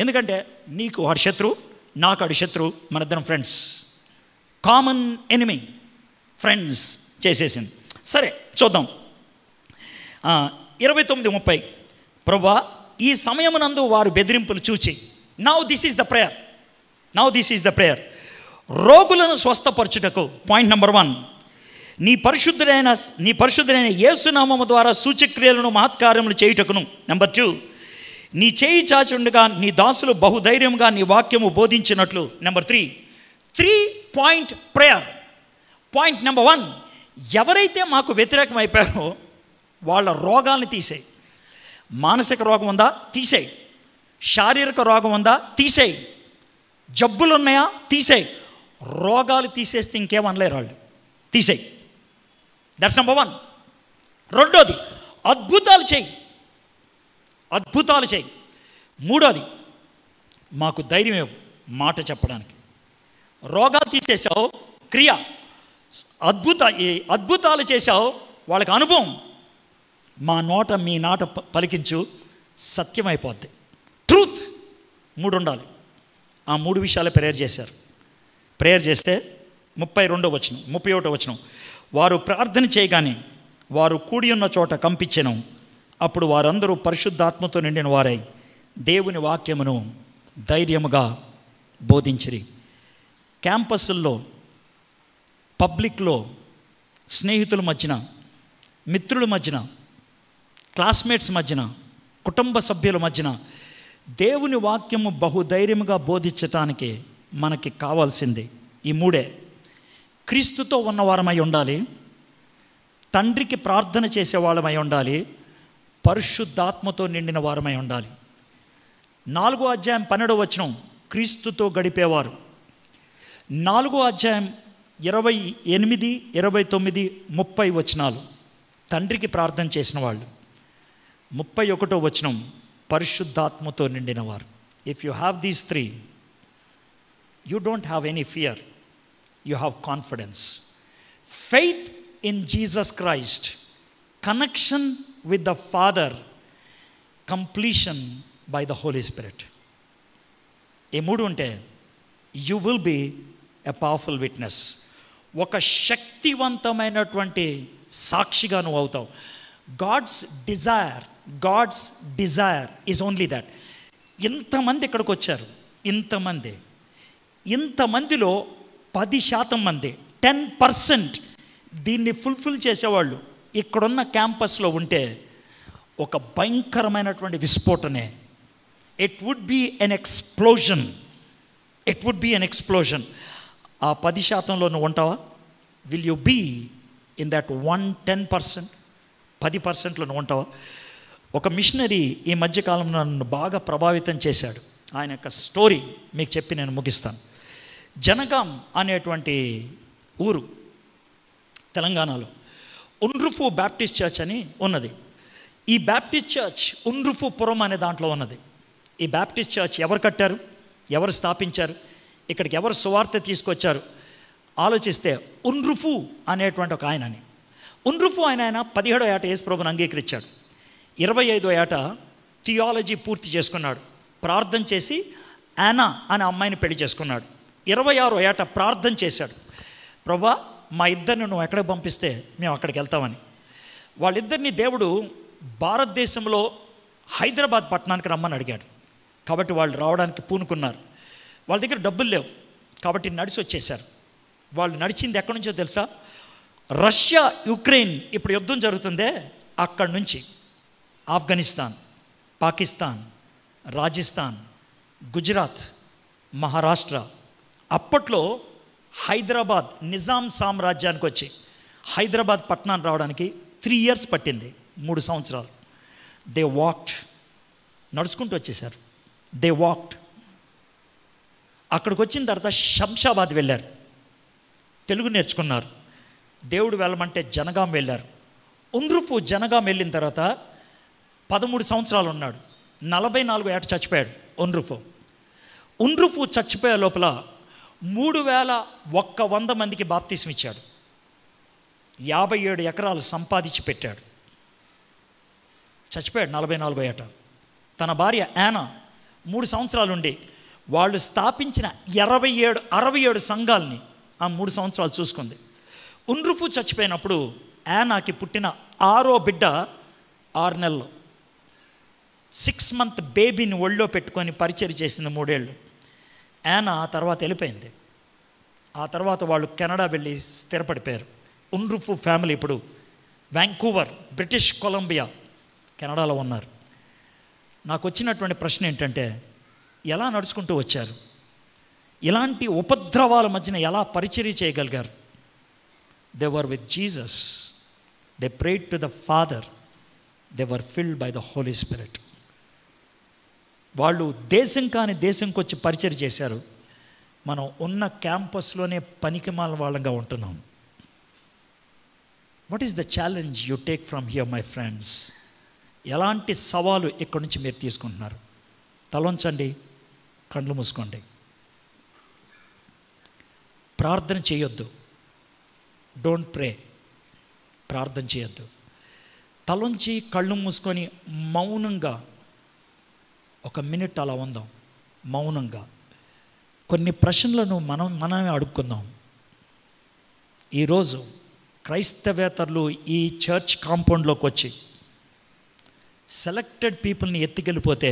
ఎందుకంటే నీకు వాడి శత్రువు, నాకు వాడి శత్రువు, మన ఇద్దరం ఫ్రెండ్స్, కామన్ ఎనిమీ, ఫ్రెండ్స్ చేసేసింది. సరే చూద్దాం. 29:30 ప్రభువా ఈ సమయమునందు వారు బెదిరింపులు చూచి, now this is the prayer, రోగులను స్వస్థపరచుటకు. పాయింట్ నెంబర్ 1, నీ పరిశుద్ధుడైన యేసునామము ద్వారా సూచక్రియలను మహత్కార్యములు చేయుటకును. నెంబర్ 2, నీ చేయి చాచుండగా నీ దాసులు బహుధైర్యంగా నీ వాక్యము బోధించినట్లు. Number 3 point prayer. Point number 1, ఎవరైతే మాకు వ్యతిరేకం అయిపోయారో వాళ్ళ రోగాల్ని తీసేయి. మానసిక రోగం ఉందా? తీసేయి. శారీరక రోగం ఉందా? తీసేయి. జబ్బులు ఉన్నాయా? తీసేయి. రోగాలు తీసేస్తే ఇంకేమనలేరు వాళ్ళు, తీసేయి. That's number 1. రెండోది, అద్భుతాలు చేయి. 3, మాకు ధైర్యం ఇవ్వు మాట చెప్పడానికి. రోగాలు తీసేసావు, క్రియ. అద్భుతాలు చేసావు, వాళ్ళకి అనుభవం. మా నోట మీ నాట పలికించు, సత్యమైపోద్ది, ట్రూత్. 3 ఉండాలి. ఆ 3 విషయాలే ప్రేయర్ చేశారు. ప్రేయర్ చేస్తే 31వ వచనం, వారు ప్రార్థన చేయగానే వారు కూడి ఉన్న చోట కంపించెను. అప్పుడు వారందరూ పరిశుద్ధాత్మతో నిండిన వారై దేవుని వాక్యమును ధైర్యముగా బోధించిరి. క్యాంపస్ల్లో, పబ్లిక్లో, స్నేహితుల మధ్యన, మిత్రుల మధ్యన, క్లాస్మేట్స్ మధ్యన, కుటుంబ సభ్యుల మధ్యన దేవుని వాక్యము బహుధైర్యముగా బోధించటానికి మనకి కావాల్సింది ఈ 3. క్రీస్తుతో ఉన్నవారమై ఉండాలి, తండ్రికి ప్రార్థన చేసేవాళ్ళమై ఉండాలి, పరిశుద్ధాత్మతో నిండిన వారమై ఉండాలి. 4వ అధ్యాయం 12వ వచనం, క్రీస్తుతో గడిపేవారు. 4వ అధ్యాయం 28, 29, 30 వచనాలు తండ్రికి ప్రార్థన చేసిన వాళ్ళు. 31వ వచనం, పరిశుద్ధాత్మతో నిండిన వారు. If you have these 3, you don't have any fear, you have confidence. Faith in Jesus Christ, connection with the Father, completion by the Holy Spirit. ఈ 3 ఉంటే you will be a powerful witness. ఒక శక్తివంతమైనటువంటి సాక్షిగా నువ్వు అవుతావు. God's desire is only that. ఇంతమంది ఇక్కడికి వచ్చారు, ఇంతమందిలో 10% మంది, 10% దీన్ని ఫుల్ఫిల్ చేసేవాళ్ళు ఇక్కడున్న క్యాంపస్లో ఉంటే ఒక భయంకరమైనటువంటి విస్ఫోటనే. It would be an explosion. ఆ 10%లో నువ్వు ఉంటావా? Will you be in that 10%? 10%లో నువ్వు ఉంటావా? ఒక మిషనరీ ఈ మధ్యకాలంలో నన్ను బాగా ప్రభావితం చేశాడు. ఆయన యొక్క స్టోరీ మీకు చెప్పి నేను ముగిస్తాను. జనగాం అనేటువంటి ఊరు తెలంగాణలో ఉన్రుఫు బ్యాప్టిస్ట్ చర్చ్ అని ఉన్నది. ఈ బ్యాప్టిస్ట్ చర్చ్ ఉన్రుఫుపురం అనే దాంట్లో ఉన్నది. ఈ బ్యాప్టిస్ట్ చర్చ్ ఎవరు కట్టారు, ఎవరు స్థాపించారు, ఇక్కడికి ఎవరు సువార్త తీసుకొచ్చారు ఆలోచిస్తే ఉన్రుఫు అనేటువంటి ఒక ఆయనని. ఉన్రుఫు ఆయన 17వ ఏట యేసుప్రభుని అంగీకరించాడు. 25వ ఏట థియాలజీ పూర్తి చేసుకున్నాడు. ప్రార్థన చేసి యానా అనే అమ్మాయిని పెళ్లి చేసుకున్నాడు. 26వ ఏట ప్రార్థన చేశాడు, ప్రభా మా ఇద్దరిని నువ్వు ఎక్కడికి పంపిస్తే మేము అక్కడికి వెళ్తామని. వాళ్ళిద్దరిని దేవుడు భారతదేశంలో హైదరాబాద్ పట్టణానికి రమ్మని అడిగాడు. కాబట్టి వాళ్ళు రావడానికి పూనుకున్నారు. వాళ్ళ దగ్గర డబ్బులు లేవు కాబట్టి నడిచి వచ్చేసారు. వాళ్ళు నడిచింది ఎక్కడి నుంచో తెలుసా? రష్యా యుక్రెయిన్ ఇప్పుడు యుద్ధం జరుగుతుందే అక్కడి నుంచి ఆఫ్ఘనిస్తాన్, పాకిస్తాన్, రాజస్థాన్, గుజరాత్, మహారాష్ట్ర. అప్పట్లో హైదరాబాద్ నిజాం సామ్రాజ్యానికి వచ్చి హైదరాబాద్ పట్టణాన్ని రావడానికి 3 years పట్టింది, 3 సంవత్సరాలు. దే వాక్డ్, నడుచుకుంటూ వచ్చేసారు. They walked. అక్కడికి వచ్చిన తర్వాత శంషాబాద్ వెళ్ళారు, తెలుగు నేర్చుకున్నారు. దేవుడు వెళ్ళమంటే జనగాం వెళ్ళారు. ఉండ్రుఫు జనగాం వెళ్ళిన తర్వాత 13 సంవత్సరాలు ఉన్నాడు. 44 ఏట చచ్చిపోయాడు ఉండ్రుఫు. ఉండ్రుఫు చచ్చిపోయే లోపల 3100 మందికి బాప్తిస్మ ఇచ్చాడు. 57 ఎకరాలు సంపాదించి పెట్టాడు. చచ్చిపోయాడు 44 ఏట. తన భార్య యానా 3 సంవత్సరాలు ఉండి వాళ్ళు స్థాపించిన 67 సంఘాలని ఆ 3 సంవత్సరాలు చూసుకుంది. ఉండ్రుఫు చచ్చిపోయినప్పుడు యానాకి పుట్టిన 6వ బిడ్డ 6 నెలలు 6 month బేబీని ఒళ్ళో పెట్టుకొని పరిచయం చేసింది 3 ఏళ్ళు. యానా ఆ తర్వాత వెళ్ళిపోయింది. ఆ తర్వాత వాళ్ళు కెనడా వెళ్ళి స్థిరపడిపోయారు. ఉండ్రుఫు ఫ్యామిలీ ఇప్పుడు వ్యాంకూవర్, బ్రిటిష్ కొలంబియా, కెనడాలో ఉన్నారు. నాకు వచ్చినటువంటి ప్రశ్న ఏంటంటే, ఎలా నడుచుకుంటూ వచ్చారు? ఇలాంటి ఉపద్రవాల మధ్యన ఎలా పరిచర్య చేయగలిగారు? They were with Jesus, they prayed to the Father, they were filled by the Holy Spirit. వాళ్ళు దేశం కాని దేశంకి వచ్చి పరిచర్య చేశారు. మనం ఉన్న క్యాంపస్లోనే పనికిమాల వాళ్ళంగా ఉంటున్నాం. What is the challenge you take from here my friends? ఎలాంటి సవాలు ఇక్కడి నుంచి మీరు తీసుకుంటున్నారు? తలొంచండి, కళ్ళు మూసుకోండి. ప్రార్థన చేయొద్దు. డోంట్ ప్రే. ప్రార్థన చేయొద్దు. తలొంచి కళ్ళు మూసుకొని మౌనంగా 1 minute అలా ఉందాం. మౌనంగా కొన్ని ప్రశ్నలను మనమే అడుక్కుందాం. ఈరోజు క్రైస్తవేతరులు ఈ చర్చ్ కాంపౌండ్లోకి వచ్చి సెలెక్టెడ్ పీపుల్ని ఎత్తుకెళ్ళిపోతే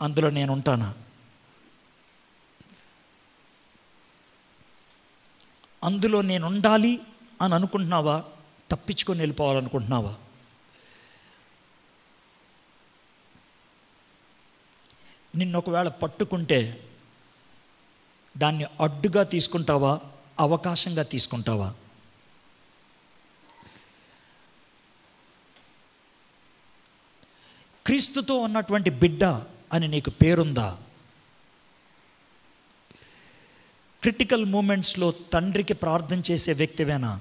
అందులో నేను ఉంటానా? అందులో నేను ఉండాలి అని అనుకుంటున్నావా? తప్పించుకొని వెళ్ళిపోవాలనుకుంటున్నావా? నిన్ను ఒకవేళ పట్టుకుంటే దాన్ని అడ్డుగా తీసుకుంటావా? అవకాశంగా తీసుకుంటావా? క్రీస్తుతో ఉన్నటువంటి బిడ్డ అని నీకు పేరుందా? క్రిటికల్ మూమెంట్స్లో తండ్రికి ప్రార్థన చేసే వ్యక్తివేనా?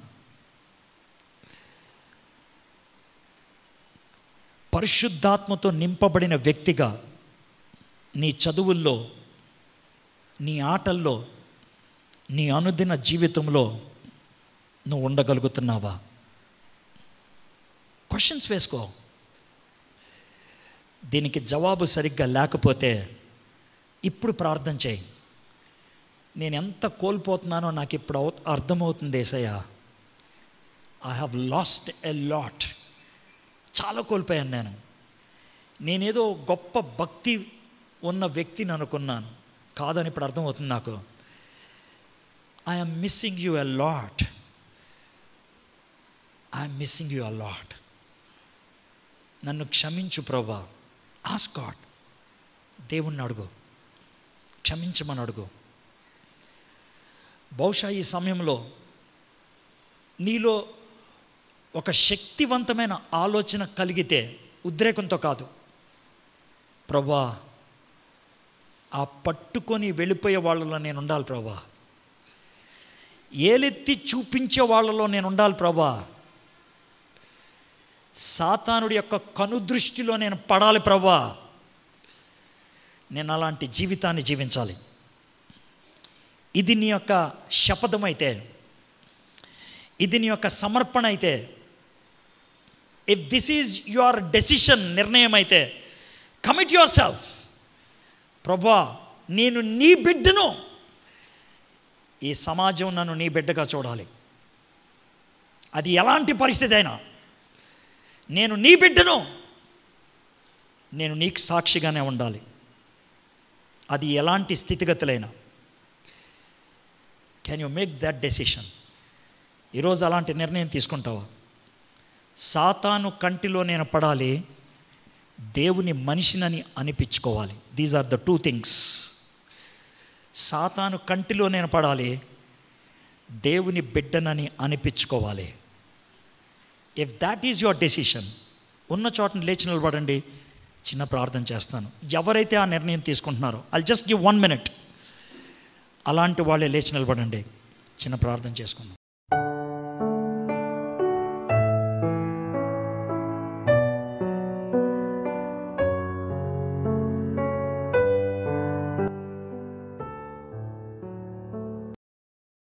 పరిశుద్ధాత్మతో నింపబడిన వ్యక్తిగా నీ చదువుల్లో, నీ ఆటల్లో, నీ అనుదిన జీవితంలో నువ్వు ఉండగలుగుతున్నావా? క్వశ్చన్స్ వేసుకో. దీనికి జవాబు సరిగ్గా లేకపోతే ఇప్పుడు ప్రార్థన చేయి. నేను ఎంత కోల్పోతున్నానో నాకు ఇప్పుడు అర్థమవుతుంది యేసయ్యా. I have lost a lot. చాలా కోల్పోయాను. నేనేదో గొప్ప భక్తి ఉన్న వ్యక్తిని అనుకున్నాను. కాదని ఇప్పుడు అర్థమవుతుంది నాకు. I'm missing you a lot. I'm missing you a lot. నన్ను క్షమించు ప్రభా. Ask God. దేవుణ్ణి అడుగు, క్షమించమని అడుగు. బహుశా ఈ సమయంలో నీలో ఒక శక్తివంతమైన ఆలోచన కలిగితే, ఉద్రేకంతో కాదు, ప్రభా ఆ పట్టుకొని వెళ్ళిపోయే వాళ్ళలో నేను ఉండాలి ప్రభా. ఏలెత్తి చూపించే వాళ్ళలో నేను ఉండాలి ప్రభా. సాతానుడి యొక్క కనుదృష్టిలో నేను పడాలి ప్రభా. నేను అలాంటి జీవితాన్ని జీవించాలి. ఇది నీ యొక్క శపథం అయితే, ఇది నీ యొక్క సమర్పణ అయితే, if this is your decision, నిర్ణయం అయితే, కమిట్ యువర్ సెల్ఫ్. ప్రభా నేను నీ బిడ్డను, ఈ సమాజం నన్ను నీ బిడ్డగా చూడాలి. అది ఎలాంటి పరిస్థితి అయినా నేను నీ బిడ్డను, నేను నీకు సాక్షిగానే ఉండాలి. అది ఎలాంటి స్థితిగతులైనా. Can you make that decision? ఈరోజు అలాంటి నిర్ణయం తీసుకుంటావా? సాతాను కంటిలో నేను పడాలి, దేవుని మనిషినని అనిపించుకోవాలి. These are the 2 things. సాతాను కంటిలో నేను పడాలి, దేవుని బిడ్డనని అనిపించుకోవాలి. If that is your decision, ఉన్న చోటని లేచి నిలబడండి, చిన్న ప్రార్థన చేస్తాను. ఎవరైతే ఆ నిర్ణయం తీసుకుంటున్నారో ఐల్ జస్ట్ గివ్ 1 minute. అలాంటి వాళ్ళే లేచి నిలబడండి, చిన్న ప్రార్థన చేసుకుందాం.